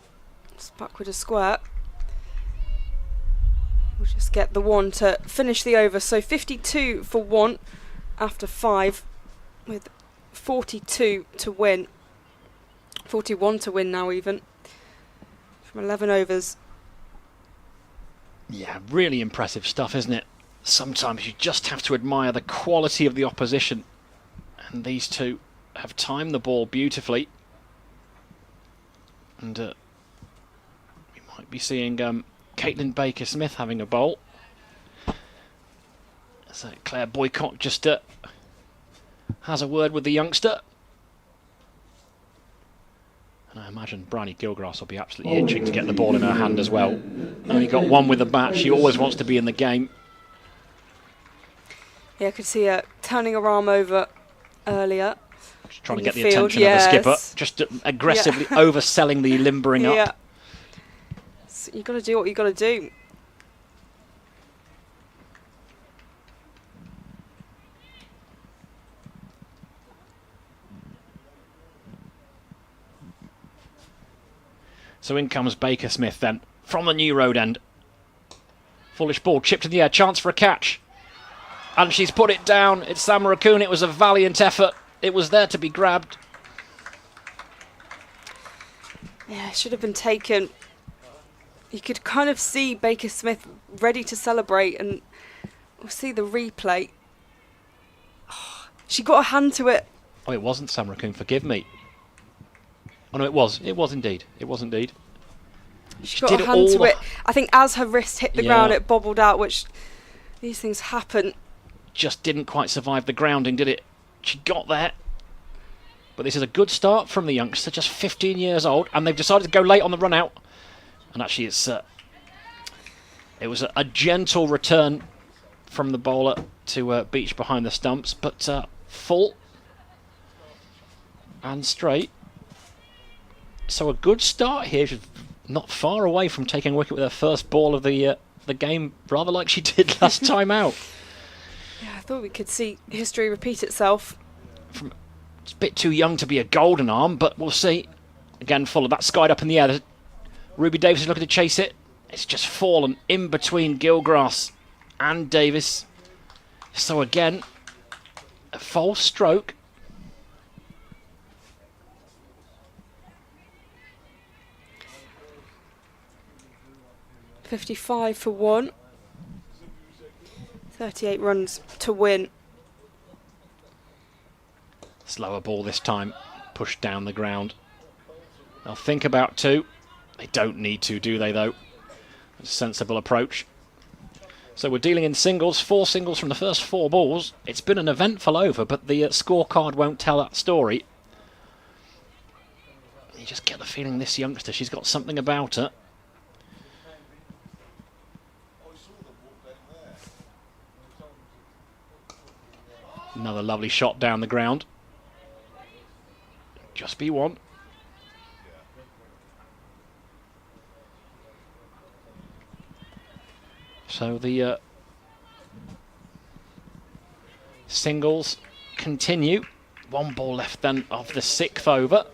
It's backward a square. We'll just get the 1 to finish the over. So 52 for 1 after 5 with 42 to win. 41 to win now even from 11 overs. Yeah, really impressive stuff, isn't it? Sometimes you just have to admire the quality of the opposition. And these two have timed the ball beautifully. And we might be seeing Caitlin Baker-Smith having a bowl. So Claire Boycott just has a word with the youngster. And I imagine Bryony Gilgrass will be absolutely itching to get the ball in her hand as well. Only got 1 with the bat. She always wants to be in the game. Yeah, I could see her turning her arm over earlier. Just trying to get the attention of the skipper. Just aggressively overselling the limbering up. So you've got to do what you've got to do. So in comes Baker-Smith then, from the New Road end. Foolish ball, chipped in the air, chance for a catch. And she's put it down. It's Sam Raccoon. It was a valiant effort. It was there to be grabbed. Yeah, it should have been taken. You could kind of see Baker-Smith ready to celebrate, and we'll see the replay. Oh, She got a hand to it. Oh, it wasn't Sam Raccoon, forgive me. Oh no, it was. It was indeed. It was indeed. She got a hand to it. I think as her wrist hit the ground, it bobbled out, which these things happen. Just didn't quite survive the grounding, did it? She got there. But this is a good start from the youngster, just 15 years old, and they've decided to go late on the run out. And actually, it was a gentle return from the bowler to Beach behind the stumps, but full and straight. So a good start here. She's not far away from taking a wicket with her first ball of the game, rather like she did last time out. Yeah, I thought we could see history repeat itself. It's a bit too young to be a golden arm, but we'll see. Again, full of that skied up in the air. Ruby Davis is looking to chase it. It's just fallen in between Gilgrass and Davis. So again, a false stroke. .55 for 1. 38 runs to win. Slower ball this time, pushed down the ground. They'll think about 2. They don't need to, do they, though? It's a sensible approach. So we're dealing in singles, 4 singles from the first 4 balls. It's been an eventful over, but the scorecard won't tell that story. You just get the feeling this youngster, she's got something about her. Another lovely shot down the ground. Just be 1. So the singles continue. 1 ball left then of the 6th over.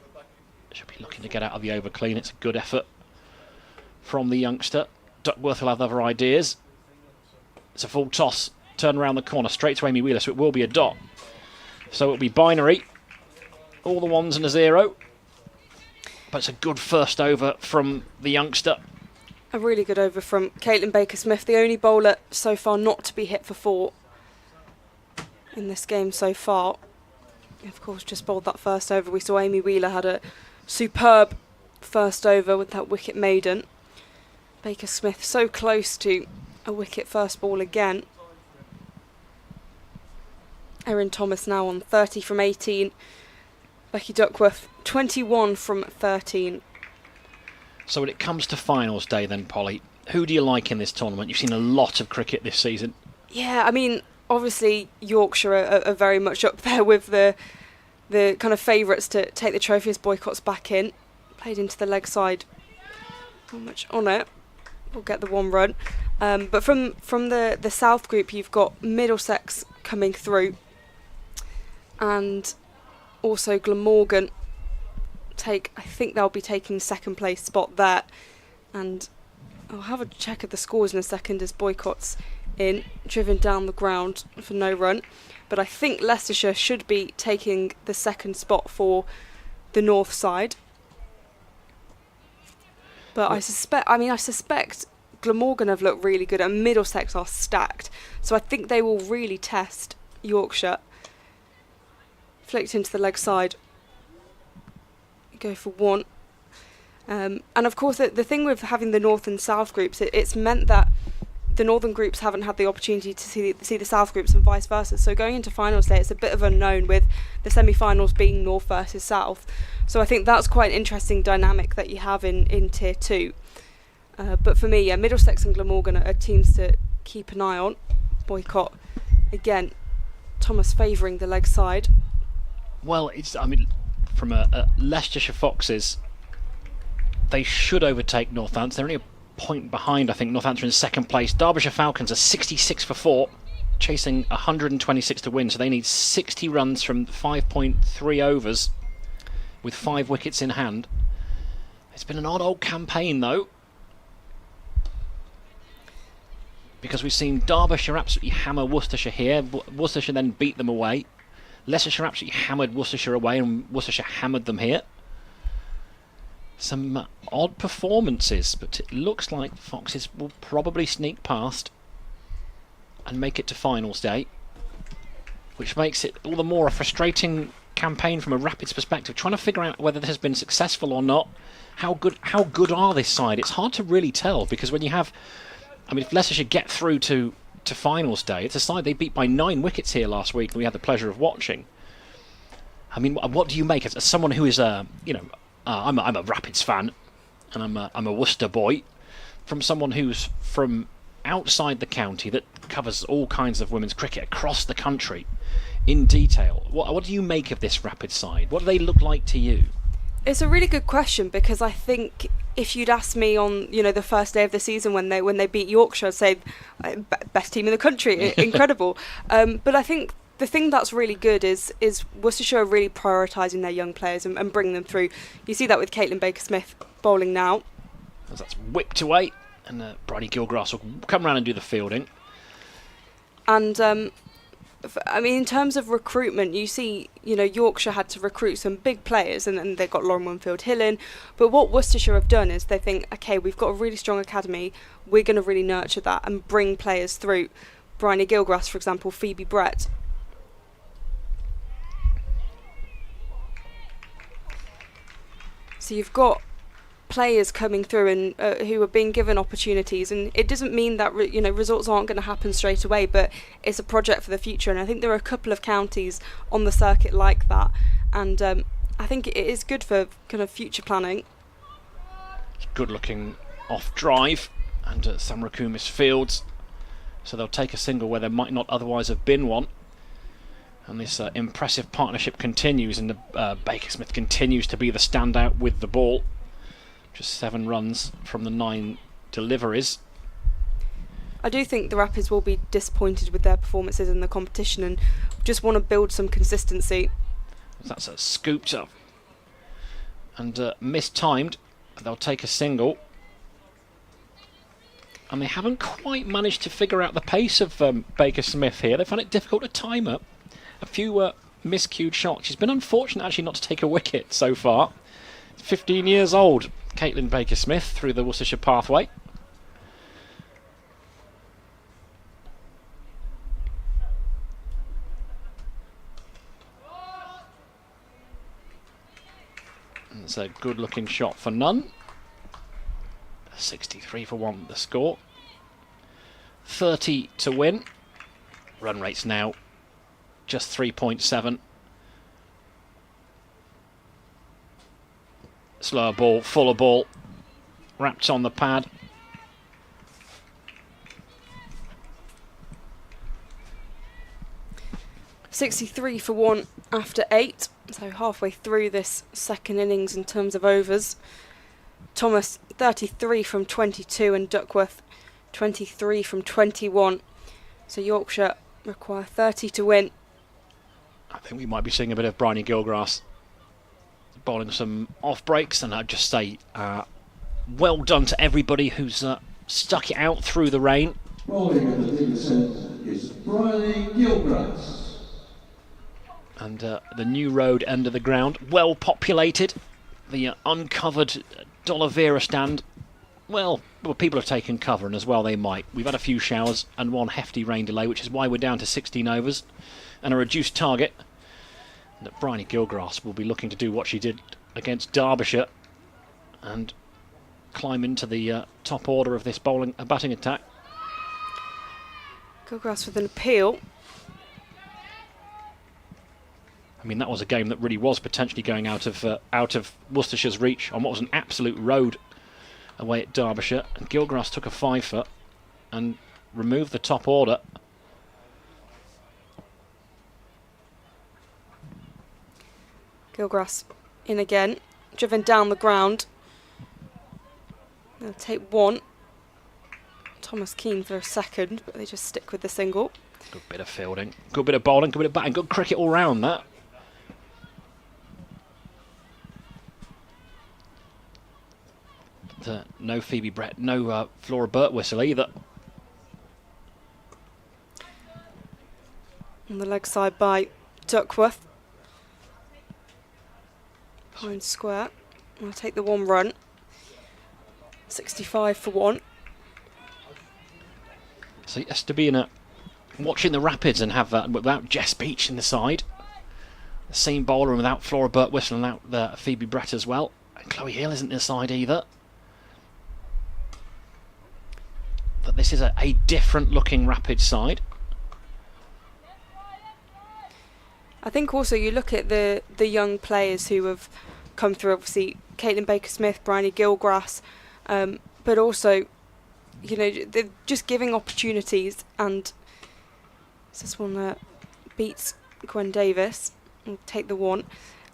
Should be looking to get out of the over clean. It's a good effort from the youngster. Duckworth will have other ideas. It's a full toss. Turn around the corner, straight to Amy Wheeler, so it will be a dot. So it'll be binary. All the 1s and a 0. But it's a good first over from the youngster. A really good over from Caitlin Baker-Smith, the only bowler so far not to be hit for 4 in this game so far. Of course, just bowled that first over. We saw Amy Wheeler had a superb first over with that wicket maiden. Baker-Smith so close to a wicket first ball again. Erin Thomas now on 30 from 18. Becky Duckworth 21 from 13. So when it comes to finals day then, Polly, who do you like in this tournament? You've seen a lot of cricket this season. Yeah, I mean, obviously Yorkshire are very much up there with the kind of favourites to take the trophy as Boycott's back in. Played into the leg side. Not much on it. We'll get the 1 run. But from the South group, you've got Middlesex coming through. And also Glamorgan I think they'll be taking 2nd place spot there. And I'll have a check at the scores in a second as Boycott's in, driven down the ground for no run. But I think Leicestershire should be taking the 2nd spot for the north side. But I suspect Glamorgan have looked really good and Middlesex are stacked. So I think they will really test Yorkshire. Flicked into the leg side. Go for 1. And of course, the thing with having the North and South groups, it's meant that the Northern groups haven't had the opportunity to see the South groups and vice versa. So going into finals day, it's a bit of unknown with the semi-finals being North versus South. So I think that's quite an interesting dynamic that you have in Tier 2. But for me, yeah, Middlesex and Glamorgan are teams to keep an eye on. Boycott, again, Thomas favouring the leg side. Well, from a Leicestershire Foxes, they should overtake Northampton. They're only a point behind, I think. Northampton in 2nd place. Derbyshire Falcons are 66 for 4, chasing 126 to win. So they need 60 runs from 5.3 overs with 5 wickets in hand. It's been an odd old campaign, though, because we've seen Derbyshire absolutely hammer Worcestershire here. Worcestershire then beat them away. Leicestershire absolutely hammered Worcestershire away, and Worcestershire hammered them here. Some odd performances, but it looks like Foxes will probably sneak past and make it to finals day. which makes it all the more a frustrating campaign from a Rapids perspective, trying to figure out whether this has been successful or not. How good are this side? It's hard to really tell, because when you have, I mean, if Leicestershire get through to finals day, it's a side they beat by 9 wickets here last week, and we had the pleasure of watching. I mean, what do you make as someone who is I'm a Rapids fan, and I'm a Worcester boy, from someone who's from outside the county that covers all kinds of women's cricket across the country in detail. What do you make of this Rapids side? What do they look like to you? It's a really good question, because I think if you'd asked me on the first day of the season when they beat Yorkshire, I'd say best team in the country, incredible. But I think the thing that's really good is Worcestershire really prioritising their young players and bringing them through. You see that with Caitlin Baker-Smith bowling now. As that's whipped away, and Bridie Gilgrass will come around and do the fielding. And I mean, in terms of recruitment, you see, Yorkshire had to recruit some big players, and they got Lauren Winfield-Hill in. But what Worcestershire have done is they think, okay, we've got a really strong academy, we're going to really nurture that and bring players through. Bryony Gilgrass, for example, Phoebe Brett. So you've got players coming through and who are being given opportunities, and it doesn't mean that results aren't going to happen straight away, but it's a project for the future. And I think there are a couple of counties on the circuit like that, and I think it is good for kind of future planning. Good looking off drive, and Samrakumis fields, so they'll take a single where there might not otherwise have been one. And this impressive partnership continues, and Baker-Smith continues to be the standout with the ball. Just 7 runs from the 9 deliveries. I do think the Rapids will be disappointed with their performances in the competition and just want to build some consistency. That's scooped up and mistimed. They'll take a single. And they haven't quite managed to figure out the pace of Baker-Smith here. They found it difficult to time her. A few miscued shots. She's been unfortunate actually not to take a wicket so far. 15 years old, Caitlin Baker-Smith, through the Worcestershire pathway. And it's a good looking shot for none. 63 for 1 the score. 30 to win. Run rates now just 3.7. Slower ball, fuller ball, wrapped on the pad. .63 for 1 after 8, so halfway through this second innings in terms of overs. Thomas 33 from 22 and Duckworth 23 from 21. So Yorkshire require 30 to win. I think we might be seeing a bit of Bryony Gilgrass bowling some off breaks, and I'd just say well done to everybody who's stuck it out through the rain. Bowling at the deep centre is Bryony Gilgrass. And the new road end of the ground, well populated. The uncovered D'Oliveira stand, well, people have taken cover, and as well they might. We've had a few showers and one hefty rain delay, which is why we're down to 16 overs and a reduced target. And Bryony Gilgrass will be looking to do what she did against Derbyshire and climb into the top order of this batting attack. Gilgrass with an appeal. I mean, that was a game that really was potentially going out of Worcestershire's reach on what was an absolute road away at Derbyshire. And Gilgrass took a 5-foot and removed the top order. Gilgrass in again, driven down the ground. They'll take 1. Thomas keen for a second, but they just stick with the single. Good bit of fielding, good bit of bowling, good bit of batting, good cricket all round that. No Phoebe Brett, no Flora Birtwistle either. On the leg side by Duckworth. Pine square. I'll take the 1 run. 65 for 1. So he has to be in a watching the Rapids and have without Jess Beach in the side, the same bowler, and without Flora Burt-Whistle and without Phoebe Brett as well, and Chloe Hill isn't in the side either. But this is a different looking Rapids side. I think also you look at the young players who have come through, obviously Caitlin Baker-Smith, Bryony Gilgrass, but also, you know, they're just giving opportunities, and this one beats Gwen Davis, will take the one,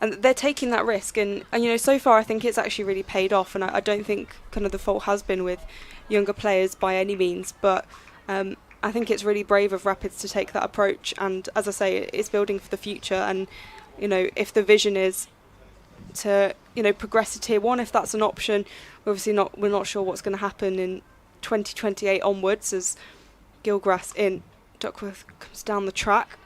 and they're taking that risk, and you know, so far I think it's actually really paid off, and I don't think kind of the fault has been with younger players by any means, but I think it's really brave of Rapids to take that approach, and as I say, it's building for the future. And you know, if the vision is to, you know, progress to Tier 1, if that's an option, we're not sure what's going to happen in 2028 onwards, as Gilgrass in Duckworth comes down the track,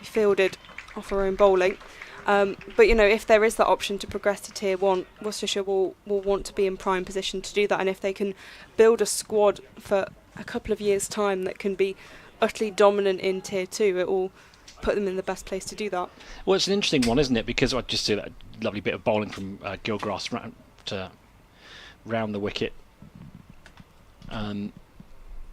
fielded off her own bowling. But you know, if there is that option to progress to Tier 1, Worcestershire will want to be in prime position to do that, and if they can build a squad for a couple of years' time that can be utterly dominant in Tier 2, it will put them in the best place to do that. Well, it's an interesting one, isn't it? Because I just see that lovely bit of bowling from Gilgrass round the wicket, and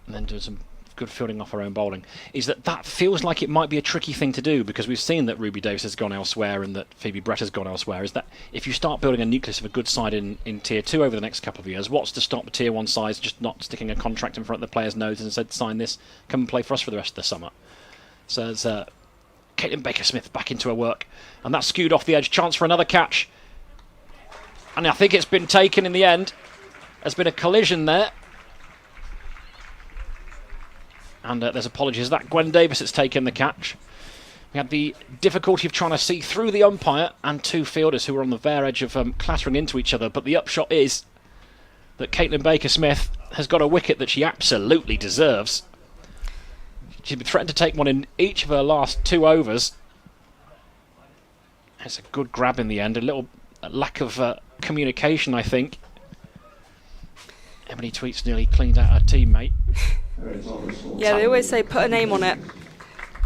then do some good fielding off her own bowling. Is that feels like it might be a tricky thing to do, because we've seen that Ruby Davis has gone elsewhere and that Phoebe Brett has gone elsewhere. Is that if you start building a nucleus of a good side in Tier 2 over the next couple of years, what's to stop the Tier 1 sides just not sticking a contract in front of the players' noses and said, sign this, come and play for us for the rest of the summer? So it's Caitlin Baker-Smith back into her work, and that's skewed off the edge. Chance for another catch, and I think it's been taken in the end. There's been a collision there, and there's apologies. That Gwen Davis has taken the catch. We had the difficulty of trying to see through the umpire and two fielders who were on the bare edge of clattering into each other, but the upshot is that Caitlin Baker-Smith has got a wicket that she absolutely deserves. She's been threatened to take one in each of her last 2 overs. It's a good grab in the end, a little lack of communication, I think. Emily Tweets nearly cleaned out her teammate. Yeah, they always say put a name on it.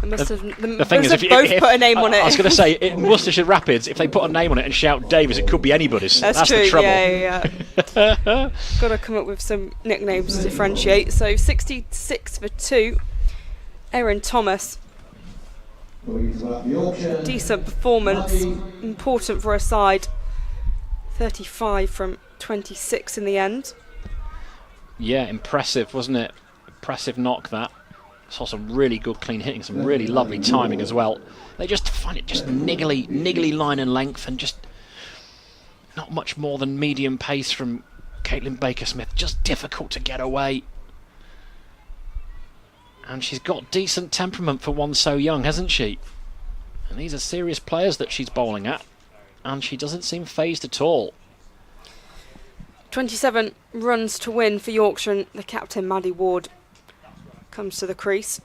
They must have if both put a name on it. I was going to say, in Worcestershire Rapids, if they put a name on it and shout Davis, it could be anybody's. That's true, the trouble. yeah. Got to come up with some nicknames to differentiate. So 66 for 2. Erin Thomas. Decent performance. Important for a side. 35 from 26 in the end. Yeah, impressive, wasn't it? Impressive knock, that. Saw some really good clean hitting, some really lovely timing as well. They just find it just niggly line and length, and just not much more than medium pace from Caitlin Baker-Smith. Just difficult to get away. And she's got decent temperament for one so young, hasn't she? And these are serious players that she's bowling at, and she doesn't seem phased at all. 27 runs to win for Yorkshire, and the captain, Maddie Ward, comes to the crease.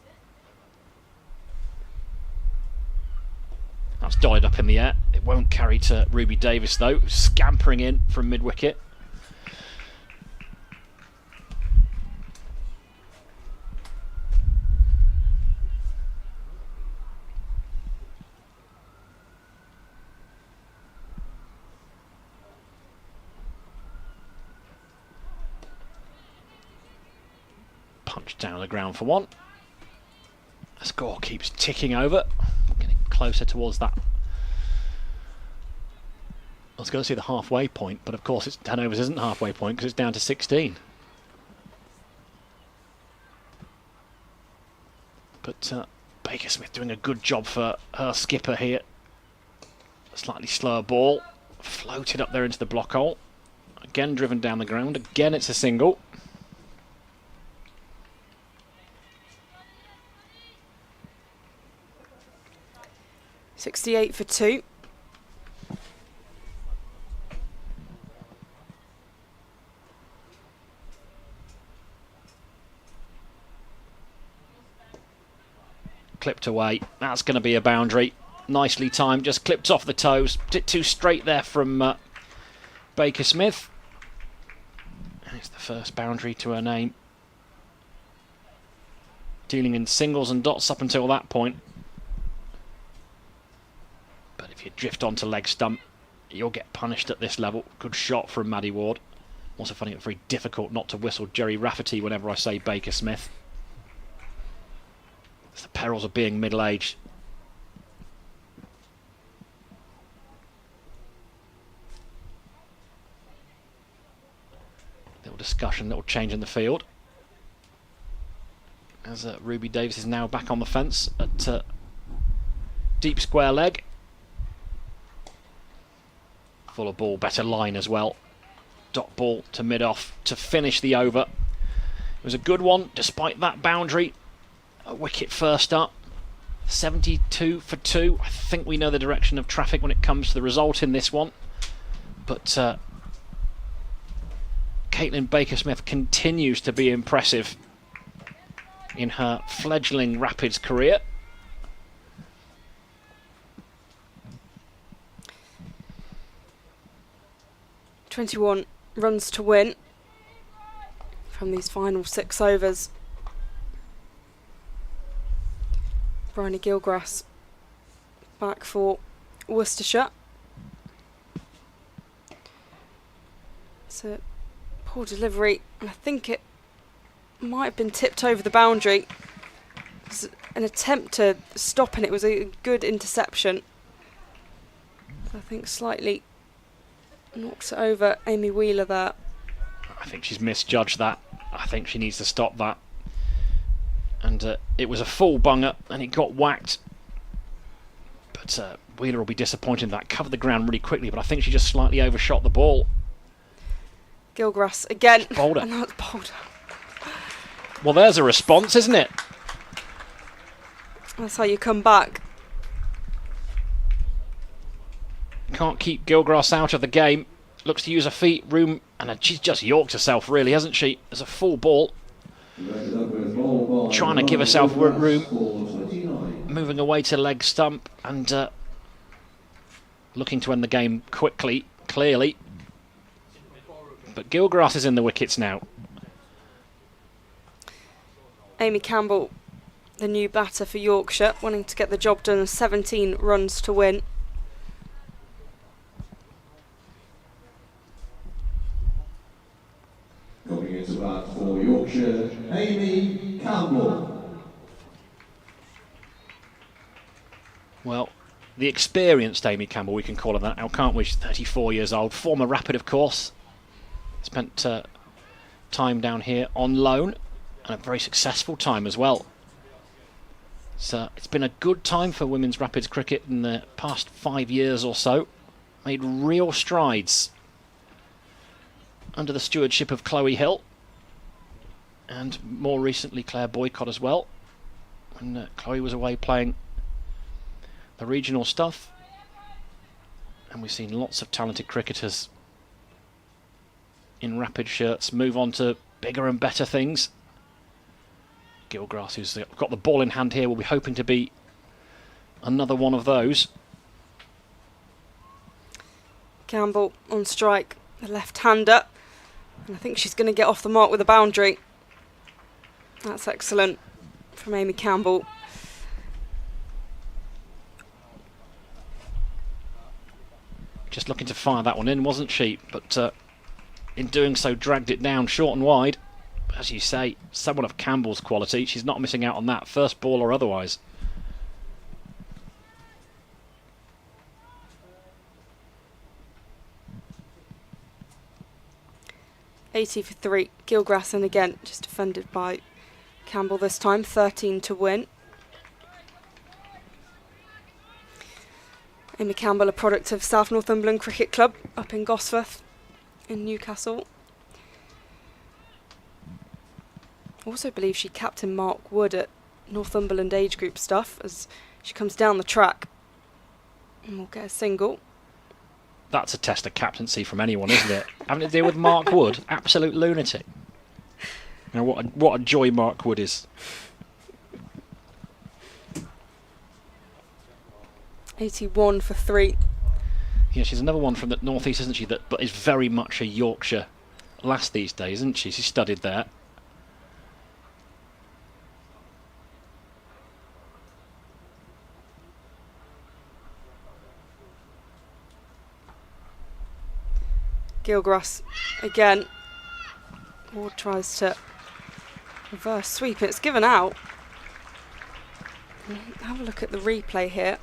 That's dollied up in the air. It won't carry to Ruby Davis, though, scampering in from mid-wicket. Punch down the ground for one. The score keeps ticking over. Getting closer towards that. I was going to say the halfway point, but of course it's 10 overs isn't halfway point because it's down to 16. But Baker-Smith doing a good job for her skipper here. A slightly slower ball. Floated up there into the block hole. Again driven down the ground. Again it's a single. .68 for 2. Clipped away. That's going to be a boundary. Nicely timed. Just clipped off the toes. Bit too straight there from Baker-Smith. It's the first boundary to her name. dealing in singles and dots up until that point. But if you drift onto leg stump, you'll get punished at this level. Good shot from Maddie Ward. Also finding it very difficult not to whistle Jerry Rafferty whenever I say Baker Smith. It's the perils of being middle-aged. Little discussion, little change in the field. As Ruby Davis is now back on the fence at deep square leg. Fuller ball, better line as well. Dot ball to mid-off to finish the over. It was a good one despite that boundary. A wicket first up. 72 for 2. I think we know the direction of traffic when it comes to the result in this one. But Caitlin Baker-Smith continues to be impressive in her fledgling Rapids career. "21 runs to win from these final 6 overs. Bryony Gilgrass back for Worcestershire. It's a poor delivery, and I think it might have been tipped over the boundary. It was an attempt to stop, and it was a good interception. I think slightly knocks it over Amy Wheeler there. I think she's misjudged that. I think she needs to stop that. And it was a full bunger and it got whacked. But Wheeler will be disappointed in that. Covered the ground really quickly, but I think she just slightly overshot the ball. Gilgrass again. Bowled it. And that's bowled. Well, there's a response, isn't it? That's how you come back. Can't keep Gilgrass out of the game. Looks to use her feet, room, and she's just yorked herself, really, hasn't she? There's a full ball. Trying to give herself room. Moving away to leg stump and looking to end the game quickly, clearly. But Gilgrass is in the wickets now. Amy Campbell, the new batter for Yorkshire, wanting to get the job done. 17 runs to win. Coming into bat for Yorkshire, Amy Campbell. Well, the experienced Amy Campbell, we can call her that now, can't we? She's 34 years old, former Rapid, of course. Spent time down here on loan, and a very successful time as well. So it's been a good time for women's Rapids cricket in the past 5 years or so. Made real strides under the stewardship of Chloe Hill, and more recently Claire Boycott as well, when Chloe was away playing the regional stuff. And we've seen lots of talented cricketers in Rapid shirts move on to bigger and better things. Gilgrass, who's got the ball in hand here, will be hoping to be another one of those. Campbell on strike, the left-hander. And I think she's going to get off the mark with a boundary. That's excellent from Amy Campbell. Just looking to fire that one in, wasn't she? But in doing so, dragged it down short and wide. As you say, someone of Campbell's quality. She's not missing out on that, first ball or otherwise. $80 for 3. Gilgrass, and again, just defended by Campbell this time. 13 to win. Amy Campbell, a product of South Northumberland Cricket Club up in Gosforth in Newcastle. I also believe she captained Mark Wood at Northumberland age group stuff as she comes down the track. And we'll get a single. That's a test of captaincy from anyone, isn't it? Having to deal with Mark Wood, absolute lunatic. You know, what a joy Mark Wood is. 81 for 3. Yeah, she's another one from the northeast, isn't she? But is very much a Yorkshire lass these days, isn't she? She studied there. Gilgrass again. Ward tries to reverse sweep. It's given out. Have a look at the replay here.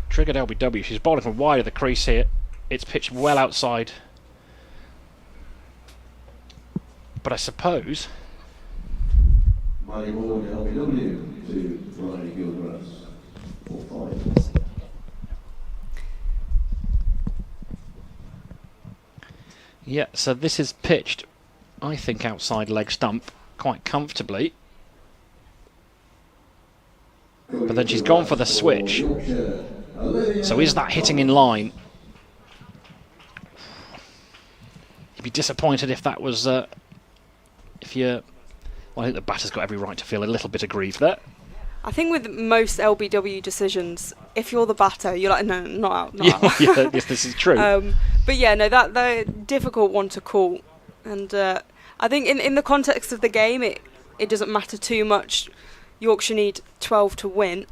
Triggered LBW. She's bowling from wide of the crease here. It's pitched well outside. But I suppose... Money ball LBW to Riley Gilgrass for 5. Yeah, so this is pitched, I think, outside leg stump quite comfortably. But then she's gone for the switch. So is that hitting in line? You'd be disappointed if that was... Well, I think the batter's got every right to feel a little bit aggrieved there. I think with most LBW decisions, if you're the batter, you're like, no, not out, not out. Yeah, yes, this is true. But yeah, no, that's a difficult one to call. And I think in the context of the game, it doesn't matter too much. Yorkshire need 12 to win.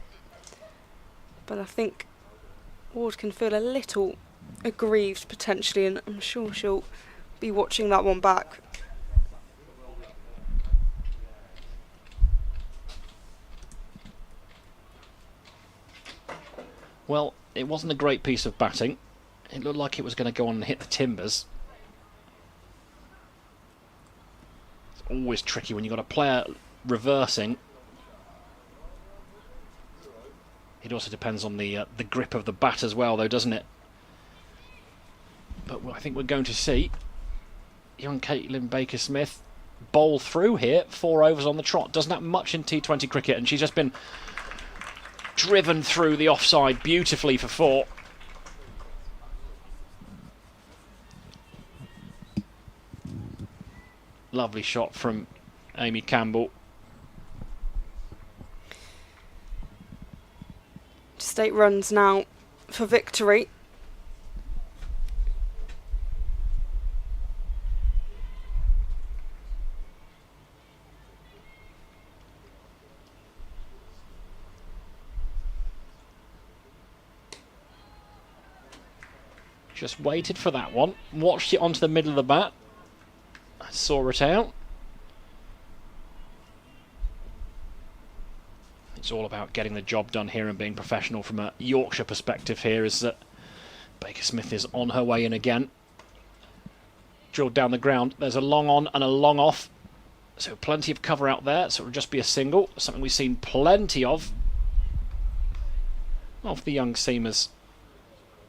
But I think Ward can feel a little aggrieved potentially, and I'm sure she'll be watching that one back. Well, it wasn't a great piece of batting. It looked like it was going to go on and hit the timbers. It's always tricky when you've got a player reversing. It also depends on the grip of the bat as well, though, doesn't it? But I think we're going to see young Caitlin Baker-Smith bowl through here. 4 overs on the trot. Doesn't have much in T20 cricket, and she's just been driven through the offside beautifully for 4. Lovely shot from Amy Campbell. Just 8 runs now for victory. Just waited for that one. Watched it onto the middle of the bat. Saw it out. It's all about getting the job done here and being professional from a Yorkshire perspective here, as Baker-Smith is on her way in again. Drilled down the ground. There's a long on and a long off. So plenty of cover out there. So it'll just be a single. Something we've seen plenty of the young seamers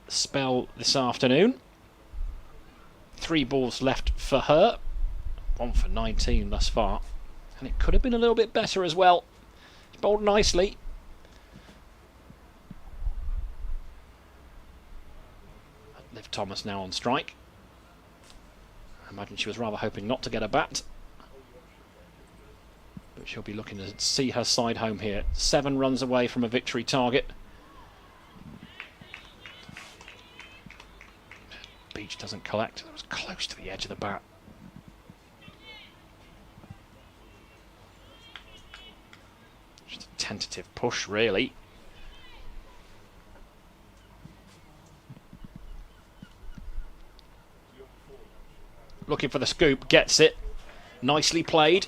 spell this afternoon. 3 balls left for her. 1 for 19 thus far. And it could have been a little bit better as well. It's bowled nicely. Liv Thomas now on strike. I imagine she was rather hoping not to get a bat. But she'll be looking to see her side home here. 7 runs away from a victory target. Beach doesn't collect. It was close to the edge of the bat. Just a tentative push, really. Looking for the scoop, gets it. Nicely played.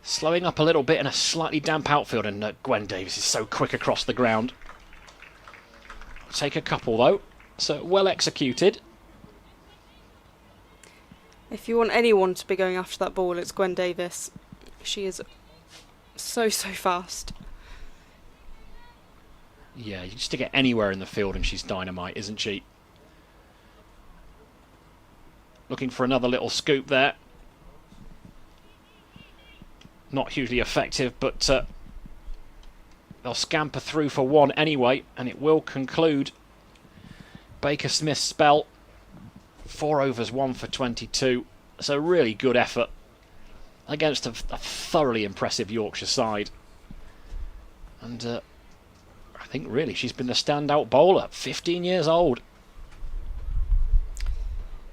Slowing up a little bit in a slightly damp outfield, and Gwen Davis is so quick across the ground. Take a couple though, so well executed. If you want anyone to be going after that ball, it's Gwen Davis. She is so fast. Yeah, you just to get anywhere in the field and she's dynamite, isn't she? Looking for another little scoop there. Not hugely effective, but they'll scamper through for 1 anyway, and it will conclude Baker-Smith's spell. 4 overs, 1 for 22. So really good effort against a thoroughly impressive Yorkshire side. And I think really she's been the standout bowler. 15 years old.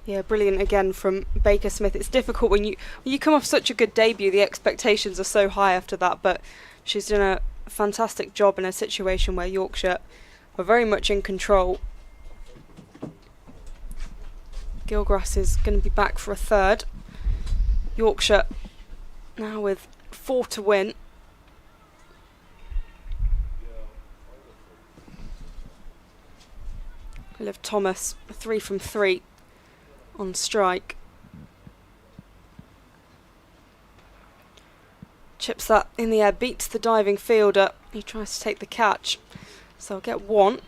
Yeah, brilliant again from Baker-Smith. It's difficult when you come off such a good debut. The expectations are so high after that, but she's done a fantastic job in a situation where Yorkshire are very much in control. Gilgrass is going to be back for a third. Yorkshire now with 4 to win. Liv Thomas, 3 from 3 on strike. Chips that in the air, beats the diving fielder. He tries to take the catch, so I'll get 1.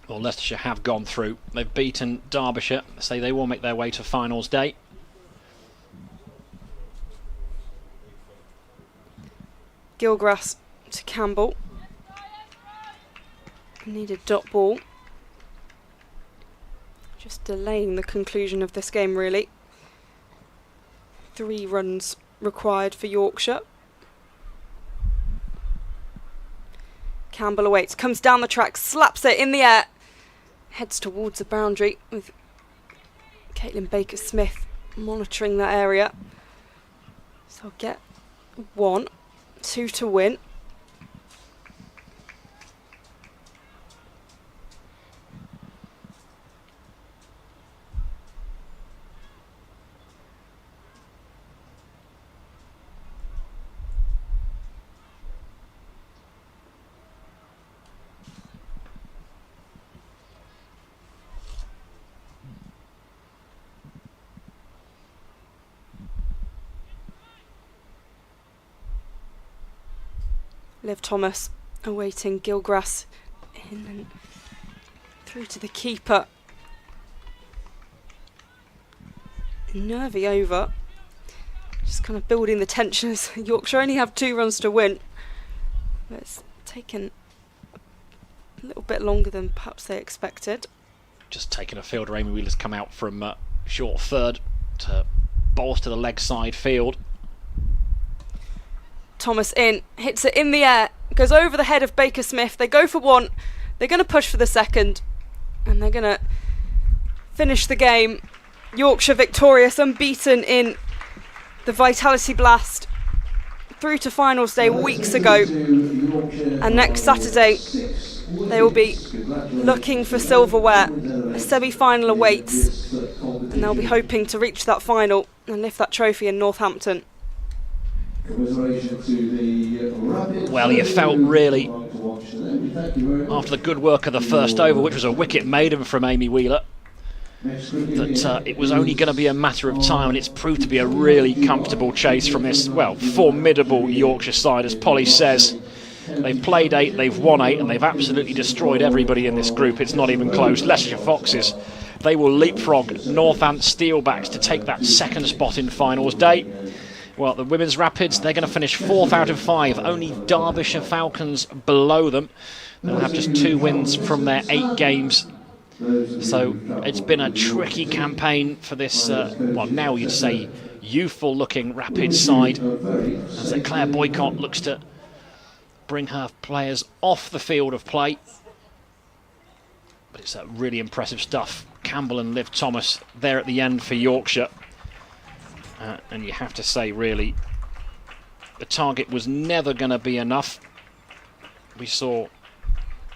Well, Leicestershire have gone through. They've beaten Derbyshire, so they will make their way to finals day. Gilgrass to Campbell. Needed dot ball. Just delaying the conclusion of this game, really. 3 runs required for Yorkshire. Campbell awaits, comes down the track, slaps it in the air, heads towards the boundary with Caitlin Baker-Smith monitoring that area. So I'll get 1, 2 to win. Liv Thomas awaiting Gilgrass in and through to the keeper. Nervy over. Just kind of building the tension as Yorkshire only have 2 runs to win. But it's taken a little bit longer than perhaps they expected. Just taking a fielder, Amy Wheeler's come out from short third to bolster the leg side field. Thomas in, hits it in the air, goes over the head of Baker-Smith. They go for 1, they're going to push for the second, and they're going to finish the game. Yorkshire victorious, unbeaten in the Vitality Blast, through to finals day weeks ago. And next Saturday, they will be looking for silverware. A semi-final awaits, and they'll be hoping to reach that final and lift that trophy in Northampton. Well, you felt really, after the good work of the first over, which was a wicket maiden from Amy Wheeler, that it was only going to be a matter of time, and it's proved to be a really comfortable chase from this, well, formidable Yorkshire side. As Polly says, they've played 8, they've won 8, and they've absolutely destroyed everybody in this group. It's not even close. Leicestershire Foxes, they will leapfrog Northant Steelbacks to take that second spot in finals day. Well, the Women's Rapids, they're going to finish 4th out of 5. Only Derbyshire Falcons below them. They'll have just 2 wins from their 8 games. So it's been a tricky campaign for this, well, now you'd say youthful-looking Rapids side, as Claire Boycott looks to bring her players off the field of play. But it's really impressive stuff. Campbell and Liv Thomas there at the end for Yorkshire. And you have to say, really, the target was never going to be enough. We saw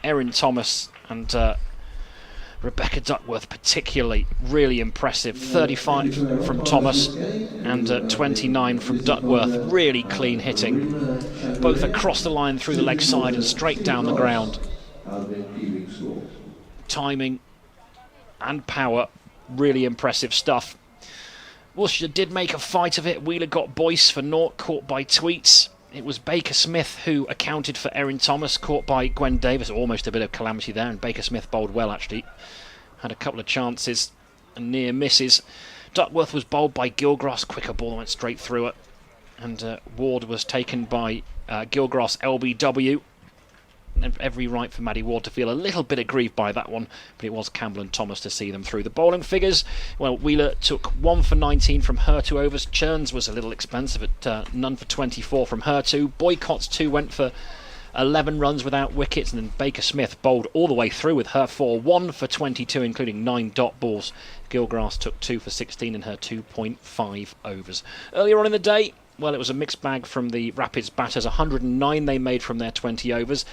Erin Thomas and Rebecca Duckworth particularly really impressive. 35 from Thomas and 29 from Duckworth. Really clean hitting, both across the line through the leg side and straight down the ground. Timing and power, really impressive stuff. Worcestershire did make a fight of it. Wheeler got Boyce for naught, caught by Tweets. It was Baker-Smith who accounted for Erin Thomas, caught by Gwen Davis. Almost a bit of calamity there, and Baker-Smith bowled well, actually. Had a couple of chances and near misses. Duckworth was bowled by Gilgrass. Quicker ball went straight through it. And Ward was taken by Gilgrass LBW. And every right for Maddie Ward to feel a little bit aggrieved by that one, but it was Campbell and Thomas to see them through. The bowling figures, well, Wheeler took 1 for 19 from her 2 overs. Churns was a little expensive at none for 24 from her 2. Boycott's 2 went for 11 runs without wickets, and then Baker-Smith bowled all the way through with her 4. 1 for 22, including 9 dot balls. Gilgrass took 2 for 16 in her 2.5 overs. Earlier on in the day, Well, it was a mixed bag from the Rapids batters. 109 they made from their 20 overs.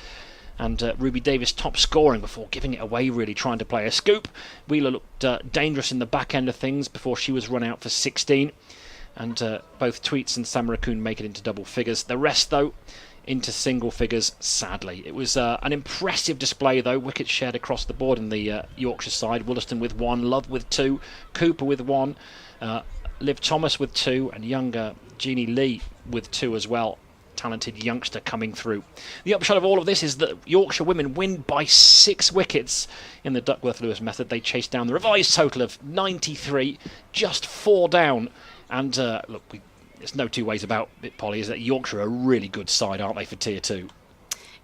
And Ruby Davis top scoring before giving it away, really trying to play a scoop. Wheeler looked dangerous in the back end of things before she was run out for 16. And both Tweets and Samarakun make it into double figures. The rest, though, into single figures, sadly. It was an impressive display, though. Wickets shared across the board in the Yorkshire side. Williston with 1, Love with 2, Cooper with 1, Liv Thomas with 2, and younger Jeannie Lee with 2 as well. Talented youngster coming through. The upshot of all of this is that Yorkshire women win by 6 wickets in the Duckworth-Lewis method. They chased down the revised total of 93, just 4 down. And look, there's no two ways about it, Polly, is that Yorkshire are a really good side, aren't they, for Tier 2?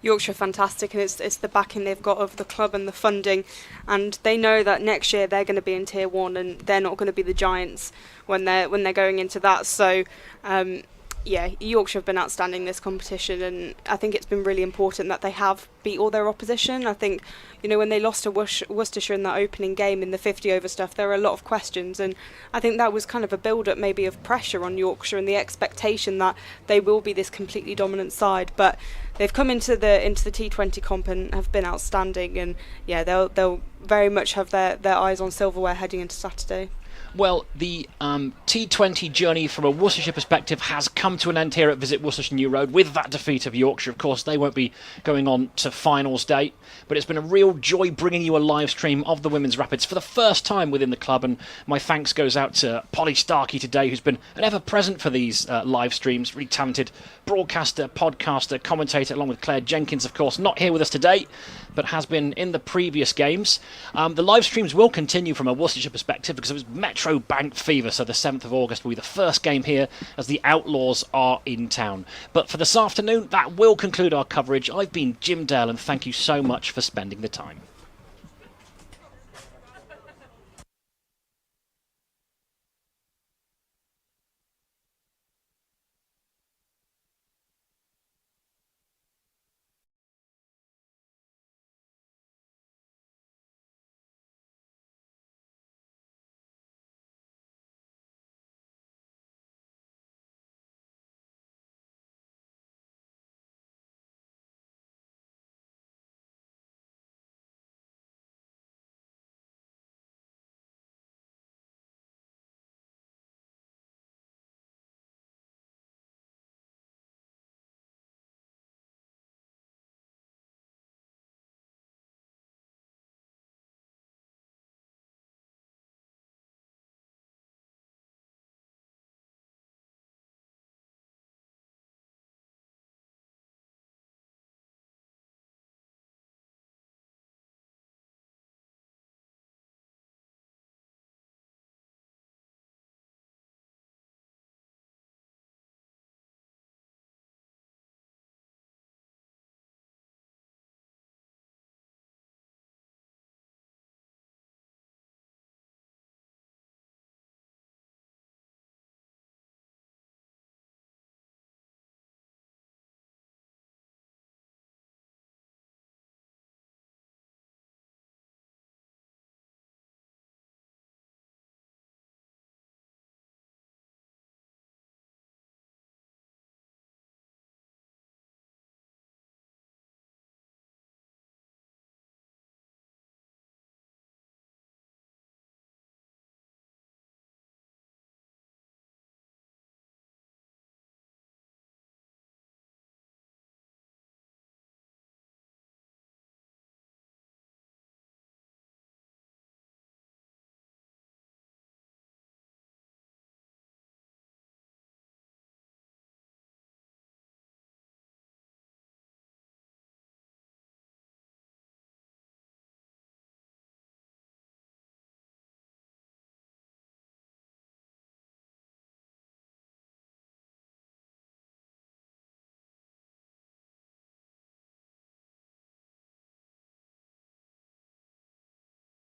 Yorkshire fantastic, and it's the backing they've got of the club and the funding, and they know that next year they're going to be in Tier 1 and they're not going to be the Giants when they're going into that. So yeah, Yorkshire have been outstanding this competition, and I think it's been really important that they have beat all their opposition. I think, you know, when they lost to Worcestershire in that opening game in the 50 over stuff, there were a lot of questions, and I think that was kind of a build-up maybe of pressure on Yorkshire and the expectation that they will be this completely dominant side. But they've come into the T20 comp and have been outstanding, and yeah, they'll very much have their eyes on silverware heading into Saturday. Well, the T20 journey from a Worcestershire perspective has come to an end here at Visit Worcestershire New Road with that defeat of Yorkshire. Of course, they won't be going on to finals day, but it's been a real joy bringing you a live stream of the Women's Rapids for the first time within the club, and my thanks goes out to Polly Starkey today, who's been an ever-present for these live streams. Really talented broadcaster, podcaster, commentator, along with Claire Jenkins, of course, not here with us today, but has been in the previous games. The live streams will continue from a Worcestershire perspective because it was Metro Bank Fever, so the 7th of August will be the first game here as the Outlaws are in town. But for this afternoon, that will conclude our coverage. I've been Jim Dale, and thank you so much for spending the time.